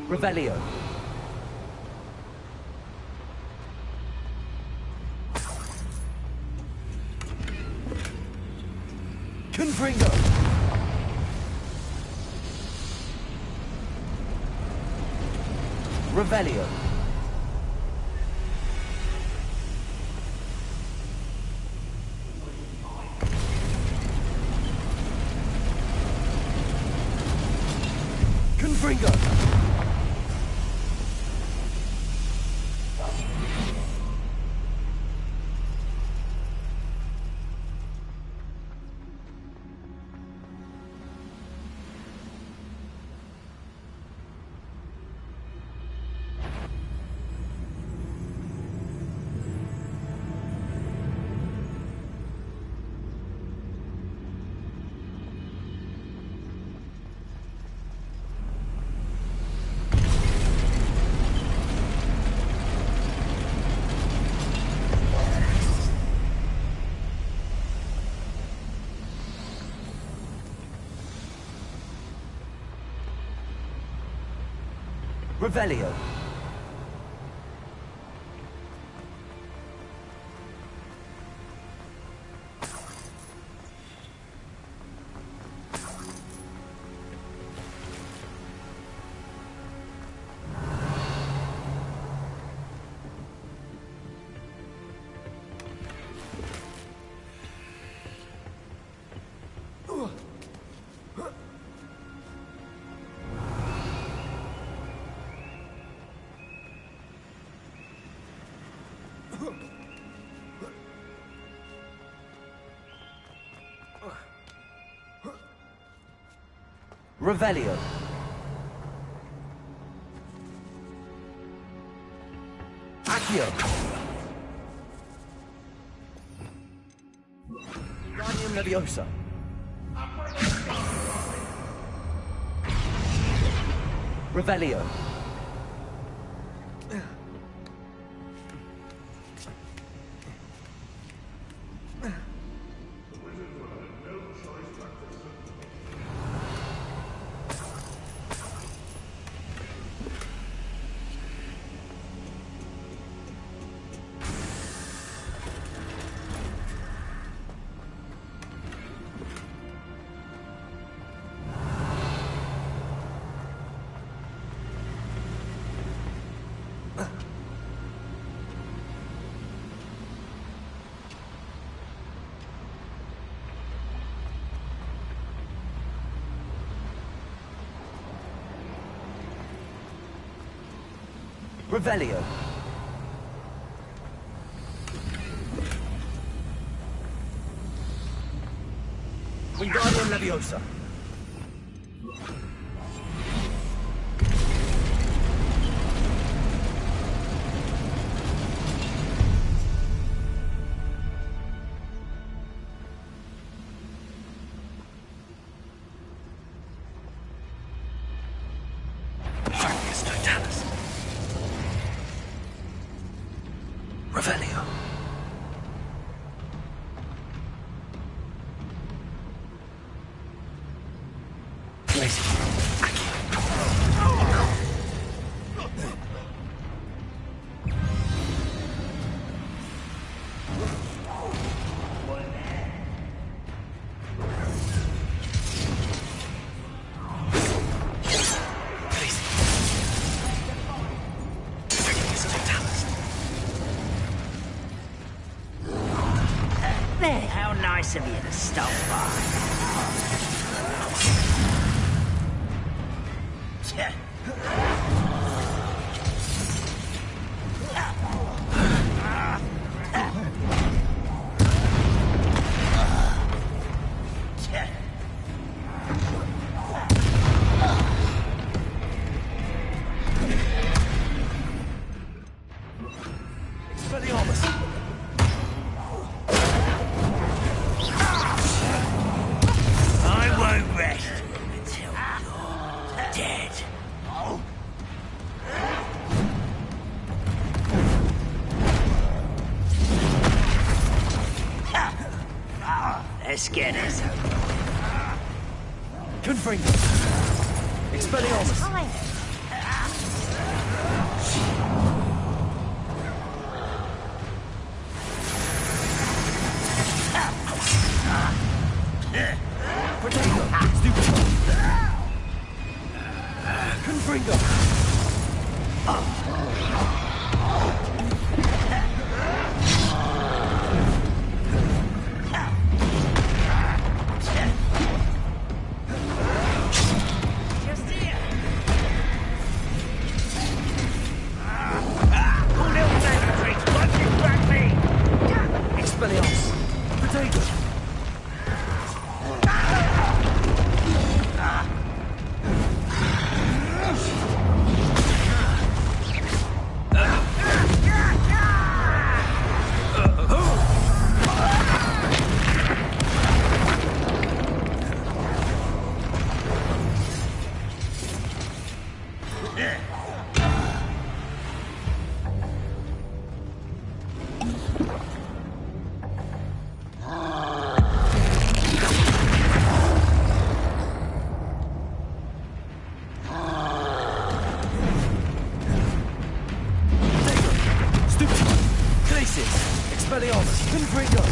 Speaker 2: Revelio. Confringo. Revelio. Confringo. Revelio. Revelio. Accio. Guardium Leviosa. Revelio. Revelio. Wingardium Leviosa. Revelio.
Speaker 11: How nice of you to stop by. Let's get it.
Speaker 2: Confringo. Expelliarmus! Protego! Stupid! Confringo! Expelliarmus! Protego! Expelliarmus! Confringo!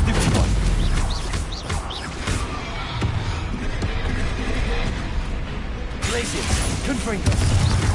Speaker 2: Stupid one! Glacius! Confringo!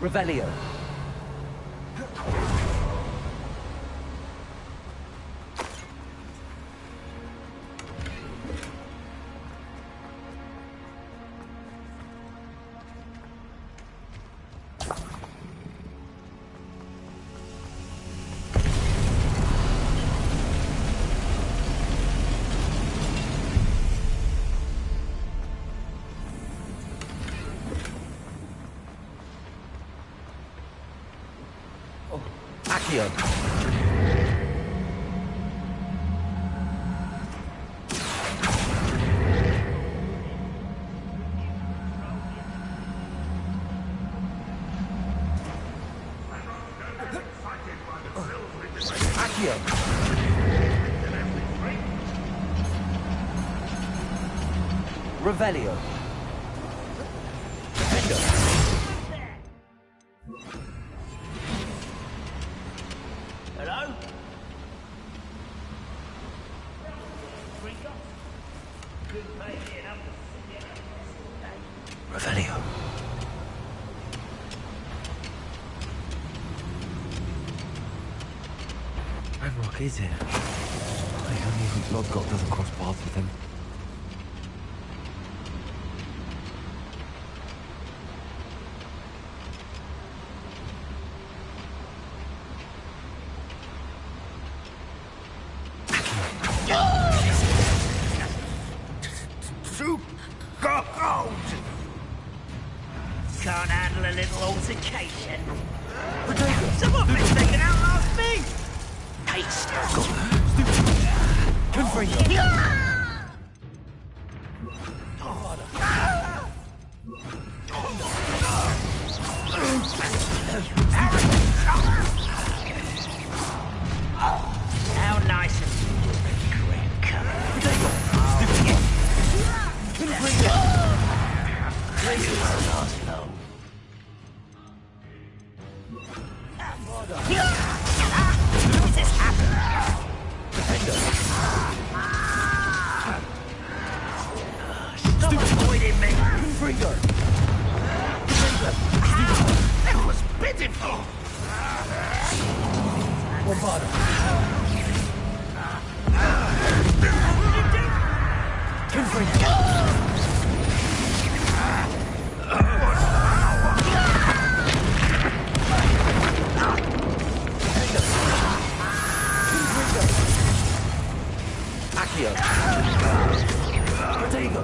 Speaker 2: Revelio. Accio. Accio. Revelio. Defender.
Speaker 11: Hello?
Speaker 1: Revelio. Ranrock is here. I only hope Lodgott doesn't cross paths with him.
Speaker 11: Can't handle a little altercation. Someone been taken out last me! Haste! How nice of you to regret coming. This won't last long. How does this happen? Stop avoiding me! How? That was pitiful!
Speaker 2: Accio. Protego.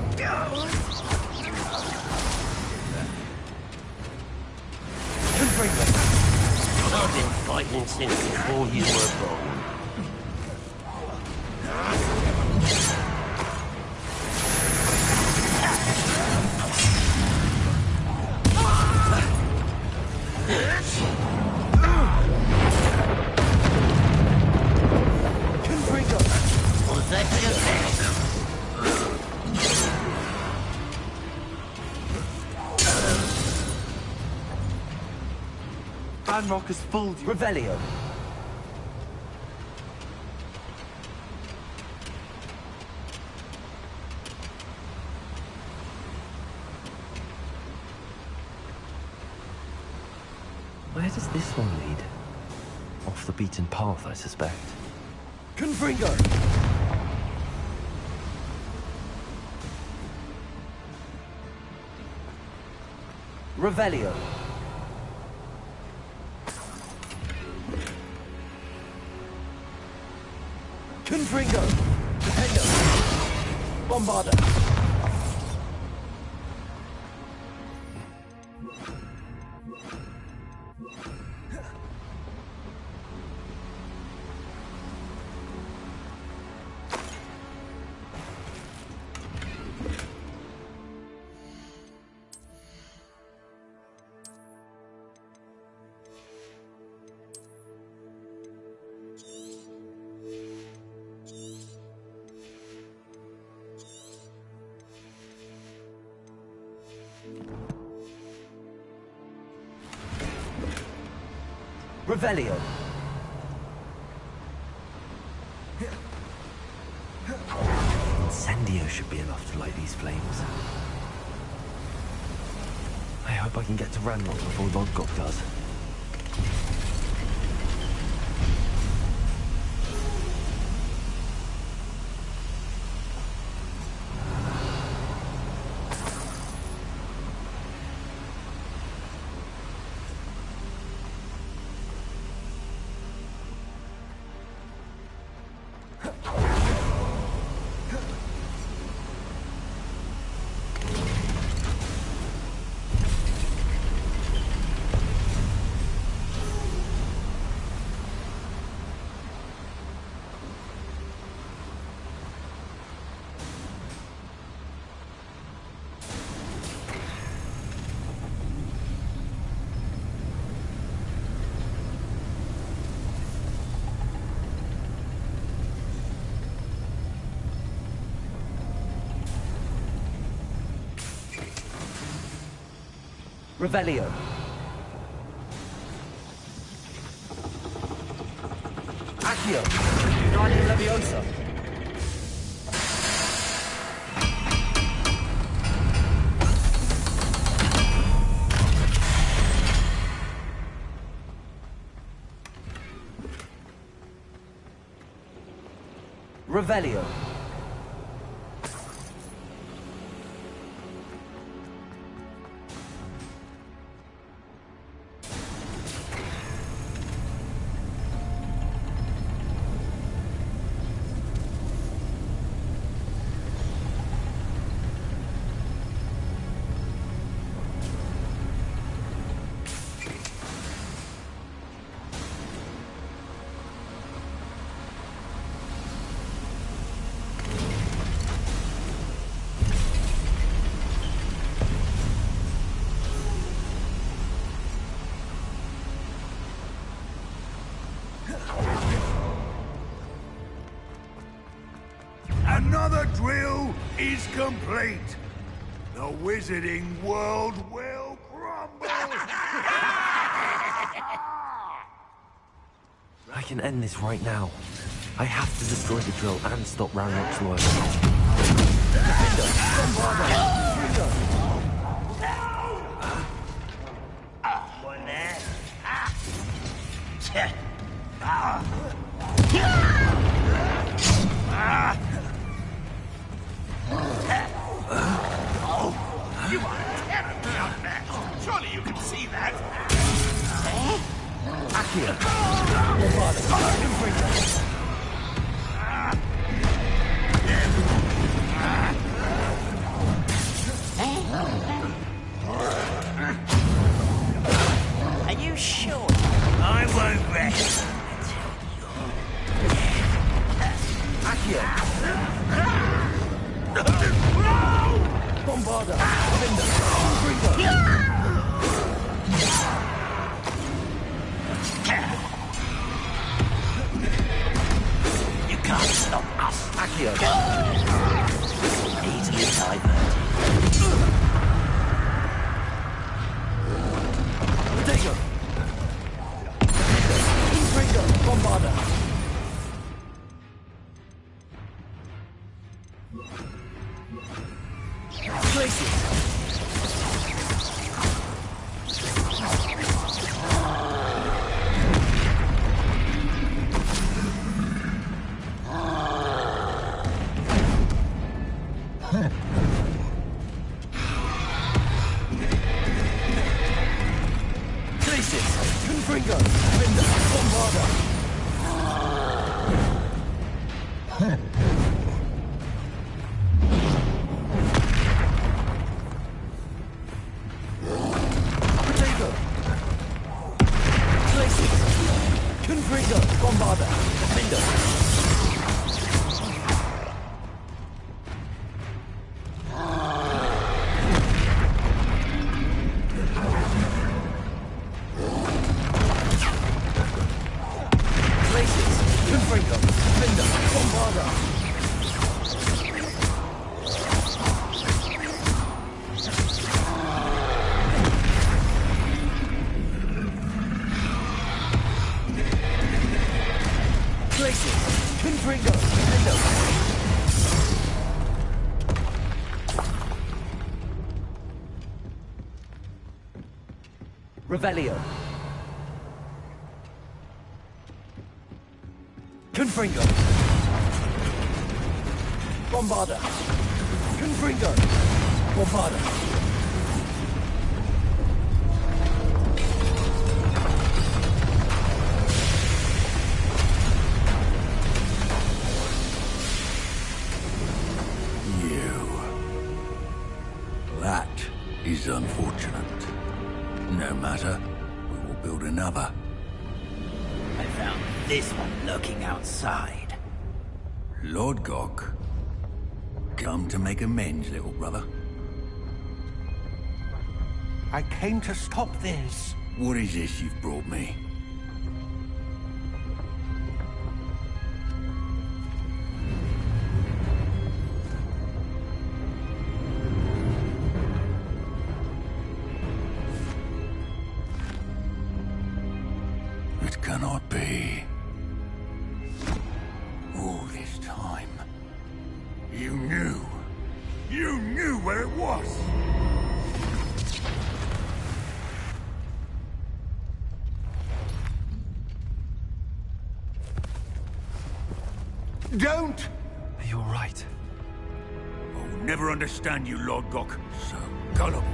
Speaker 11: I've been fighting since before you were born. Was that your best?
Speaker 1: Ranrock has fooled you.
Speaker 2: Revelio.
Speaker 1: Where does this one lead? Off the beaten path, I suspect.
Speaker 2: Confringo. Revelio. Confringo. Defender. Bombarda. Revelio.
Speaker 1: Incendio should be enough to light these flames. I hope I can get to Ranrock before Lodgott does.
Speaker 2: Revelio. Accio. Guardian Leviosa. Revelio.
Speaker 5: Another drill is complete. The wizarding world will crumble.
Speaker 1: I can end this right now. I have to destroy the drill and stop Ranrock's loyalty.
Speaker 5: You are terribly outmatched. Surely you can see that.
Speaker 2: Accio.
Speaker 11: Are you sure? I won't rest.
Speaker 2: Accio. Bombarda. Defender.
Speaker 11: You can't stop us.
Speaker 2: Accio.
Speaker 11: Easily diverted.
Speaker 2: Protego. Infringo. Bombarda. Places. Places. Confringo. Defender. Bombarda. Protego. Places. Confringo. Bombarda. Defender. Places. Confringo. Defender. Bombarda. Places. Confringo. Defender. Revelio. Confringo. Bombarda. Confringo. Bombarda.
Speaker 18: That is unfortunate. No matter, we will build another.
Speaker 11: I found this one lurking outside.
Speaker 18: Lord Gok, come to make amends, little brother.
Speaker 5: I came to stop this.
Speaker 18: What is this you've brought me?
Speaker 5: where it was. Don't!
Speaker 1: Are you alright?
Speaker 5: I'll never understand you, Lord Gok. So gullible.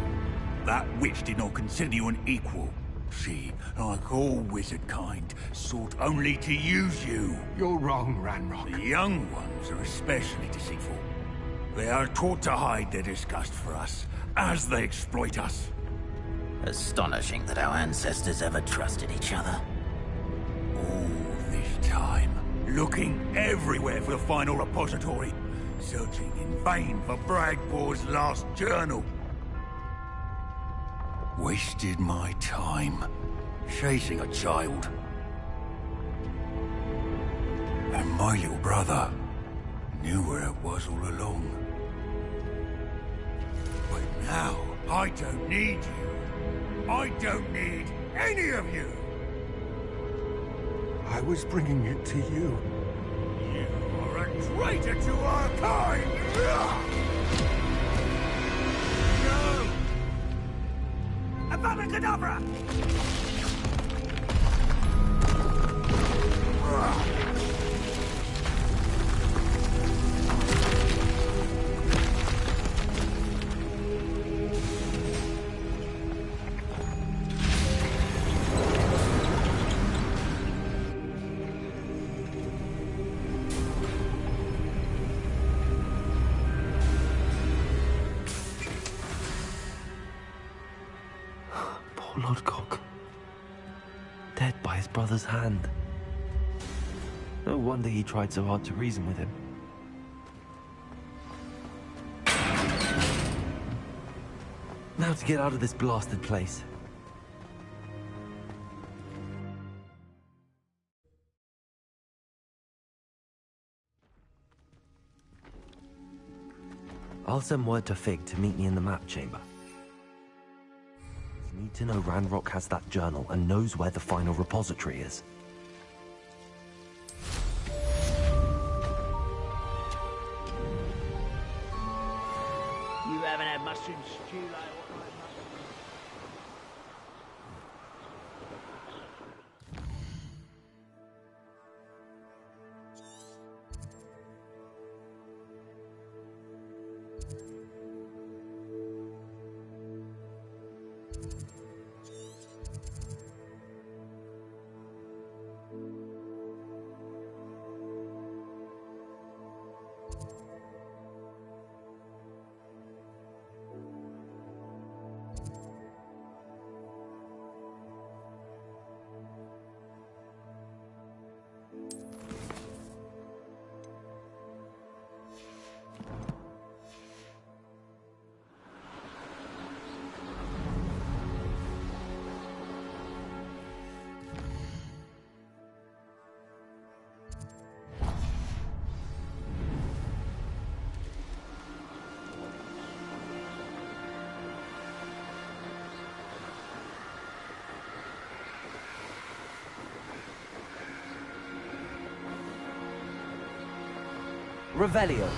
Speaker 5: That witch did not consider you an equal. She, like all wizard kind, sought only to use you.
Speaker 9: You're wrong, Ranrock.
Speaker 5: The young ones are especially deceitful. They are taught to hide their disgust for us, as they exploit us.
Speaker 11: Astonishing that our ancestors ever trusted each other.
Speaker 5: All this time, looking everywhere for the final repository, searching in vain for Bragpor's last journal. Wasted my time, chasing a child. And my little brother knew where it was all along. But now, I don't need you. I don't need any of you.
Speaker 9: I was bringing it to you.
Speaker 5: You are a traitor to our kind! No! Avada Kedavra!
Speaker 1: Lord Gok. Dead by his brother's hand. No wonder he tried so hard to reason with him. Now to get out of this blasted place. I'll send word to Fig to meet me in the map chamber. Need to know Ranrock has that journal and knows where the final repository is.
Speaker 11: You haven't had much since July.
Speaker 1: Revelio.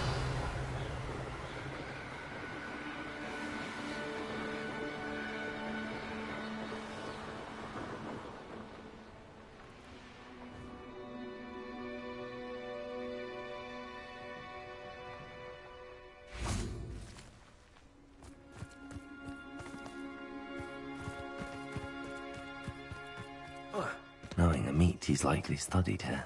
Speaker 1: Knowing a meat, he's likely studied here.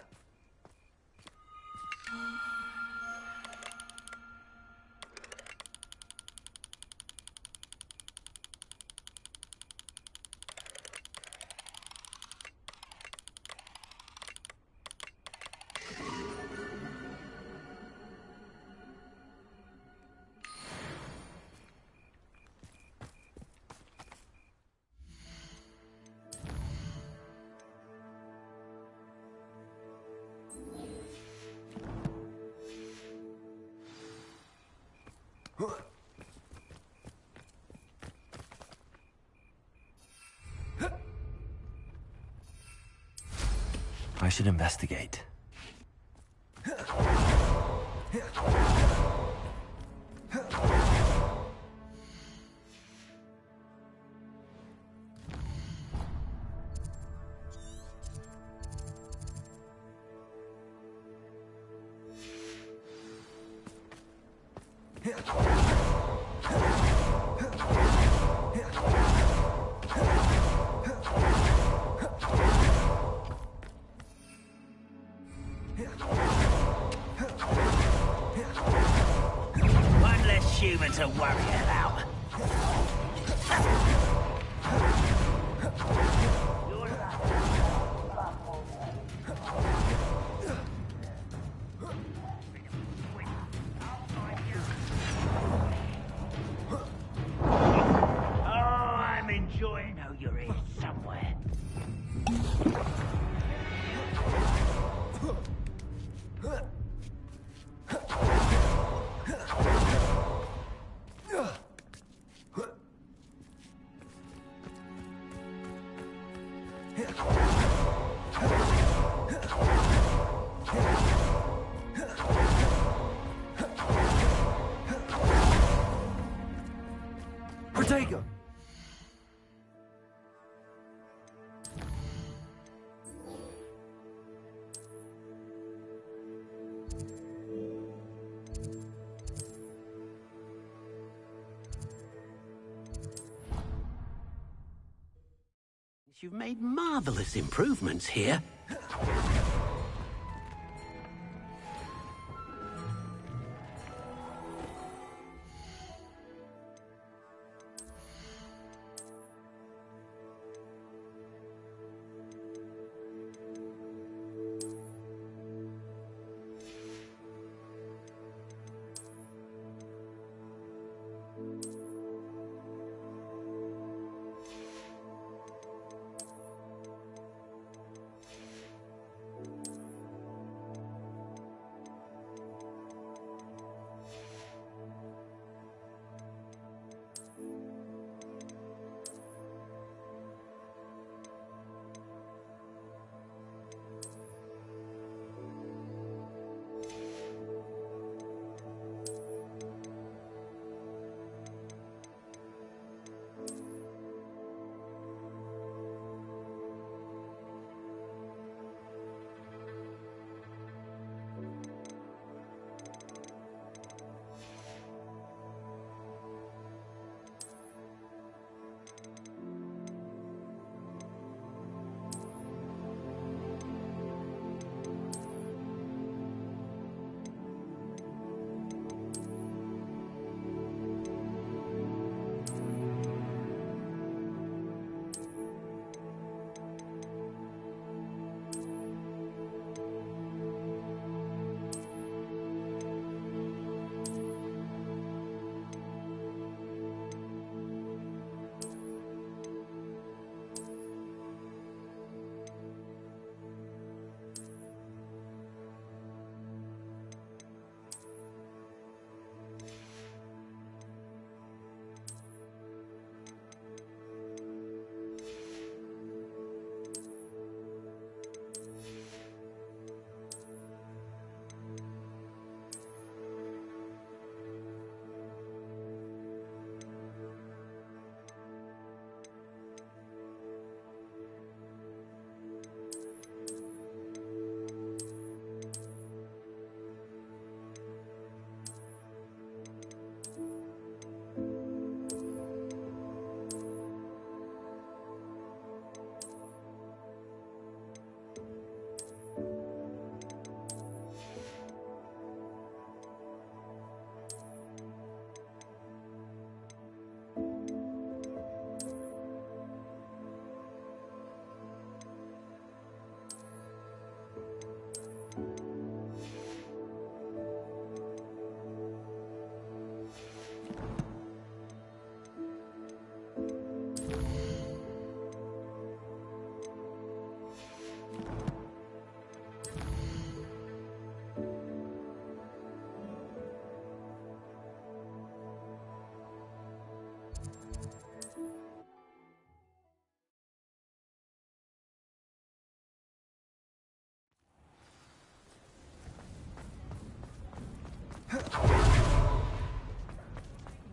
Speaker 1: I should investigate.
Speaker 11: One less human to worry about.
Speaker 2: Protego!
Speaker 18: You've made marvelous improvements here.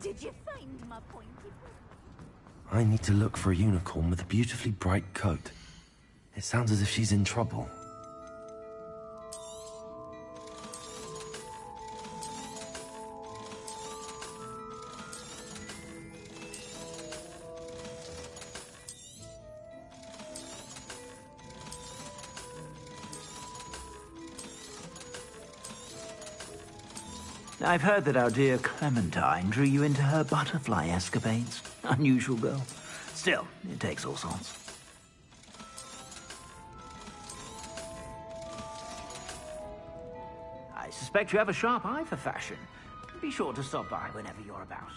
Speaker 22: Did you find my pointy?
Speaker 1: I need to look for a unicorn with a beautifully bright coat. It sounds as if she's in trouble.
Speaker 14: I've heard that our dear Clementine drew you into her butterfly escapades. Unusual girl. Still, it takes all sorts. I suspect you have a sharp eye for fashion. Be sure to stop by whenever you're about.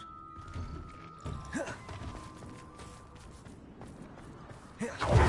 Speaker 2: Yeah.